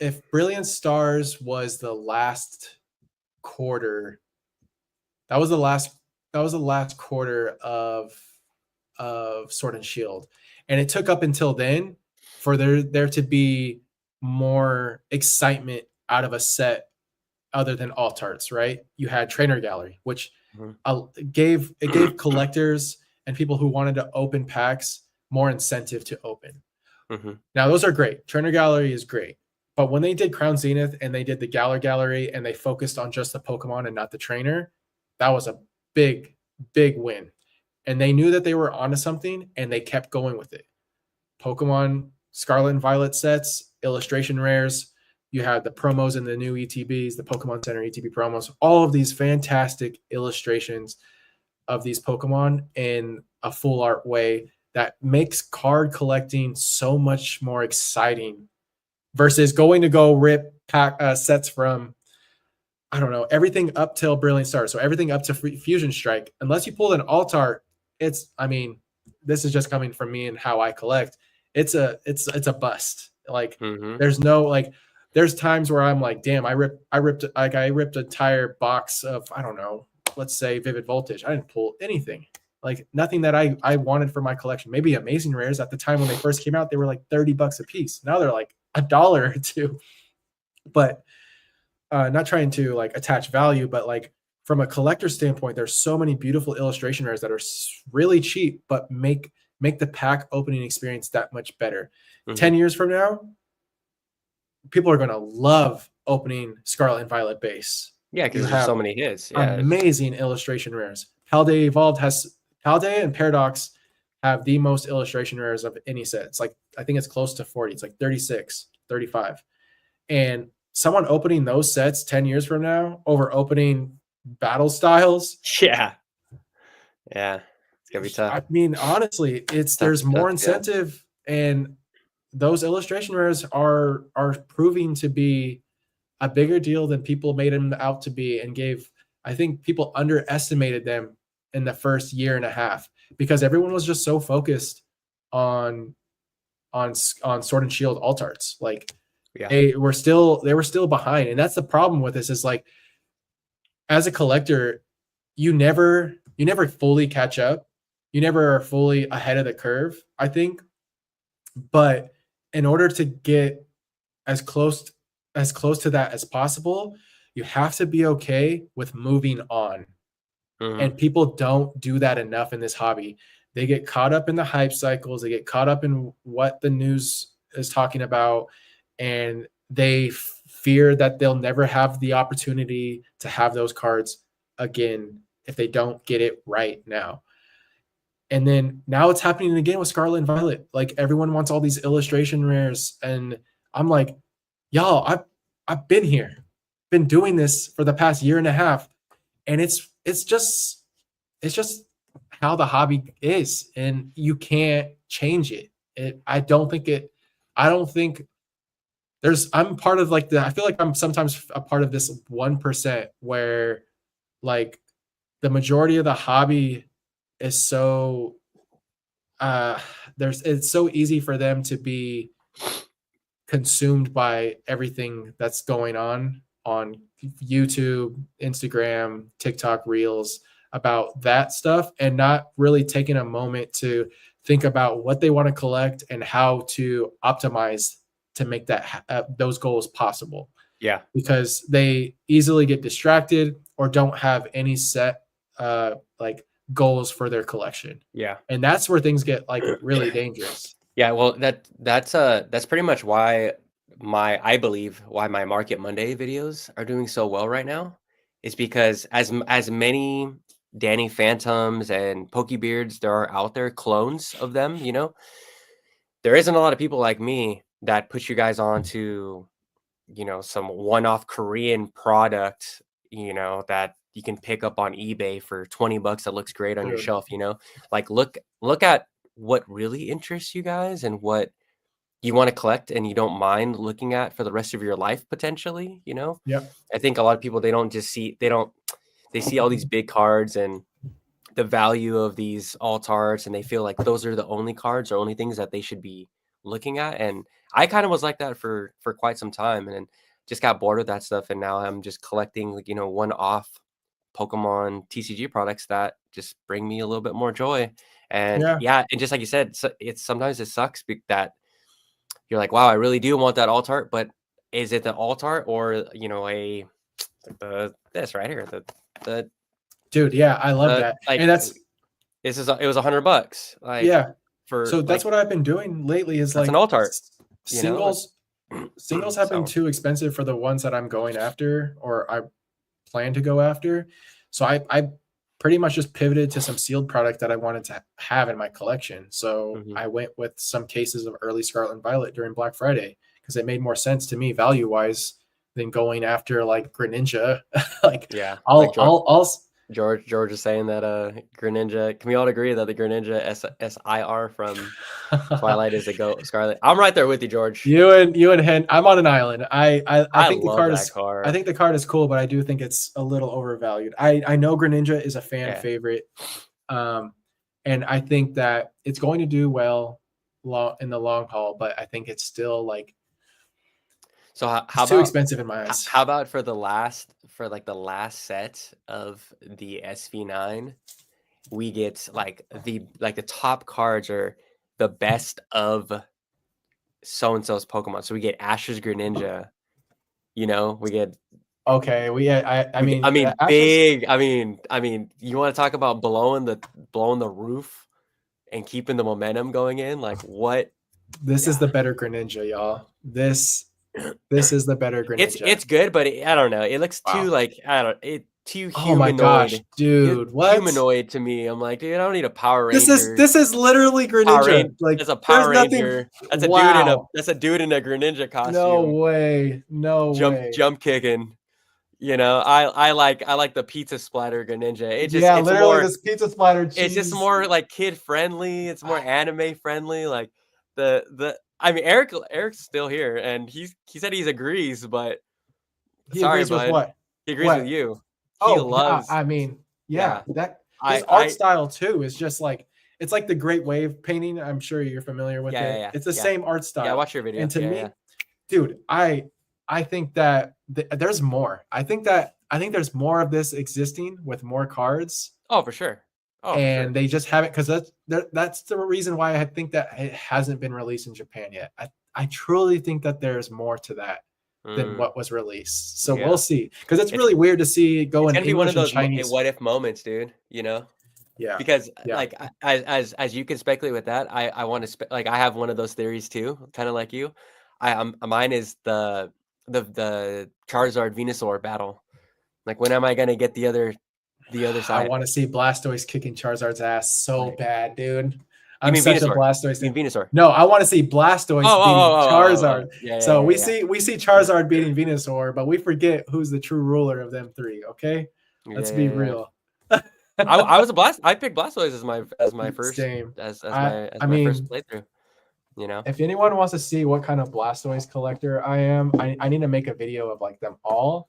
if Brilliant Stars was the last quarter? That was the last quarter of of Sword and Shield, and it took up until then for there to be more excitement out of a set other than alt arts, right? You had Trainer Gallery, which Mhm. gave collectors and people who wanted to open packs more incentive to open. Mhm. Now those are great. Trainer Gallery is great. But when they did Crown Zenith and they did the Galar Gallery and they focused on just the Pokemon and not the trainer, that was a big, big win. And they knew that they were onto something and they kept going with it. Pokemon Scarlet and Violet sets, illustration rares. You had the promos in the new ETBs, the Pokemon Center ETB promos, all of these fantastic illustrations of these Pokemon in a full art way that makes card collecting so much more exciting versus going to go rip pack sets from, I don't know, everything up till Brilliant Stars. So everything up to Fusion Strike. Unless you pulled an alt art, I mean, this is just coming from me and how I collect. It's a bust. Like Mhm. there's no like there's times where I'm like, damn, I ripped an entire box of, I don't know, let's say Vivid Voltage. I didn't pull anything. Like nothing that I wanted for my collection. Maybe Amazing Rares at the time when they first came out, they were like $30 a piece. Now they're like $1 or two. But not trying to like attach value, but like from a collector standpoint, there's so many beautiful illustration rares that are really cheap, but make the pack opening experience that much better. Mhm. 10 years from now, people are going to love opening Scarlet and Violet base. Yeah, You because there's have so many hits. Yeah. amazing illustration rares. Paldea and Paradox have the most illustration rares of any set. It's like, I think it's close to 40. It's like 36, 35. And someone opening those sets 10 years from now over opening battle styles, Yeah. Yeah. It's gonna be tough. I mean, honestly, there's Tough more to get. incentive, and those illustration rares are proving to be a bigger deal than people made them out to be, and I think people underestimated them in the first year and a half because everyone was just so focused on on Sword and Shield alt arts. Like Yeah. they were still behind, and that's the problem with this is like as a collector, you never fully catch up. You never are fully ahead of the curve, I think. But in order to get as close as close to that as possible, you have to be okay with moving on. Mhm. And people don't do that enough in this hobby. They get caught up in the hype cycles, they get caught up in what the news is talking about, and they fear that they'll never have the opportunity to have those cards again if they don't get it right now. And then now it's happening again with Scarlet and Violet. Like everyone wants all these illustration rares, and I'm like, y'all, I've been here, been doing this for the past year and a half, and it's just how the hobby is, and you can't change it. I don't think I'm part of like I feel like I'm sometimes a part of this 1% where like the majority of the hobby is so uh it's so easy for them to be consumed by everything that's going on YouTube, Instagram, TikTok Reels about that stuff, and not really taking a moment to think about what they want to collect and how to optimize to make those goals possible, Yeah. because they easily get distracted or don't have any set like goals for their collection. Yeah. And that's where things get like really dangerous. Yeah, well, that's pretty much why I believe why my Market Monday videos are doing so well right now is because as many Danny Phantoms and Pokebeards there are out there, clones of them, there isn't a lot of people like me that put you guys on to, some one-off Korean product, that you can pick up on eBay for 20 bucks that looks great on your Dude. shelf. Like look at what really interests you guys and what you want to collect and you don't mind looking at for the rest of your life potentially. Yep. I think a lot of people they see all these big cards and the value of these alt arts and they feel like those are the only cards or only things that they should be looking at. And I kind of was like that for quite some time and then just got bored with that stuff and now I'm just collecting like, one off Pokemon TCG products that just bring me a little bit more joy. And Yeah, yeah, and just like you said, so it's sometimes it sucks that you're like, wow, I really do want that alt art, but is it the alt art or the this right here, the dude. Yeah, I love the that, like and that's this is it was $100 like yeah. for So that's like what I've been doing lately. Is that's an like alt art, you know. singles have been So too expensive for the ones that I'm going after, or I plan to go after. So I pretty much just pivoted to some sealed product that I wanted to have in my collection. So mhm. I went with some cases of early Scarlet and Violet during Black Friday because it made more sense to me value wise than going after like Greninja. Like Yeah, like I'll George is saying that Greninja. Can we all agree that the Greninja SIR from Twilight is a go Scarlet? I'm right there with you, George. you and Hen. I'm on an island. I I think the love card that is I card. think the card is cool, but I do think it's a little overvalued. I know Greninja is a fan Yeah. favorite, um, and I think that it's going to do well in the long haul. But I think it's still like So how it's too about expensive in my eyes. how about for the last set of the SV9, we get like the top cards are the best of so and so's Pokemon. So we get Ash's Greninja. You know, Okay, I I mean mean, Ashes. big. I mean, you want to talk about blowing the roof and keeping the momentum going in? Like what? This is Yeah, the better Greninja, y'all. This is the better Greninja. it's good, but I don't know. It looks too Wow. like I don't it too Oh my gosh, humanoid. It's dude, what? humanoid to me. I'm like, dude, I don't need a Power Ranger. This is literally Greninja. Like That's a there's Power nothing. Ranger. Wow. That's a dude in a Greninja No costume, way. No way. jump kicking. You know, I like the pizza splatter Greninja. Yeah, literally this pizza splatter it's just cheese. more like kid friendly. It's more anime friendly. Like I mean Eric's still here and he said he agrees, but He sorry, agrees with bud. what? He agrees with What? you. He Oh, yeah, loves I mean, yeah, yeah. that his art I style too is just like it's like the Great Wave painting. I'm sure you're familiar with yeah, yeah, it. yeah, It's the yeah. same art Yeah, style. watch your video. And to Yeah, yeah. me, dude, I think that there's more. I think there's more of this existing with more cards, Oh, for sure. Oh, for and sure. they just haven't because that's the reason why I think that it hasn't been released in Japan yet. I truly think that there's more to that than Mm, what was released. So we'll yeah. see because it's It's really weird to see it go it's in gonna be one of English and those Chinese. what if moments, dude. You know? Yeah, Because yeah. like as you can speculate with that, I want to like I have one of those theories too, kind of like you. Mine is the Charizard Venusaur battle. Like when am I gonna get the other I side? want to see Blastoise kicking Charizard's ass so Like bad, dude. you I'm mean such a Venusaur? Blastoise You fan. mean Venusaur? No, I want to see Blastoise beating Charizard. Yeah, So yeah, yeah, we see yeah. Charizard beating Venusaur, but we forget who's the true ruler of them three. Okay, Yeah, let's yeah, be yeah. real. I was a blast. I picked Blastoise as my first Same. as I my first mean, playthrough. You know. if anyone wants to see what kind of Blastoise collector I am, I need to make a video of like them all.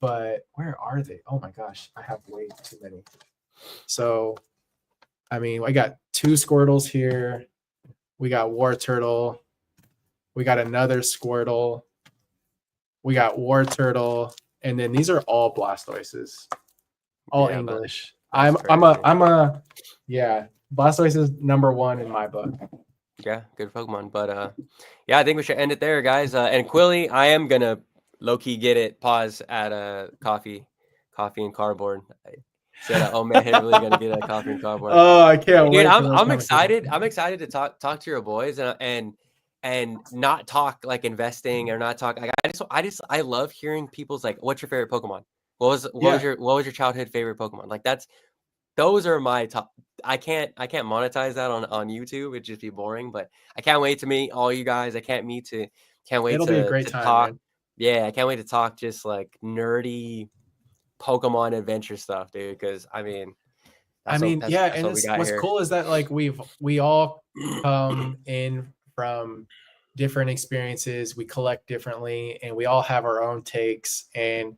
But where are they? Oh my gosh, I have way too many. So I mean, I got two Squirtles here. We got War Turtle. We got another Squirtle. We got War Turtle. And then these are all Blastoises, all Yeah, English. that's crazy. Yeah, Blastoise is number one in my book. Yeah, good Pokemon. But yeah, I think we should end it there, guys. And Quilly, I am gonna low key get it. Pause at a coffee and cardboard. I said, oh man, I'm really gonna get a coffee and cardboard. Oh, I can't Dude, wait for those I'm conversations. excited. I'm excited to talk to your boys and not talk like investing or not talk. Like, I love hearing people's like, what's your favorite Pokemon? Yeah, What was your childhood favorite Pokemon? Like those are my top. I can't monetize that on YouTube. It'd just be boring. But I can't wait to meet all you guys. Can't wait it'll be a great to time, talk. man. Yeah, I can't wait to talk just like nerdy Pokemon adventure stuff, dude. Because I mean, I mean, yeah, that's and what we it's got what's here. cool is that like we all come in from different experiences, we collect differently, and we all have our own takes. And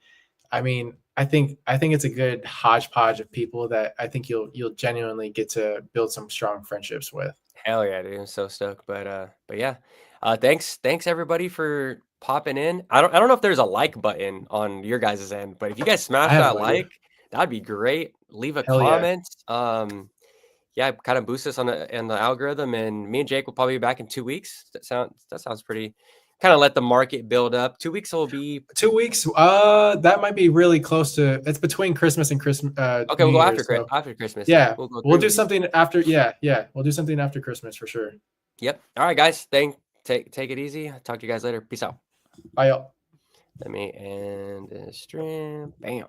I mean, I think it's a good hodgepodge of people that I think you'll genuinely get to build some strong friendships with. Hell yeah, dude! I'm so stoked. But yeah, thanks everybody for popping in. I don't know if there's a like button on your guys' end, but if you guys I smash have that no idea. That'd be great. Leave a Hell yeah. comment. Yeah, kind of boost us on the algorithm, and me and Jake will probably be back in 2 weeks. That sounds pretty. Kind of let the market build up. 2 weeks will be 2 weeks. That might be really close to. It's between Christmas and okay. New We'll go after Year's. So after Christmas. yeah, We'll go we'll 3 do weeks. something after. Yeah, yeah, we'll do something after Christmas for sure. Yep. All right, guys. Take it easy. Talk to you guys later. Peace out. Bye, y'all. Let me end the stream. Bam.